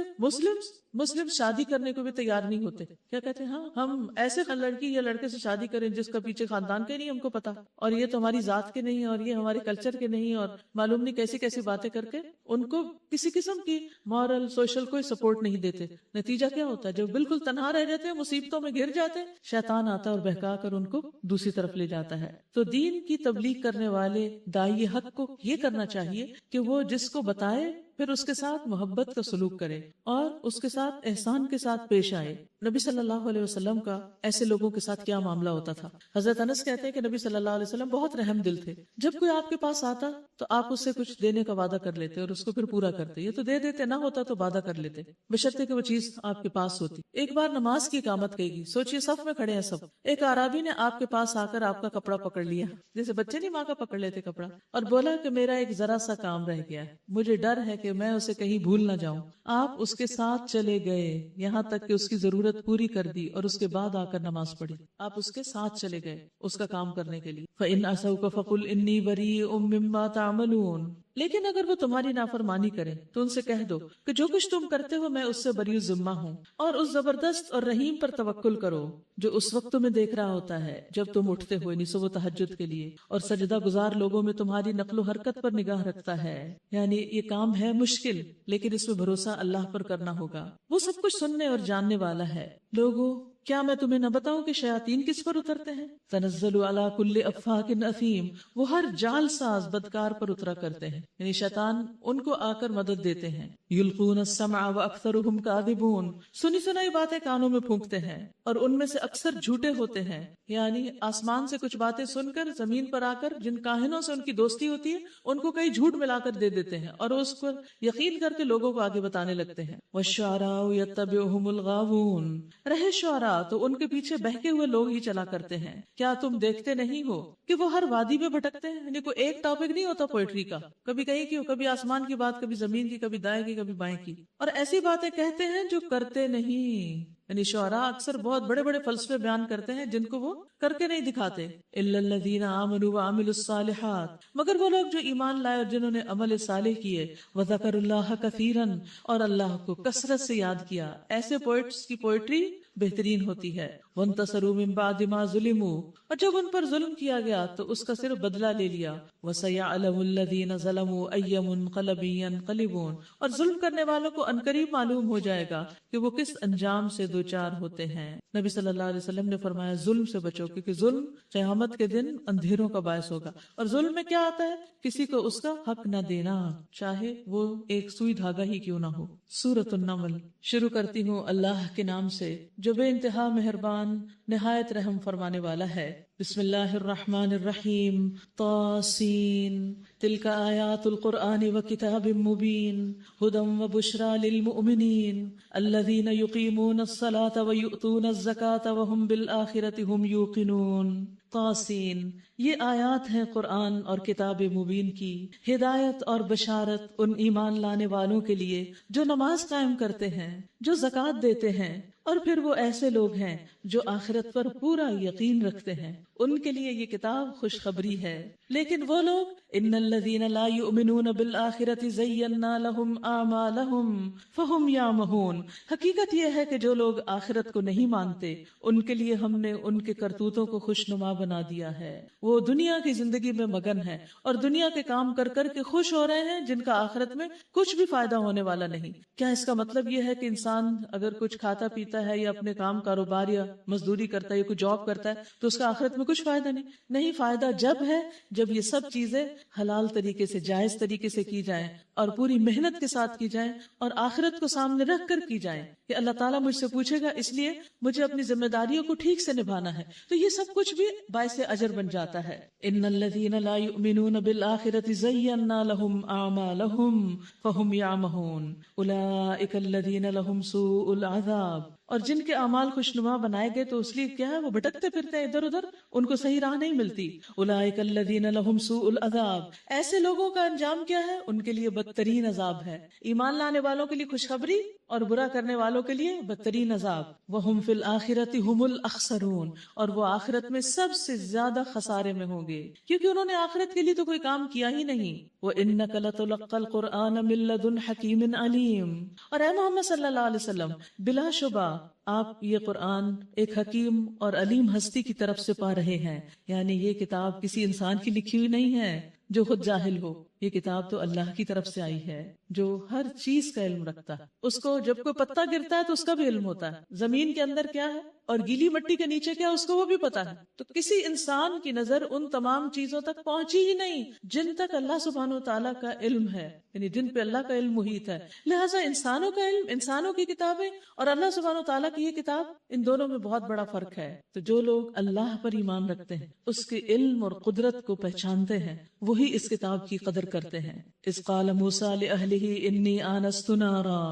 مسلم شادی کرنے کو بھی تیار نہیں ہوتے. کیا کہتے ہیں؟ ہاں ہم ایسے لڑکی یا لڑکے سے شادی کریں جس کا پیچھے خاندان کے نہیں ہم کو پتا, اور یہ تو ہماری ذات کے نہیں, اور یہ ہمارے کلچر کے نہیں, اور معلوم نہیں کیسی کیسی باتیں کر کے ان کو کسی قسم کی مورل سوشل کوئی سپورٹ نہیں دیتے. نتیجہ کیا ہوتا ہے؟ جب بالکل تنہا رہ جاتے ہیں, مصیبتوں میں گر جاتے ہیں, شیطان آتا ہے اور بہکا کر ان کو دوسری طرف لے جاتا ہے. تو دین کی تبلیغ کرنے والے داعی حق کو یہ کرنا چاہیے کہ وہ جس کو بتائے پھر اس کے ساتھ محبت کا سلوک کرے اور اس کے ساتھ احسان کے ساتھ پیش آئے. نبی صلی اللہ علیہ وسلم کا ایسے لوگوں کے ساتھ کیا معاملہ ہوتا تھا؟ حضرت انس کہتے ہیں کہ نبی صلی اللہ علیہ وسلم بہت رحم دل تھے. جب کوئی آپ کے پاس آتا تو آپ اس سے کچھ دینے کا وعدہ کر لیتے اور اس کو پھر پورا کرتے. یہ تو دے دیتے, نہ ہوتا تو وعدہ کر لیتے, بشرطے کہ وہ چیز آپ کے پاس ہوتی. ایک بار نماز کی اقامت کہے گی, سوچئے صف میں کھڑے ہیں سب, ایک اعرابی نے آپ کے پاس آ کر آپ کا کپڑا پکڑ لیا, جیسے بچے نہیں ماں کا پکڑ لیتے کپڑا, اور بولا کہ میرا ایک ذرا سا کام رہ گیا ہے, مجھے ڈر ہے کہ میں اسے کہیں بھول نہ جاؤں. آپ اس کے ساتھ چلے گئے یہاں تک کہ اس کی ضرورت پوری کر دی اور اس کے بعد آ کر نماز پڑھی. آپ اس کے ساتھ چلے گئے اس کا کام کرنے کے لیے. فَإِنْ عَصَوْكَ فَقُلْ إِنِّي بَرِيءٌ مِّمَّا تَعْمَلُونَ. لیکن اگر وہ تمہاری نافرمانی کرے تو ان سے کہہ دو کہ جو کچھ تم کرتے ہو میں اس سے بری ذمہ ہوں, اور اس زبردست اور رحیم پر توکل کرو جو اس وقت تمہیں دیکھ رہا ہوتا ہے جب تم اٹھتے ہو, یعنی صبح تہجد کے لیے, اور سجدہ گزار لوگوں میں تمہاری نقل و حرکت پر نگاہ رکھتا ہے. یعنی یہ کام ہے مشکل لیکن اس میں بھروسہ اللہ پر کرنا ہوگا, وہ سب کچھ سننے اور جاننے والا ہے. لوگوں کیا میں تمہیں نہ بتاؤں کہ شیاطین کس پر اترتے ہیں؟ تنزل علی کل افاک اثیم, وہ ہر جال ساز بدکار پر اترا کرتے ہیں, یعنی شیطان ان کو آ کر مدد دیتے ہیں. یلقون السمع واکثرهم کاذبون, سنی سنائی باتیں کانوں میں پھونکتے ہیں اور ان میں سے اکثر جھوٹے ہوتے ہیں. یعنی آسمان سے کچھ باتیں سن کر زمین پر آ کر جن کاہنوں سے ان کی دوستی ہوتی ہے ان کو کئی جھوٹ ملا کر دے دیتے ہیں اور اس پر یقین کر کے لوگوں کو آگے بتانے لگتے ہیں. والشعراء یتبعهم الغاوون, رہے شعراء تو ان کے پیچھے بہکے ہوئے لوگ ہی چلا کرتے ہیں. کیا تم دیکھتے نہیں ہو کہ وہ ہر وادی میں بھٹکتے ہیں؟ یعنی کوئی ایک ٹاپک نہیں ہوتا پوئٹری کا, کبھی کہیں کی, کبھی آسمان کی بات, کبھی زمین کی, کبھی دائیں کی, کبھی بائیں کی, اور ایسی باتیں کہتے ہیں جو کرتے نہیں. یعنی شعراء اکثر بہت بڑے بڑے فلسفے بیان کرتے ہیں جن کو وہ کر کے نہیں دکھاتے. الا الذین آمنوا وعملوا الصالحات, مگر وہ لوگ جو ایمان لائے اور جنہوں نے عمل صالح کیے. وذکروا اللہ کثیرا, اور اللہ کو کثرت سے یاد کیا. ایسے پوئٹس کی پوئٹری بہترین ہوتی ہے. وانتصروا من بعد ما ظلموا, اور جب ان پر ظلم کیا گیا تو اس کا صرف بدلہ لے لیا. وسيعلم الذين ظلموا اي منقلب ينقلبون, اور ظلم کرنے والوں کو عنقریب معلوم ہو جائے گا کہ وہ کس انجام سے دوچار ہوتے ہیں. نبی صلی اللہ علیہ وسلم نے فرمایا ظلم سے بچو, کیونکہ ظلم قیامت کے دن اندھیروں کا باعث ہوگا. اور ظلم میں کیا آتا ہے؟ کسی کو اس کا حق نہ دینا, چاہے وہ ایک سوئی دھاگا ہی کیوں نہ ہو. سورۃ النمل. شروع کرتی ہوں اللہ کے نام سے جو بے انتہا مہربان نہایت رحم فرمانے والا ہے. بسم اللہ الرحمن الرحیم. طاسین. تلک آیات القرآن وکتاب مبین ہدی وبشری للمؤمنین الذین یقیمون الصلاة ویؤتون الزکاة وہم بالآخرۃ ہم یوقنون. طاسین, یہ آیات ہیں قرآن اور کتاب مبین کی, ہدایت اور بشارت ان ایمان لانے والوں کے لیے جو نماز قائم کرتے ہیں, جو زکوٰۃ دیتے ہیں, اور پھر وہ ایسے لوگ ہیں جو آخرت پر پورا یقین رکھتے ہیں, ان کے لیے یہ کتاب خوشخبری ہے. لیکن وہ لوگ ان الذین لا یؤمنون بالآخرۃ زینا لہم اعمالہم فہم یعمہون, حقیقت یہ ہے کہ جو لوگ آخرت کو نہیں مانتے ان کے لیے ہم نے ان کے کرتوتوں کو خوشنما بنا دیا ہے. وہ دنیا کی زندگی میں مگن ہے اور دنیا کے کام کر کر کے خوش ہو رہے ہیں جن کا آخرت میں کچھ بھی فائدہ ہونے والا نہیں. کیا اس کا مطلب یہ ہے کہ انسان اگر کچھ کھاتا پیتا ہے یا اپنے کام کاروبار یا مزدوری کرتا ہے یا کوئی جاب کرتا ہے تو اس کا آخرت میں کچھ فائدہ نہیں؟ نہیں, فائدہ جب ہے جب یہ سب چیزیں حلال طریقے سے, جائز طریقے سے کی جائیں اور پوری محنت کے ساتھ کی جائیں اور آخرت کو سامنے رکھ کر کی جائیں کہ اللہ تعالیٰ مجھ سے پوچھے گا, اس لیے مجھے اپنی ذمہ داریوں کو ٹھیک سے نبھانا ہے. تو یہ سب کچھ بھی باعث اجر بن جاتا ہے. ان الذین لا یؤمنون بالآخرۃ زینا لہم اعمالہم فہم یعمہون اولئک الذین لہم سوء العذاب اور جن کے اعمال خوشنما بنائے گئے تو اس لیے کیا ہے وہ بھٹکتے پھرتے ہیں ادھر ادھر، ان کو صحیح راہ نہیں ملتی. اولئک الذین لہم سوء العذاب، ایسے لوگوں کا انجام کیا ہے؟ ان کے لیے بدترین عذاب ہے. ایمان لانے والوں کے لیے خوشخبری اور برا کرنے والوں کے لیے بدترین عذاب. وہم فی الآخرۃ هم الاخسرون، اور وہ آخرت میں سب سے زیادہ خسارے میں ہوں گے کیونکہ انہوں نے آخرت کے لیے تو کوئی کام کیا ہی نہیں. وَإِنَّكَ لَتُلَقَّى الْقُرْآنَ مِن لَّدُنْ حَكِيمٍ عَلِيمٍ، اور اے محمد صلی اللہ علیہ وسلم بلا شبہ آپ یہ قرآن ایک حکیم اور علیم ہستی کی طرف سے پا رہے ہیں. یعنی یہ کتاب کسی انسان کی لکھی ہوئی نہیں ہے جو خود جاہل ہو، یہ کتاب تو اللہ کی طرف سے آئی ہے جو ہر چیز کا علم رکھتا ہے. اس کو جب کوئی پتا گرتا ہے تو اس کا بھی علم ہوتا ہے، زمین کے اندر کیا ہے اور گیلی مٹی کے نیچے کیا اس کو وہ بھی پتا ہے. تو کسی انسان کی نظر ان تمام چیزوں تک پہنچی ہی نہیں جن تک اللہ سبحانہ و تعالیٰ کا علم ہے، یعنی جن پہ اللہ کا علم محیط ہے. لہٰذا انسانوں کا علم، انسانوں کی کتابیں اور اللہ سبحانہ و تعالیٰ کی یہ کتاب، ان دونوں میں بہت بڑا فرق ہے. تو جو لوگ اللہ پر ایمان رکھتے ہیں، اس کے علم اور قدرت کو پہچانتے ہیں، وہی اس کتاب کی قدر کرتے ہیں. اذ قال موسیٰ لأہلہ انی آنست نارا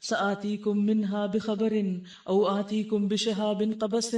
سآتیکم منہا بخبر او آتیکم بشہاب قبس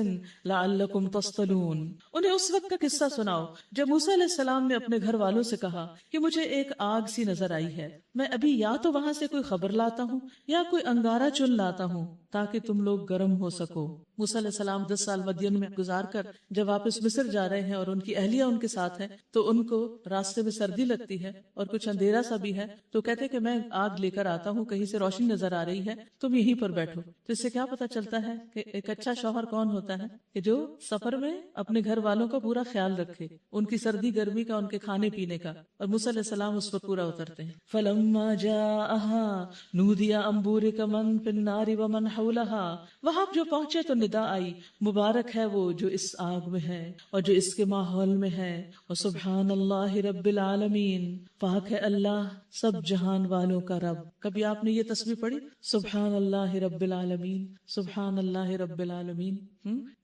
لعلکم تصطلون. انہیں اس وقت کا قصہ سناؤ جب موسیٰ علیہ السلام نے اپنے گھر والوں سے کہا کہ مجھے ایک آگ سی نظر آئی ہے، میں ابھی یا تو وہاں سے کوئی خبر لاتا ہوں یا کوئی انگارہ چن لاتا ہوں تاکہ تم لوگ گرم ہو سکو. موسیٰ علیہ السلام 10 سال مدین میں گزار کر جب واپس مصر جا رہے ہیں اور ان کی اہلیہ ان کے ساتھ ہے تو ان کو راستے میں سردی لگتی ہے اور کچھ اندھیرا سا بھی ہے، تو کہتے کہ میں آگ لے کر آتا ہوں، کہیں سے روشنی نظر آ رہی ہے، تم یہیں پر بیٹھو. تو اس سے کیا پتا چلتا ہے کہ ایک اچھا شوہر کون ہوتا ہے کہ جو سفر میں اپنے گھر والوں کا پورا خیال رکھے، ان کی سردی گرمی کا، ان کے کھانے پینے کا. اور موسیٰ علیہ السلام اس پر پورا اترتے ہیں. فَلَمَّا جَاءَهَا نُودِيَ أَن بُورِكَ مَن فِي النَّارِ وَمَنْ حَوْلَهَا، وہاں جو پہنچے تو ندا آئی، مبارک ہے وہ جو اس آگ میں ہے اور جو اس کے ماحول میں ہے. وَسُبْحَانَ اللَّهِ رَبِّ الْعَالَمِينَ، پاک ہے اللہ سب جہان والوں کا رب. کبھی آپ نے یہ تسبیح پڑھی؟ سبحان اللہ رب العالمین، سبحان اللہ رب العالمین.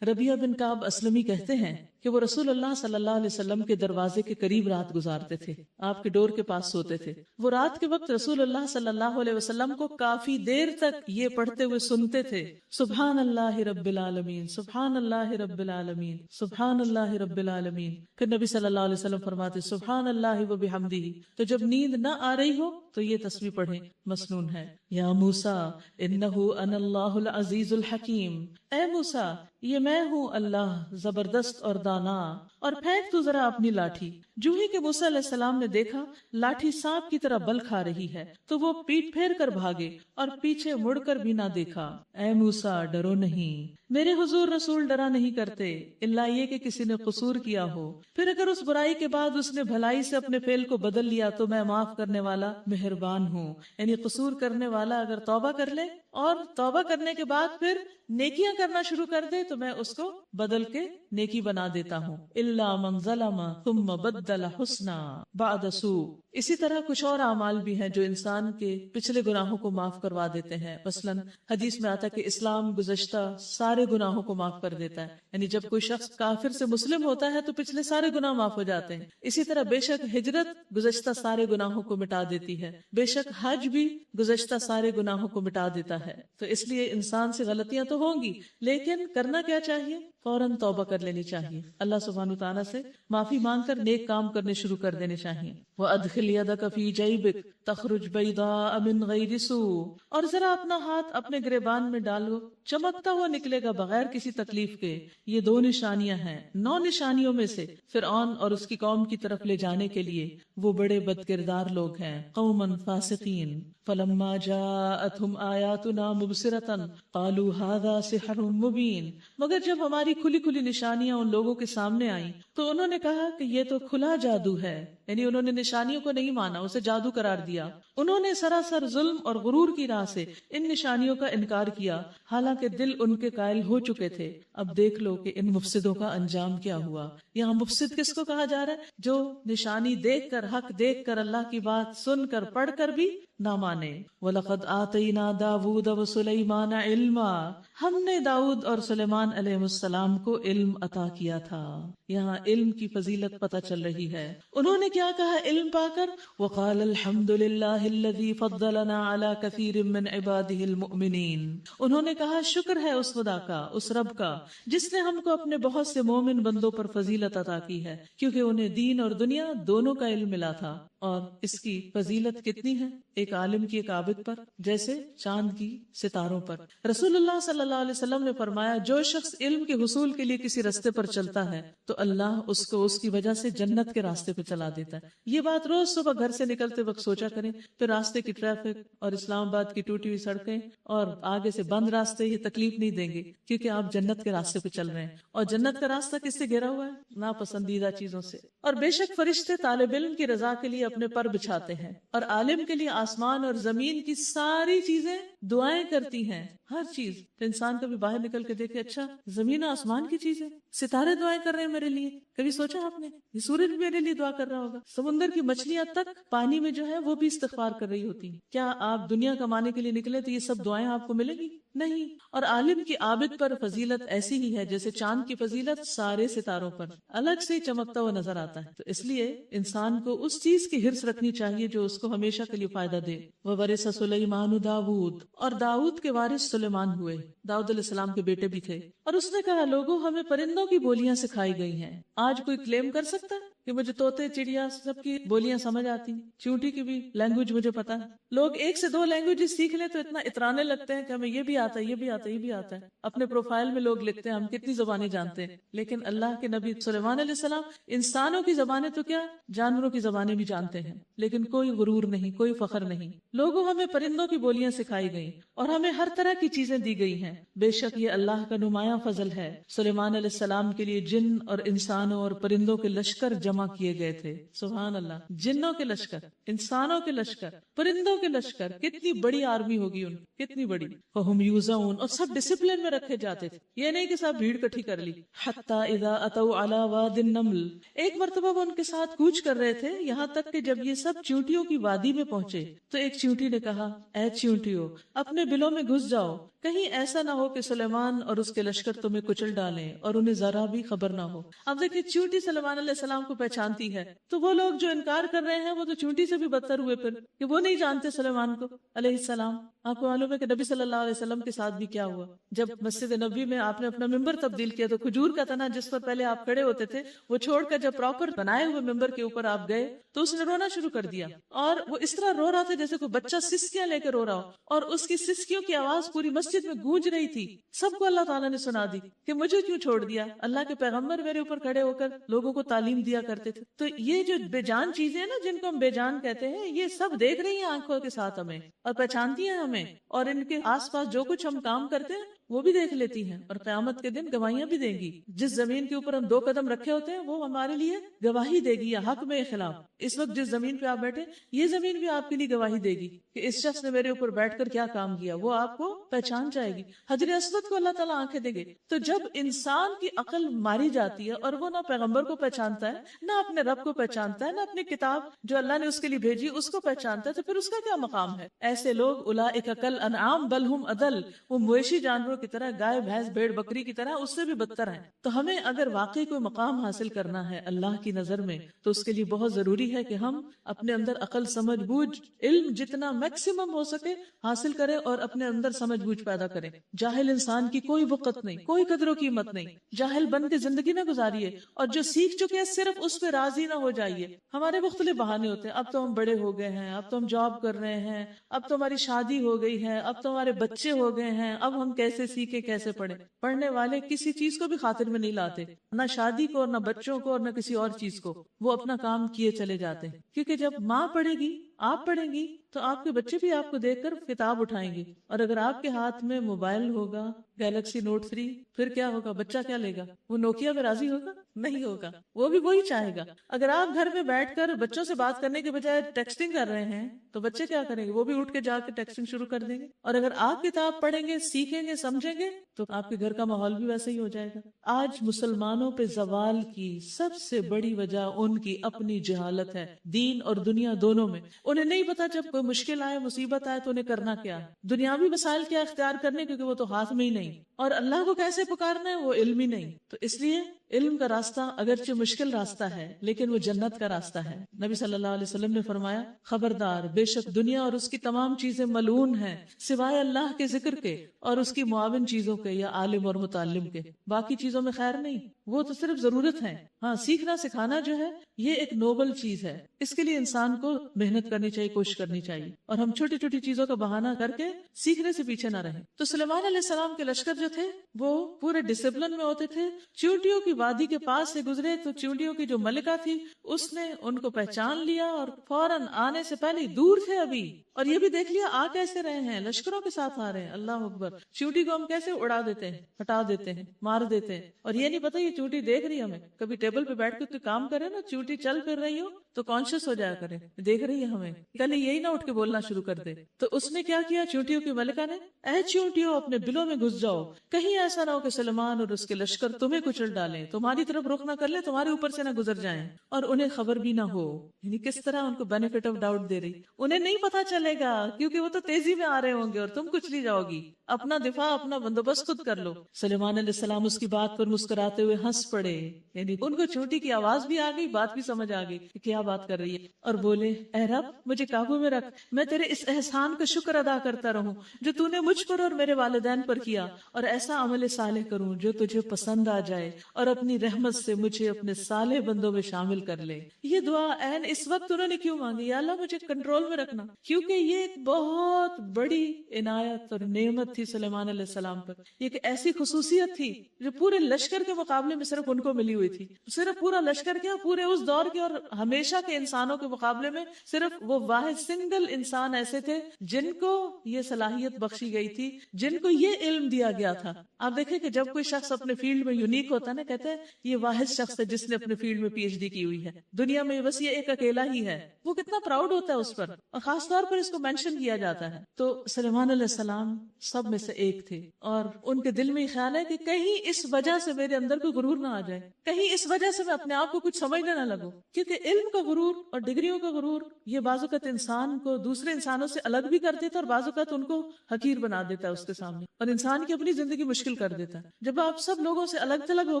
ربیہ بن کعب اسلمی کہتے ہیں کہ وہ رسول اللہ صلی اللہ علیہ وسلم کے دروازے کے قریب رات گزارتے تھے، آپ کے ڈور کے پاس سوتے تھے. وہ رات کے وقت رسول اللہ صلی اللہ علیہ وسلم کو کافی دیر تک یہ پڑھتے ہوئے سنتے تھے، سبحان اللہ رب العالمین، سبحان اللہ رب العالمین، سبحان اللہ رب العالمین. پھر نبی صلی اللہ علیہ وسلم فرماتے سبحان اللہ و بحمدہ. تو جب نیند نہ آ رہی ہو تو یہ تسبیح پڑھیں، مسنون ہے. یا موسیٰ انہ انا اللہ العزیز الحکیم، اے موسیٰ یہ میں ہوں اللہ زبردست اور دانا. اور پھینک تو ذرا اپنی لاٹھی. جو ہی کہ موسیٰ علیہ السلام نے دیکھا لاٹھی سانپ کی طرح بل کھا رہی ہے تو وہ پیٹ پھیر کر بھاگے اور پیچھے مڑ کر بھی نہ دیکھا. اے موسیٰ ڈرو نہیں، میرے حضور رسول ڈرا نہیں کرتے الا یہ کہ کسی نے قصور کیا ہو، پھر اگر اس برائی کے بعد اس نے بھلائی سے اپنے فعل کو بدل لیا تو میں معاف کرنے والا مہربان ہوں. یعنی قصور کرنے والا اگر توبہ کر لے اور توبہ کرنے کے بعد پھر نیکیاں کرنا شروع کر دے تو میں اس کو بدل کے نیکی بنا دیتا ہوں. الا من ظلم ثم بدل حسنا بعد سوء. اسی طرح کچھ اور اعمال بھی ہیں جو انسان کے پچھلے گناہوں کو معاف کروا دیتے ہیں. مثلاً حدیث میں آتا ہے کہ اسلام گزشتہ سارے گناہوں کو معاف کر دیتا ہے، یعنی جب کوئی شخص کافر سے مسلم ہوتا ہے تو پچھلے سارے گناہ معاف ہو جاتے ہیں. اسی طرح بے شک ہجرت گزشتہ سارے گناہوں کو مٹا دیتی ہے، بے شک حج بھی گزشتہ سارے گناہوں کو مٹا دیتا ہے. تو اس لیے انسان سے غلطیاں تو ہوں گی لیکن کرنا کیا چاہیے؟ فوراً توبہ کر لینی چاہیے، اللہ سبحانہ وتعالیٰ سے معافی مانگ کر نیک کام کرنے شروع کر دینے چاہیے. وَأَدْخِلْ يَدَكَ فِي جَيْبِكَ تَخْرُجْ بَيْضَاءَ مِنْ غَيْرِ سُوءٍ، اور ذرا اپنا ہاتھ اپنے گریبان میں ڈالو، چمکتا ہوا نکلے گا بغیر کسی تکلیف کے. یہ 2 نشانیاں ہیں 9 نشانیوں میں سے فرعون اور اس کی قوم کی طرف لے جانے کے لیے. وہ بڑے بد کردار لوگ ہیں، قوماً فاسقین. فَلَمَّا جَاءَتْهُمْ آيَاتُنَا مُبْصِرَةً قَالُوا هَذَا سِحْرٌ مُبِينٌ، مگر جب ہماری کھلی کھلی نشانیاں ان لوگوں کے سامنے آئیں تو انہوں نے کہا کہ یہ تو کھلا جادو ہے. یعنی انہوں نے نشانیوں کو نہیں مانا، اسے جادو قرار دیا. انہوں نے سراسر ظلم اور غرور کی راہ سے ان نشانیوں کا انکار کیا حالانکہ دل ان کے قائل ہو چکے تھے. اب دیکھ لو کہ ان مفسدوں کا انجام کیا ہوا. یہاں مفسد کس کو کہا جا رہا ہے؟ جو نشانی دیکھ کر، حق دیکھ کر، اللہ کی بات سن کر، پڑھ کر بھی نہ مانے. وَلَقَدْ آتَيْنَا دَاوُودَ وَسُلَيْمَانَ عِلْمًا، ہم نے داؤد اور سلیمان علیہ السلام کو علم عطا کیا تھا. یہاں علم کی فضیلت پتہ چل رہی ہے. انہوں نے کیا کہا علم پا کر؟ وقال الحمد للہ الذی فضلنا علی کثیر من عبادہ المؤمنین، انہوں نے کہا شکر ہے اس خدا کا، اس رب کا جس نے ہم کو اپنے بہت سے مومن بندوں پر فضیلت عطا کی ہے، کیونکہ انہیں دین اور دنیا دونوں کا علم ملا تھا۔ اور اس کی فضیلت کتنی ہے؟ ایک عالم کی ایک عابد پر جیسے چاند کی ستاروں پر۔ رسول اللہ صلی اللہ علیہ وسلم نے فرمایا جو شخص علم کے حصول کے لیے کسی راستے پر چلتا ہے تو اللہ اس کو اس کی وجہ سے جنت کے راستے پہ چلا دیتا ہے۔ یہ بات روز صبح گھر سے نکلتے وقت سوچا کریں، پھر راستے کی ٹریفک اور اسلام آباد کی ٹوٹی ہوئی سڑکیں اور آگے سے بند راستے یہ تکلیف نہیں دیں گے، کیونکہ آپ جنت کے راستے پہ چل رہے ہیں، اور جنت کا راستہ کس سے گھرا ہوا ہے؟ ناپسندیدہ چیزوں سے۔ اور بے شک فرشتے طالب علم کی رضا کے لیے اپنے پر بچھاتے ہیں، اور عالم کے لیے آسمان اور زمین کی ساری چیزیں دعائیں کرتی ہیں، ہر چیز۔ تو انسان کبھی باہر نکل کے دیکھے، اچھا زمین و آسمان کی چیزیں، ستارے دعائیں کر رہے ہیں میرے لیے، کبھی سوچا آپ نے؟ یہ سورج بھی میرے لیے دعا کر رہا ہوگا، سمندر کی مچھلیاں تک پانی میں جو ہے وہ بھی استغفار کر رہی ہوتی ہیں۔ کیا آپ دنیا کمانے کے لیے نکلے تو یہ سب دعائیں آپ کو ملیں گی؟ نہیں۔ اور عالم کی عابد پر فضیلت ایسی ہی ہے جیسے چاند کی فضیلت سارے ستاروں پر الگ سے چمکتا ہوا نظر آتا ہے۔ تو اس لیے انسان کو اس چیز کی حرص رکھنی چاہیے جو اس کو ہمیشہ کے لیے فائدہ دے۔ وَوَرِثَ سُلَيْمَانُ داود، اور داؤد کے وارث سلیمان ہوئے، داؤد علیہ السلام کے بیٹے بھی تھے۔ اور اس نے کہا لوگوں ہمیں پرندوں کی بولیاں سکھائی گئی ہیں۔ آج کوئی کلیم کر سکتا ہے کہ مجھے طوطے چڑیا سب کی بولیاں سمجھ آتی ہیں، چیونٹی کی بھی لینگویج مجھے پتا ہے۔ لوگ ایک سے دو لینگویج سیکھ لیں تو اتنا اترانے لگتے ہیں کہ ہمیں یہ بھی آتا ہے، یہ بھی آتا ہے، یہ بھی آتا ہے۔ اپنے پروفائل میں لوگ لکھتے ہیں ہم کتنی زبانیں جانتے ہیں، لیکن اللہ کے نبی سلیمان علیہ السلام انسانوں کی زبانیں تو کیا جانوروں کی زبانیں بھی جانتے ہیں، لیکن کوئی غرور نہیں، کوئی فخر نہیں۔ لوگوں ہمیں پرندوں کی بولیاں سکھائی گئیں اور ہمیں ہر طرح کی چیزیں دی گئی ہیں، بے شک یہ اللہ کا نمایاں فضل ہے۔ سلیمان علیہ السلام کے لیے جن اور انسانوں اور پرندوں کے لشکر جمع کیے گئے تھے۔ سبحان اللہ، جنوں کے لشکر، انسانوں کے لشکر، پرندوں کے لشکر، کتنی بڑی آرمی ہوگی ان کی، کتنی بڑی۔ وَهُمْ يُوزَعُونَ، اور سب ڈسپلن میں رکھے جاتے تھے، یہ نہیں کہ سب بھیڑ کٹھی کر لی۔ حَتَّى إِذَا أَتَوْا عَلَى وَادِ النَّمْلِ، ایک مرتبہ وہ ان کے ساتھ کوچ کر رہے تھے، یہاں تک کہ جب یہ سب چیونٹیوں کی وادی میں پہنچے تو ایک چیونٹی نے کہا اے چیونٹیوں اپنے بلوں میں گھس جاؤ، کہیں ایسا نہ ہو کہ سلیمان اور اس کے لشکر تمہیں کچل ڈالیں اور انہیں ذرا بھی خبر نہ ہو۔ اب دیکھیں چیونٹی سلیمان علیہ السلام کو پہچانتی ہے، تو وہ لوگ جو انکار کر رہے ہیں وہ تو چیونٹی سے بھی بدتر ہوئے پھر، کہ وہ نہیں جانتے سلیمان کو علیہ السلام۔ آپ کو معلوم ہے کہ نبی صلی اللہ علیہ وسلم کے ساتھ بھی کیا ہوا؟ جب مسجد نبوی میں آپ نے اپنا ممبر تبدیل کیا تو کھجور کا تنا جس پر پہلے آپ کھڑے ہوتے تھے وہ چھوڑ کر جب پراپر بنائے ہوئے ممبر کے اوپر آپ گئے تو اس نے رونا شروع کر دیا، اور وہ اس طرح رو رہا تھا جیسے کوئی بچہ سسکیاں لے کے رو رہا ہو، اور اس کی سسکیوں کی آواز پوری مسجد میں گونج رہی تھی۔ سب کو اللہ تعالیٰ نے سنا دی کہ مجھے کیوں چھوڑ دیا، اللہ کے پیغمبر میرے اوپر کھڑے ہو کر لوگوں کو تعلیم دیا کرتے تھے۔ تو یہ جو بے جان چیزیں ہیں نا جن کو ہم بے جان کہتے ہیں، یہ سب دیکھ رہی ہیں آنکھوں کے ساتھ ہمیں اور پہچانتی ہیں ہمیں، اور ان کے آس پاس جو کچھ ہم کام کرتے ہیں وہ بھی دیکھ لیتی ہیں، اور قیامت کے دن گواہیاں بھی دیں گی۔ جس زمین کے اوپر ہم 2 قدم رکھے ہوتے ہیں وہ ہمارے لیے گواہی دے گی یا حق میں خلاف۔ اس وقت جس زمین پہ آپ بیٹھے یہ زمین بھی آپ کے لیے گواہی دے گی کہ اس شخص نے میرے اوپر بیٹھ کر کیا کام کیا، وہ آپ کو پہچان جائے گی۔ حجر اسود کو اللہ تعالیٰ آنکھیں دے گے۔ تو جب انسان کی عقل ماری جاتی ہے اور وہ نہ پیغمبر کو پہچانتا ہے، نہ اپنے رب کو پہچانتا ہے، نہ اپنی کتاب جو اللہ نے اس کے لیے بھیجی اس کو پہچانتا ہے، تو پھر اس کا کیا مقام ہے؟ ایسے لوگ اولئک کالانعام بل هم اضل، وہ مویشی جانوروں کی طرح، گائے بھینس بھیڑ بکری کی طرح اس سے بھی بدتر ہیں۔ تو ہمیں اگر واقعی کوئی مقام حاصل کرنا ہے اللہ کی نظر میں تو اس کے لیے بہت ضروری ہے کہ ہم اپنے اندر عقل سمجھ بوجھ علم جتنا میکسیمم ہو سکے حاصل کریں اور اپنے اندر سمجھ بوجھ پیدا کریں۔ جاہل انسان کی کوئی وقت نہیں، کوئی قدر و قیمت نہیں، جاہل بن کے زندگی نہ گزاریے، اور جو سیکھ چکے ہیں صرف اس پہ راضی نہ ہو جائیے۔ ہمارے مختلف بہانے ہوتے ہیں، اب تو ہم بڑے ہو گئے ہیں، اب تو ہم جاب کر رہے ہیں، اب تو ہماری شادی ہو گئی ہے، اب تو ہمارے بچے ہو گئے ہیں، اب ہم کیسے سیکھیں کیسے پڑھیں۔ پڑھنے والے کسی چیز کو بھی خاطر میں نہیں لاتے، نہ شادی کو اور نہ بچوں کو اور نہ کسی اور چیز کو، وہ اپنا کام کیے چلے جاتے ہیں۔ کیونکہ جب ماں پڑھے گی، آپ پڑھیں گی، تو آپ کے بچے بھی آپ کو دیکھ کر کتاب اٹھائیں گے، اور اگر آپ کے ہاتھ میں موبائل ہوگا گیلیکسی نوٹ 3 پھر کیا ہوگا؟ بچہ کیا لے گا؟ وہ نوکیا میں راضی ہوگا؟ نہیں ہوگا، وہ بھی وہی چاہے گا۔ اگر آپ گھر میں بیٹھ کر بچوں سے بات کرنے کے بجائے ٹیکسٹنگ کر رہے ہیں تو بچے کیا کریں گے؟ وہ بھی اٹھ کے جا کے ٹیکسٹنگ شروع کر دیں گے۔ اور اگر آپ کتاب پڑھیں گے، سیکھیں گے، سمجھیں گے تو آپ کے گھر کا ماحول بھی ویسا ہی ہو جائے گا۔ آج مسلمانوں پہ زوال کی سب سے بڑی وجہ ان کی اپنی جہالت ہے، دین اور دنیا دونوں میں۔ انہیں نہیں پتا جب کوئی مشکل آئے، مصیبت آئے تو انہیں کرنا کیا ہے، دنیاوی وسائل کیا اختیار کرنے، کیونکہ وہ تو ہاتھ میں ہی نہیں، اور اللہ کو کیسے پکارنا ہے وہ علم ہی نہیں۔ تو اس لیے علم کا راستہ اگرچہ مشکل راستہ ہے لیکن وہ جنت کا راستہ ہے۔ نبی صلی اللہ علیہ وسلم نے فرمایا، خبردار، بے شک دنیا اور اس کی تمام چیزیں ملعون ہیں سوائے اللہ کے ذکر کے اور اس کی معاون چیزوں کے یا عالم اور متعلم کے۔ باقی چیزوں میں خیر نہیں، وہ تو صرف ضرورت ہے۔ ہاں، سیکھنا سکھانا جو ہے یہ ایک نوبل چیز ہے، اس کے لیے انسان کو محنت کرنی چاہیے، کوشش کرنی چاہیے، اور ہم چھوٹی چھوٹی چیزوں کا بہانہ کر کے سیکھنے سے پیچھے نہ رہیں۔ تو سلیمان علیہ السلام کے لشکر جو تھے وہ پورے ڈسپلن میں ہوتے تھے۔ چیونٹیوں کی وادی کے پاس سے گزرے تو چیونٹیوں کی جو ملکہ تھی اس نے ان کو پہچان لیا اور فوراً آنے سے پہلے دور تھے ابھی، اور یہ بھی دیکھ لیا آ کیسے رہے ہیں، لشکروں کے ساتھ آ رہے ہیں۔ اللہ اکبر! چیونٹی کو ہم کیسے اڑا دیتے ہیں، ہٹا دیتے ہیں، مار دیتے ہیں، اور یہ نہیں پتا یہ چیونٹی دیکھ رہی ہے ہمیں۔ کبھی ٹیبل پہ بیٹھ کے کوئی کام کرے نا، چیونٹی چل پھر رہی ہو تو کانشیس ہو جایا کرے، دیکھ رہی ہے ہمیں، کل یہی نہ اٹھ کے بولنا شروع کر دے۔ تو اس نے کیا کیا، چیونٹیوں کی ملکہ نے، اے چیونٹیوں اپنے بلوں میں گھس جاؤ، کہیں ایسا نہ ہو کہ سلیمان اور اس کے لشکر تمہیں کچل ڈالیں، تمہاری طرف رخ نہ کر لیں، تمہارے اوپر سے نہ گزر جائیں، اور انہیں خبر بھی نہ ہو۔ یعنی کس طرح ان کو بینیفٹ آف ڈاؤٹ دے رہی، انہیں نہیں پتا چلے گا کیونکہ وہ تو تیزی میں آ رہے ہوں گے اور تم کچلی جاؤ گی، اپنا دفاع، اپنا بندوبست خود کر لو۔ سلیمان علیہ السلام اس کی بات پر مسکراتے ہوئے ہنس پڑے، یعنی ان کو چیونٹی کی آواز بھی آ گئی، بات بھی سمجھ آ گئی کہ کیا بات کر رہی ہے، اور بولے، اے رب مجھے قابو میں رکھ، میں تیرے اس احسان کا شکر ادا کرتا رہوں جو تو نے مجھ پر اور میرے والدین پر کیا، اور ایسا عمل صالح کروں جو تجھے پسند آ جائے، اور اپنی رحمت سے مجھے اپنے صالح بندوں میں شامل کر لے۔ یہ دعا عین اس وقت انہوں نے کیوں مانگی، یا اللہ مجھے کنٹرول میں رکھنا، کیونکہ یہ ایک بہت بڑی عنایت اور نعمت تھی سلیمان علیہ السلام پر۔ یہ ایک ایسی خصوصیت تھی جو پورے لشکر کے مقابلے میں صرف ان کو ملی ہوئی تھی، صرف پورا لشکر کیا، پورے اس دور کے اور ہمیشہ کے انسانوں کے مقابلے میں صرف وہ واحد سنگل انسان ایسے تھے جن کو یہ صلاحیت بخشی گئی تھی، جن کو یہ علم دیا گیا تھا۔ آپ دیکھیں کہ جب کوئی شخص اپنے فیلڈ میں یونیک ہوتا ہے نا، کہتے ہیں یہ واحد شخص ہے جس نے اپنے فیلڈ میں پی ایچ ڈی کی ہوئی ہے، دنیا میں بس یہ ایک اکیلا ہی ہے، وہ کتنا پراؤڈ ہوتا ہے اس پر، اور خاص طور پر اس کو مینشن کیا جاتا ہے۔ تو سلیمان علیہ السلام سب میں سے ایک تھے، اور ان کے دل میں یہ خیال ہے کہ کہیں اس وجہ سے میرے اندر کوئی غرور نہ آ جائے، کہیں اس وجہ سے میں اپنے آپ کو کچھ سمجھنے نہ لگوں، کیونکہ علم کا غرور اور ڈگریوں کا غرور یہ بعض اوقات انسان کو دوسرے انسانوں سے الگ بھی کر دیتا ہے، اور بعض اوقات ان کو حقیر بنا دیتا ہے اس کے سامنے، اور انسان کی اپنی زندگی مشکل کر دیتا ہے۔ جب آپ سب لوگوں سے الگ تھلگ ہو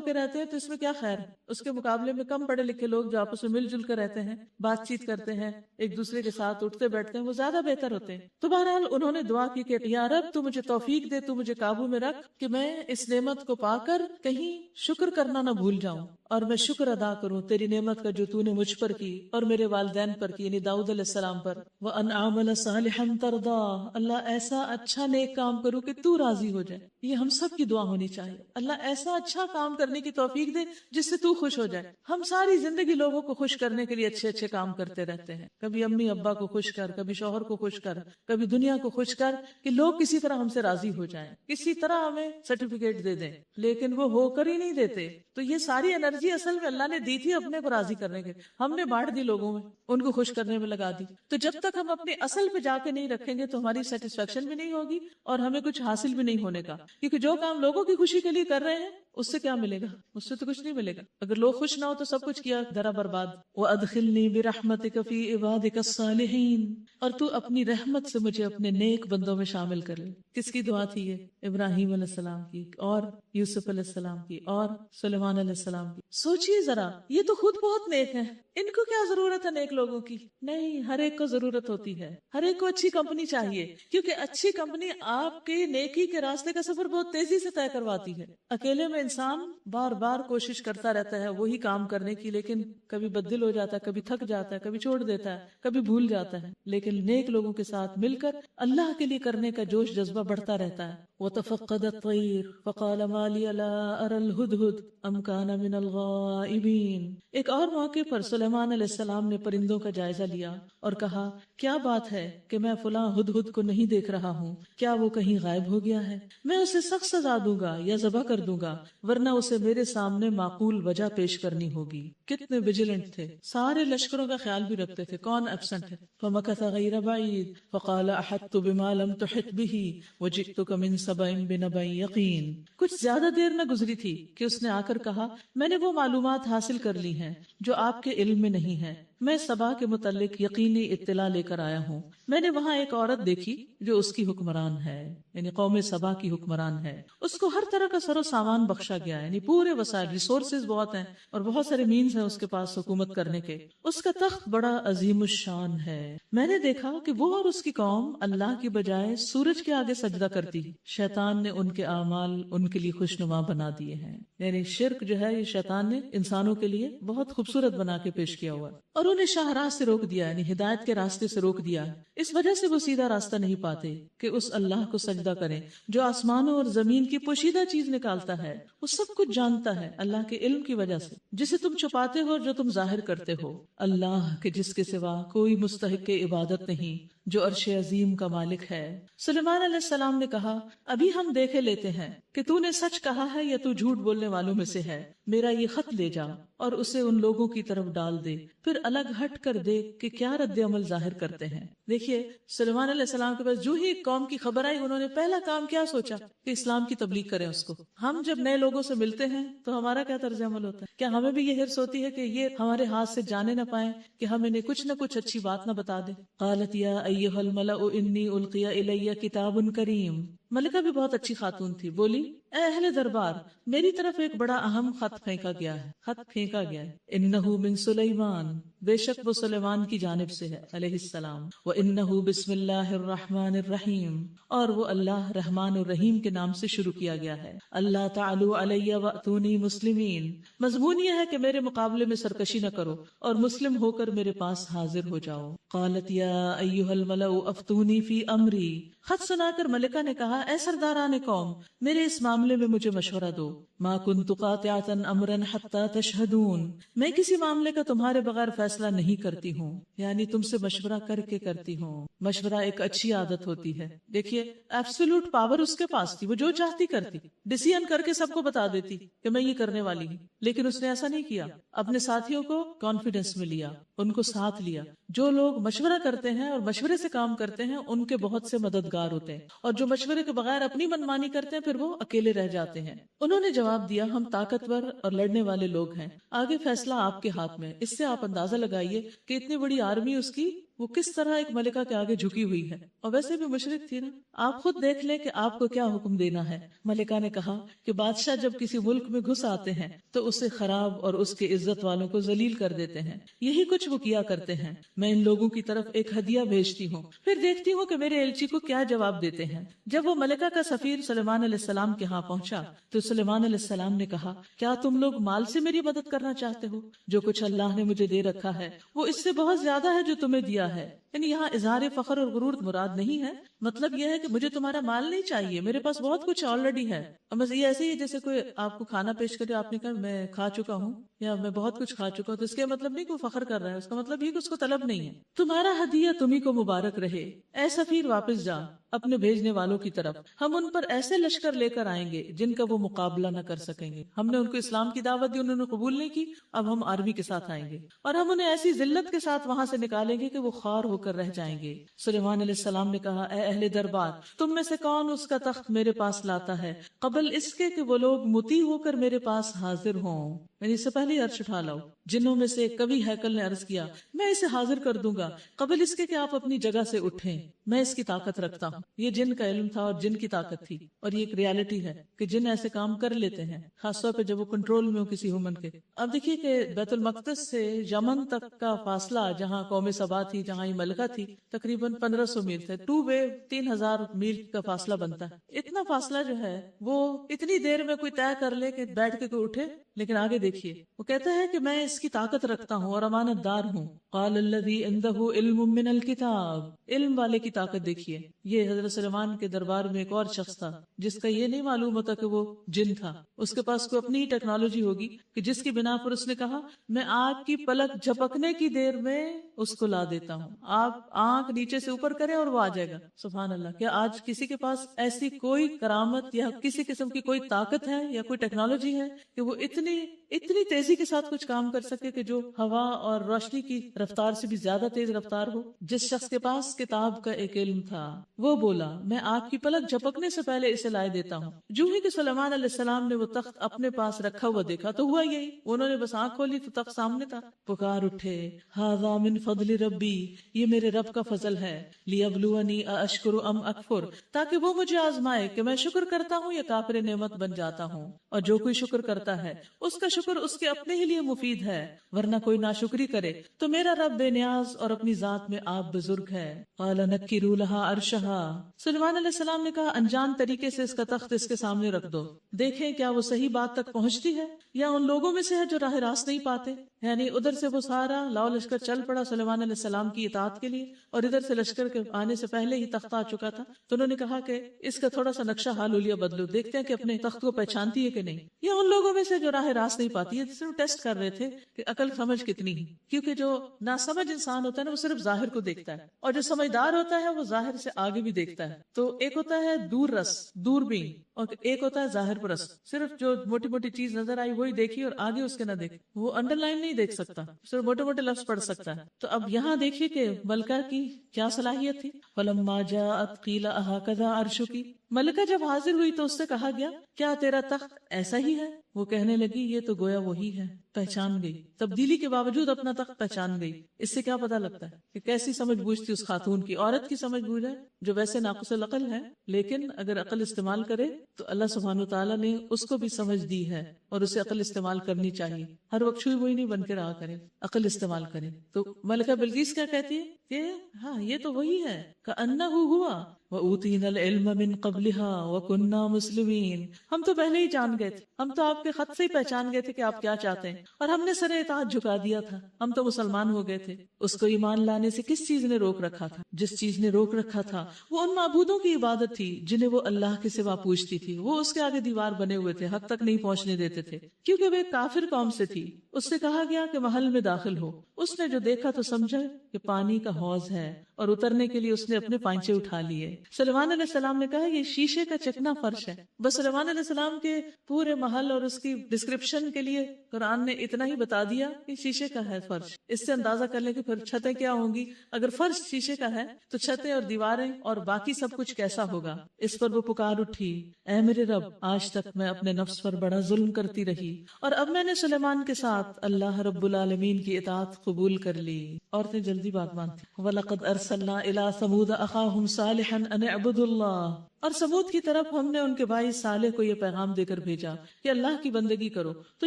کے رہتے ہیں تو اس میں کیا خیر ہے؟ اس کے مقابلے میں کم پڑھے لکھے لوگ جو آپس میں مل جل کر رہتے ہیں، بات چیت کرتے ہیں، ایک دوسرے کے ساتھ اٹھتے بیٹھتے ہیں، وہ زیادہ بہتر ہوتے ہیں۔ تو بہرحال انہوں نے دعا کی کہ یا رب تو مجھے توفیق دے، تو مجھے قابو میں رکھ کہ میں اس نعمت کو پا کر کہیں شکر کرنا نہ بھول جاؤں، اور میں شکر ادا کروں تیری نعمت کا جو تو نے مجھ پر کی اور میرے والدین پر کی، یعنی داؤد علیہ السلام پر۔ وَأَنْ أَعْمَلَ صَالِحًا تَرْضَىٰ، اللہ ایسا اچھا نیک کام کروں کہ تو راضی ہو جائے۔ یہ ہم سب کی دعا ہونی چاہیے، اللہ ایسا اچھا کام کرنے کی توفیق دے جس سے تو خوش ہو جائے۔ ہم ساری زندگی لوگوں کو خوش کرنے کے لیے اچھے اچھے کام کرتے رہتے ہیں، کبھی امی ابا کو خوش کر، کبھی شوہر کو خوش کر، کبھی دنیا کو خوش کر، کہ لوگ کسی طرح ہم سے راضی ہو جائیں، کسی طرح ہمیں سرٹیفکیٹ دے دیں، لیکن وہ ہو کر ہی نہیں دیتے۔ تو یہ ساری انرجی اصل میں اللہ نے دی تھی اپنے کو راضی کرنے کے، ہم نے بانٹ دی لوگوں میں، ان کو خوش کرنے میں لگا دی۔ تو جب تک ہم اپنے اصل پہ جا کے نہیں رکھیں گے تو ہماری سیٹسفیکشن بھی نہیں ہوگی اور ہمیں کچھ حاصل بھی نہیں ہونے کا، کیونکہ جو کام لوگوں کی خوشی کے لیے کر رہے ہیں اس سے کیا ملے گا؟ اس سے تو کچھ نہیں ملے گا۔ اگر لوگ خوش نہ ہو تو سب کچھ کیا درا برباد۔ وَأَدْخِلْنِي بِرَحْمَتِكَ فِي عِبَادِكَ الصَّالِحِينَ، اور تو اپنی رحمت سے مجھے اپنے نیک بندوں میں شامل کر لے۔ کس کی دعا تھی یہ؟ ابراہیم علیہ السلام کی، اور یوسف علیہ السلام کی، اور سلیمان علیہ السلام کی۔ سوچئے ذرا، یہ تو خود بہت نیک ہیں، ان کو کیا ضرورت ہے نیک لوگوں کی؟ نہیں، ہر ایک کو ضرورت ہوتی ہے، ہر ایک کو اچھی کمپنی چاہیے، کیونکہ اچھی کمپنی آپ کے نیکی کے راستے کا سفر بہت تیزی سے طے کرواتی ہے۔ اکیلے میں انسان بار بار کوشش کرتا رہتا ہے وہی کام کرنے کی، لیکن کبھی بددل ہو جاتا ہے، کبھی تھک جاتا ہے، کبھی چھوڑ دیتا ہے، کبھی بھول جاتا ہے، لیکن نیک لوگوں کے ساتھ مل کر اللہ کے لیے کرنے کا جوش جذبہ بڑھتا رہتا ہے۔ وَتَفَقَّدَ الطَّيْرَ فَقَالَ مَا لِيَ لَا أَرَى الْهُدْهُدَ أَمْ كَانَ مِنَ الْغَائِبِينَ۔ ایک اور موقع پر سلیمان علیہ السلام نے پرندوں کا جائزہ لیا اور کہا، کیا بات ہے کہ میں فلاں ہدہد کو نہیں دیکھ رہا ہوں، کیا وہ کہیں غائب ہو گیا ہے؟ میں اسے سخت سزا دوں گا یا ذبح کر دوں گا، ورنہ اسے میرے سامنے معقول وجہ پیش کرنی ہوگی۔ کتنے ویجیلنٹ تھے، سارے لشکروں کا خیال بھی رکھتے تھے، کون ایبسنٹ ہے۔ فَمَكَثَ غَيْرَ بَعِيدٍ فَقَالَ أَحَطتُ بِمَا لَمْ تُحِطْ بِهِ وَجِئْتُكَ مِنْ سبع بنبع یقین. کچھ زیادہ دیر نہ گزری تھی کہ اس نے آ کر کہا میں نے وہ معلومات حاصل کر لی ہیں جو آپ کے علم میں نہیں ہے. میں سبا کے متعلق یقینی اطلاع لے کر آیا ہوں. میں نے وہاں ایک عورت دیکھی جو اس کی حکمران ہے، یعنی قوم سبا کی حکمران ہے. اس کو ہر طرح کا سر و سامان بخشا گیا، یعنی پورے وسائل، ریسورسز بہت ہیں اور بہت سارے مینز ہیں اس کے پاس حکومت کرنے کے. اس کا تخت بڑا عظیم الشان ہے. میں نے دیکھا کہ وہ اور اس کی قوم اللہ کی بجائے سورج کے آگے سجدہ کرتی. شیطان نے ان کے اعمال ان کے لیے خوشنما بنا دیے ہیں. یعنی شرک جو ہے یہ شیطان نے انسانوں کے لیے بہت خوبصورت بنا کے پیش کیا ہوا اور انہیں شاہراہ سے روک دیا، یعنی ہدایت کے راستے سے روک دیا. اس وجہ سے وہ سیدھا راستہ نہیں پاتے کہ اس اللہ کو سجدہ کریں جو آسمانوں اور زمین کی پوشیدہ چیز نکالتا ہے. وہ سب کچھ جانتا ہے اللہ کے علم کی وجہ سے، جسے تم چھپاتے ہو اور جو تم ظاہر کرتے ہو. اللہ کے جس کے سوا کوئی مستحق عبادت نہیں، جو عرش عظیم کا مالک ہے. سلیمان علیہ السلام نے کہا ابھی ہم دیکھے لیتے ہیں کہ تو نے سچ کہا ہے یا تو جھوٹ بولنے والوں میں سے ہے. میرا یہ خط لے جا اور اسے ان لوگوں کی طرف ڈال دے، پھر الگ ہٹ کر دیکھ کہ کیا رد عمل ظاہر کرتے ہیں. دیکھیے سلیمان علیہ السلام کے پاس جو ہی ایک قوم کی خبر آئی، انہوں نے پہلا کام کیا سوچا کہ اسلام کی تبلیغ کریں اس کو. ہم جب نئے لوگوں سے ملتے ہیں تو ہمارا کیا طرز عمل ہوتا ہے؟ کیا ہمیں بھی یہ حرص ہوتی ہے کہ یہ ہمارے ہاتھ سے جانے نہ پائیں، کہ ہم انہیں کچھ نہ کچھ اچھی بات نہ بتا دیں؟ قالت یا ایھا الملأ انی القی الی کتاب کریم. ملکہ بھی بہت اچھی خاتون تھی. بولی اے اہل دربار، میری طرف ایک بڑا اہم خط پھینکا گیا ہے. انہ من سلیمان، بے شک وہ سلیمان کی جانب سے ہے علیہ السلام. وانہ بسم اللہ الرحمن الرحیم، اور وہ اللہ رحمان الرحیم کے نام سے شروع کیا گیا ہے. اللہ تعالی علی واتونی مسلمین، مضمون یہ ہے کہ میرے مقابلے میں سرکشی نہ کرو اور مسلم ہو کر میرے پاس حاضر ہو جاؤ. قالت یا ایھا الملأ افتونی فی امری. خط سنا کر ملکہ نے کہا اے سرداران قوم، میرے اس معاملے میں مجھے مشورہ دو. ما کنت قاطعۃ امرا حتی تشہدون، میں کسی معاملے کا تمہارے بغیر فیصلہ نہیں کرتی ہوں، یعنی تم سے مشورہ کر کے کرتی ہوں. مشورہ ایک اچھی عادت ہوتی ہے. دیکھیے ایبسولوٹ پاور اس کے پاس تھی، وہ جو چاہتی کرتی، ڈیسیژن کر کے سب کو بتا دیتی کہ میں یہ کرنے والی ہوں. لیکن اس نے ایسا نہیں کیا. اپنے ساتھیوں کو کانفیڈنس میں لیا، ان کو ساتھ لیا. جو لوگ مشورہ کرتے ہیں اور مشورے سے کام کرتے ہیں ان کے بہت سے مددگار ہوتے ہیں، اور جو مشورے کے بغیر اپنی منمانی کرتے ہیں پھر وہ اکیلے رہ جاتے ہیں. انہوں نے جواب دیا ہم طاقتور اور لڑنے والے لوگ ہیں، آگے فیصلہ آپ کے ہاتھ میں. اس سے آپ اندازہ لگائیے کہ اتنی بڑی آرمی اس کی وہ کس طرح ایک ملکہ کے آگے جھکی ہوئی ہے، اور ویسے بھی مشرک تھی نا. آپ خود دیکھ لیں کہ آپ کو کیا حکم دینا ہے. ملکہ نے کہا کہ بادشاہ جب کسی ملک میں گھس آتے ہیں تو اسے خراب اور اس کے عزت والوں کو ذلیل کر دیتے ہیں. یہی کچھ وہ کیا کرتے ہیں. میں ان لوگوں کی طرف ایک ہدیہ بھیجتی ہوں، پھر دیکھتی ہوں کہ میرے ایلچی کو کیا جواب دیتے ہیں. جب وہ ملکہ کا سفیر سلیمان علیہ السلام کے ہاں پہنچا تو سلیمان علیہ السلام نے کہا کیا تم لوگ مال سے میری مدد کرنا چاہتے ہو؟ جو کچھ اللہ نے مجھے دے رکھا ہے وہ اس سے بہت زیادہ ہے جو تمہیں دیا ہے. یعنی یہاں اظہار فخر اور غرور مراد نہیں ہے. مطلب یہ ہے کہ مجھے تمہارا مال نہیں چاہیے، میرے پاس بہت کچھ آلریڈی ہے. بس یہ ایسے ہی جیسے کوئی آپ کو کھانا پیش کرے، آپ نے کہا میں کھا چکا ہوں یا میں بہت کچھ کھا چکا ہوں، تو اس کا مطلب نہیں کہ وہ فخر کر رہا ہے، اس کا مطلب یہ کہ اس کو طلب نہیں ہے. تمہارا ہدیہ تمہیں کو مبارک رہے. اے سفیر واپس جا اپنے بھیجنے والوں کی طرف. ہم ان پر ایسے لشکر لے کر آئیں گے جن کا وہ مقابلہ نہ کر سکیں گے. ہم نے ان کو اسلام کی دعوت دی، انہوں نے قبول نہیں کی، اب ہم آرمی کے ساتھ آئیں گے اور ہم انہیں ایسی ذلت کے ساتھ وہاں سے نکالیں گے کہ وہ خوار ہو کر رہ جائیں گے. سلیمان علیہ السلام نے کہا اے اہل دربار، تم میں سے کون اس کا تخت میرے پاس لاتا ہے قبل اس کے کہ وہ لوگ مطیع ہو کر میرے پاس حاضر ہوں؟ یعنی اس سے پہلے ہی عرش اٹھا لاؤ. جنوں میں سے کبھی ہیکل نے عرض کیا میں اسے حاضر کر دوں گا قبل اس کے کہ آپ اپنی جگہ سے اٹھیں، میں اس کی طاقت رکھتا ہوں. یہ جن کا علم تھا اور جن کی طاقت تھی، اور یہ ایک ریالٹی ہے کہ جن ایسے کام کر لیتے ہیں، خاص طور پہ جب وہ کنٹرول میں ہو کسی ہیومن کے. اب دیکھیے کہ بیت المقدس سے یمن تک کا فاصلہ، جہاں قوم سبا تھی، جہاں یہ ملکہ تھی، تقریباً 1500 میل تھے. 2 وے 3000 میل کا فاصلہ بنتا ہے. اتنا فاصلہ جو ہے وہ اتنی دیر میں کوئی طے کر لے کہ بیٹھ کے کوئی اٹھے. لیکن آگے دیکھیے وہ کہتا ہے کہ میں اس کی طاقت رکھتا ہوں اور امانت دار ہوں. قال الذی عنده علم من الکتاب، علم والے کی طاقت دیکھیے. یہ حضرت سلیمان کے دربار میں ایک اور شخص تھا جس کا یہ نہیں معلوم ہوتا کہ وہ جن تھا. اس کے پاس کوئی اپنی ہی ٹیکنالوجی ہوگی کہ جس کی بنا پر اس نے کہا میں آگ کی پلک جھپکنے کی دیر میں اس کو لا دیتا ہوں. آپ آنکھ نیچے سے اوپر کریں اور وہ آ جائے گا. سبحان اللہ. کیا آج کسی کے پاس ایسی کوئی کرامت یا کسی قسم کی کوئی طاقت ہے یا کوئی ٹیکنالوجی ہے کہ وہ اتنی تیزی کے ساتھ کچھ کام کر سکے کہ جو ہوا اور روشنی کی رفتار سے بھی زیادہ تیز رفتار ہو. جس شخص کے پاس کتاب کا ایک علم تھا وہ بولا میں آپ کی پلک جھپکنے سے پہلے اسے لائے دیتا ہوں. جو ہی کہ سلیمان علیہ السلام نے وہ تخت اپنے پاس رکھا ہوا دیکھا تو ہوا یہی. انہوں نے بس آنکھ کھولی تو تخت سامنے تھا. پکار اٹھے ھذا من فضل ربی، یہ میرے رب کا فضل ہے. لیبلونی ااشکر ام اکفر، تاکہ وہ مجھے آزمائے کہ میں شکر کرتا ہوں یا کافر نعمت بن جاتا ہوں. اور جو کوئی شکر کرتا ہے اس کا شکر اس کے اپنے ہی لیے مفید ہے، ورنہ کوئی ناشکری کرے تو میرا رب بے نیاز اور اپنی ذات میں آپ بزرگ ہے. قال نکروا لها عرشها، سلیمان علیہ السلام نے کہا انجان طریقے سے اس کا تخت اس کے سامنے رکھ دو، دیکھیں کیا وہ صحیح بات تک پہنچتی ہے یا ان لوگوں میں سے ہے جو راہ راست نہیں پاتے. یعنی ادھر سے وہ سارا لاؤ لشکر چل پڑا سلیمان علیہ السلام کی اطاعت کے لیے، اور ادھر سے لشکر کے آنے سے پہلے ہی تخت آ چکا تھا. تو انہوں نے کہا کہ اس کا تھوڑا سا نقشہ حال حلیہ بدلو، دیکھتے ہیں کہ اپنے تخت کو پہچانتی ہے کہ نہیں. یا ان لوگوں میں سے جو راہ راست نہیں پاتی ہے، صرف ٹیسٹ کر رہے تھے کہ عقل سمجھ کتنی ہے. کیونکہ جو ناسمجھ انسان ہوتا ہے نا وہ صرف ظاہر کو دیکھتا ہے، اور جو سمجھدار ہوتا ہے وہ ظاہر سے آگے بھی دیکھتا ہے. تو ایک ہوتا ہے دور رس، دور بین، اور ایک ہوتا ہے ظاہر پرست. صرف جو موٹی موٹی چیز نظر آئی وہی دیکھی اور آگے اس کے نہ دیکھ، وہ انڈر لائن نہیں دیکھ سکتا، صرف موٹے موٹے لفظ پڑھ سکتا ہے. تو اب یہاں دیکھیے کہ ملکہ کی کیا صلاحیت تھی. فلما جاءت قیل اھکذا عرشکی، ملکہ جب حاضر ہوئی تو اس سے کہا گیا کیا تیرا تخت ایسا ہی ہے؟ وہ کہنے لگی یہ تو گویا وہی ہے. پہچان گئی، تبدیلی کے باوجود اپنا تخت پہچان گئی. اس سے کیا پتا لگتا ہے کہ کیسی سمجھ بوجھ تھی اس خاتون کی. عورت کی سمجھ بوجھ ہے جو ویسے ناقص العقل ہے، لیکن اگر عقل استعمال کرے تو اللہ سبحانہ وتعالیٰ نے اس کو بھی سمجھ دی ہے، اور اسے عقل استعمال کرنی چاہیے. ہر وقت چھوئی وہی نہیں بن کے رہا کرے، عقل استعمال کرے. تو ملکہ بلقیس کیا کہتی ہے کہ ہاں یہ تو وہی ہے، کأنہ ہوا وَأُوتِینَا الْعِلْمَ مِنْ قَبْلِهَا وَكُنَّا مُسْلِمِینَ. ہم تو پہلے ہی جان گئے تھے، ہم تو آپ کے خط سے ہی پہچان گئے تھے کہ آپ کیا چاہتے ہیں، اور ہم نے سر اطاعت جھکا دیا تھا، ہم تو مسلمان ہو گئے تھے. اس کو ایمان لانے سے کس چیز نے روک رکھا تھا؟ جس چیز نے روک رکھا تھا وہ ان معبودوں کی عبادت تھی جنہیں وہ اللہ کے سوا پوچھتی تھی. وہ اس کے آگے دیوار بنے ہوئے تھے، حق تک نہیں پہنچنے دیتے تھے، کیونکہ وہ ایک کافر قوم سے تھی. اس سے کہا گیا کہ محل میں داخل ہو. اس نے جو دیکھا تو سمجھا کہ پانی کا حوض ہے، اور اترنے کے لیے اس نے اپنے پائنچے اٹھا لیے. سلیمان علیہ السلام نے کہا یہ شیشے کا چکنا فرش ہے. بس سلیمان علیہ السلام کے پورے محل اور اس کی ڈسکرپشن کے لیے قرآن نے اتنا ہی بتا دیا کہ شیشے کا ہے فرش. اس سے اندازہ کر لیں کہ پھر چھتیں کیا ہوں گی. اگر فرش شیشے کا ہے تو چھتیں اور دیواریں اور باقی سب کچھ کیسا ہوگا. اس پر وہ پکار اٹھی اے میرے رب، آج تک میں اپنے نفس پر بڑا ظلم کرتی رہی، اور اب میں نے سلیمان کے ساتھ اللہ رب العالمین کی اطاعت قبول کر لی. عورتیں جلدی بات مانتی. وَلَقَدْ أَرْسَلْنَا إِلَىٰ ثَمُودَ أَخَاهُمْ صَالِحًا أَنِ اعْبُدُوا اللَّهَ. اور سمود کی طرف ہم نے ان کے بھائی صالح کو یہ پیغام دے کر بھیجا کہ اللہ کی بندگی کرو. تو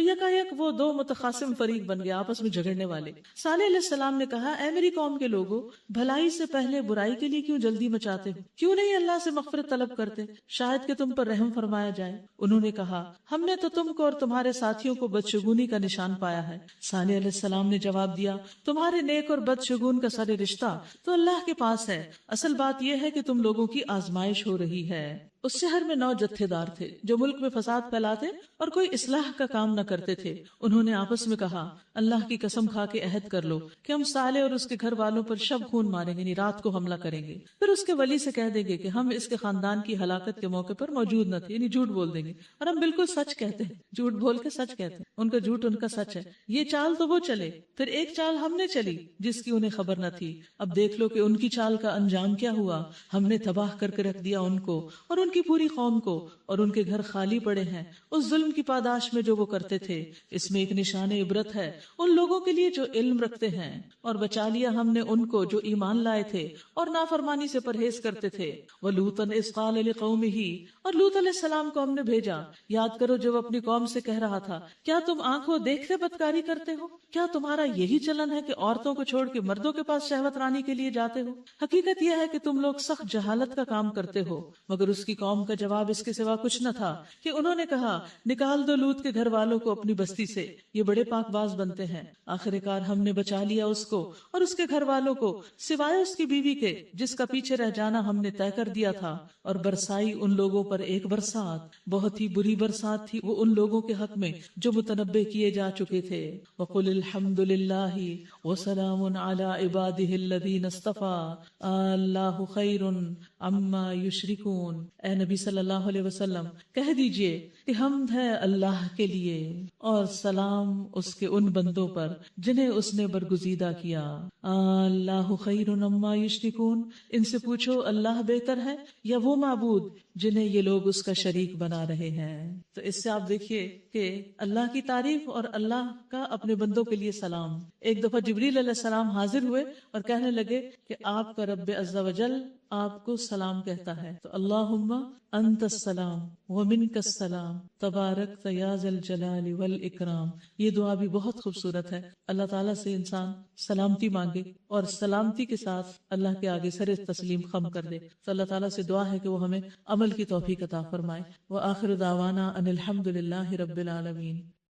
یکایک وہ دو متخاصم فریق بن گئے، آپس میں جھگڑنے والے. صالح علیہ السلام نے کہا اے میری قوم کے لوگوں، بھلائی سے پہلے برائی کے لیے کیوں جلدی مچاتے ہو؟ کیوں نہیں اللہ سے مغفرت طلب کرتے، شاید کہ تم پر رحم فرمایا جائے. انہوں نے کہا ہم نے تو تم کو اور تمہارے ساتھیوں کو بدشگونی کا نشان پایا ہے. صالح علیہ السلام نے جواب دیا تمہارے نیک اور بدشگون کا سارے رشتہ تو اللہ کے پاس ہے، اصل بات یہ ہے کہ تم لوگوں کی آزمائش ہو رہی ہے. اس شہر میں 9 جتھے دار تھے جو ملک میں فساد پھیلاتے اور کوئی اصلاح کا کام نہ کرتے تھے. انہوں نے آپس میں کہا اللہ کی قسم کھا کے عہد کر لو کہ ہم صالح اور اس کے گھر والوں پر شب خون ماریں گے، یعنی رات کو حملہ کریں گے. پھر اس کے ولی سے کہہ دیں گے کہ ہم اس کے خاندان کی ہلاکت کے موقع پر موجود نہ تھے، یعنی جھوٹ بول دیں گے. اور ہم بالکل سچ کہتے ہیں، جھوٹ بول کے سچ کہتے ہیں، ان کا جھوٹ ان کا سچ ہے. یہ چال تو وہ چلے، پھر ایک چال ہم نے چلی جس کی انہیں خبر نہ تھی. اب دیکھ لو کہ ان کی چال کا انجام کیا ہوا. ہم نے تباہ کر کے رکھ دیا ان کو اور ان کی پوری قوم کو، اور ان کے گھر خالی پڑے ہیں اس ظلم کی پاداش میں جو وہ کرتے تھے. اس میں ایک نشان عبرت ہے ان لوگوں کے لیے جو علم رکھتے ہیں. اور بچا لیا ہم نے ان کو جو ایمان لائے تھے اور نافرمانی سے پرہیز کرتے تھے. وَلُوطًا إِذْ قَالَ لِقَوْمِهِ، اور لوط علیہ السلام کو ہم نے بھیجا. یاد کرو جب اپنی قوم سے کہہ رہا تھا کیا تم آنکھوں دیکھتے بدکاری کرتے ہو؟ کیا تمہارا یہی چلن ہے کہ عورتوں کو چھوڑ کے مردوں کے پاس شہوت رانی کے لیے جاتے ہو؟ حقیقت یہ ہے کہ تم لوگ سخت جہالت کا کام کرتے ہو. مگر اس کی قوم کا جواب اس کے سوا کچھ نہ تھا کہ انہوں نے کہا نکال دو لوط کے گھر والوں کو اپنی بستی سے، یہ بڑے پاک باز بنتے ہیں. آخر کار ہم نے بچا لیا اس کو اور اس کے گھر والوں کو، سوائے اس کی بیوی کے جس کا پیچھے رہ جانا ہم نے طے کر دیا تھا. اور برسائی ان لوگوں پر ایک برسات، بہت ہی بری برسات تھی وہ ان لوگوں کے حق میں جو متنبع کیے جا چکے تھے. وَقُلِ الْحَمْدُ لِلَّهِ وَسَلَامٌ عَلَىٰ عِبَادِهِ الَّذِينَ اصْطَفَىٰ اللَّهُ خَيْرٌ عما یشرکون، اے نبی صلی اللہ علیہ وسلم کہہ دیجئے کہ حمد ہے اللہ کے لیے اور سلام اس کے ان بندوں پر جنہیں اس نے برگزیدہ کیا۔ اللہ خیر عما یشرکون، ان سے پوچھو اللہ بہتر ہے یا وہ معبود جنہیں یہ لوگ اس کا شریک بنا رہے ہیں۔ تو اس سے آپ دیکھیے کہ اللہ کی تعریف اور اللہ کا اپنے بندوں کے لیے سلام۔ ایک دفعہ جبریل علیہ السلام حاضر ہوئے اور کہنے لگے کہ آپ کا رب عز و جل آپ کو سلام کہتا ہے، تو اللہم انت السلام ومنک السلام تبارک یا ذا الجلال والاکرام۔ یہ دعا بھی بہت خوبصورت ہے۔ اللہ تعالیٰ سے انسان سلامتی مانگے اور سلامتی کے ساتھ اللہ کے آگے سر تسلیم خم کر دے، تو اللہ تعالیٰ سے دعا ہے کہ وہ ہمیں عمل کی توفیق عطا فرمائے۔ وآخر دعوانا ان الحمد للہ رب العالمین۔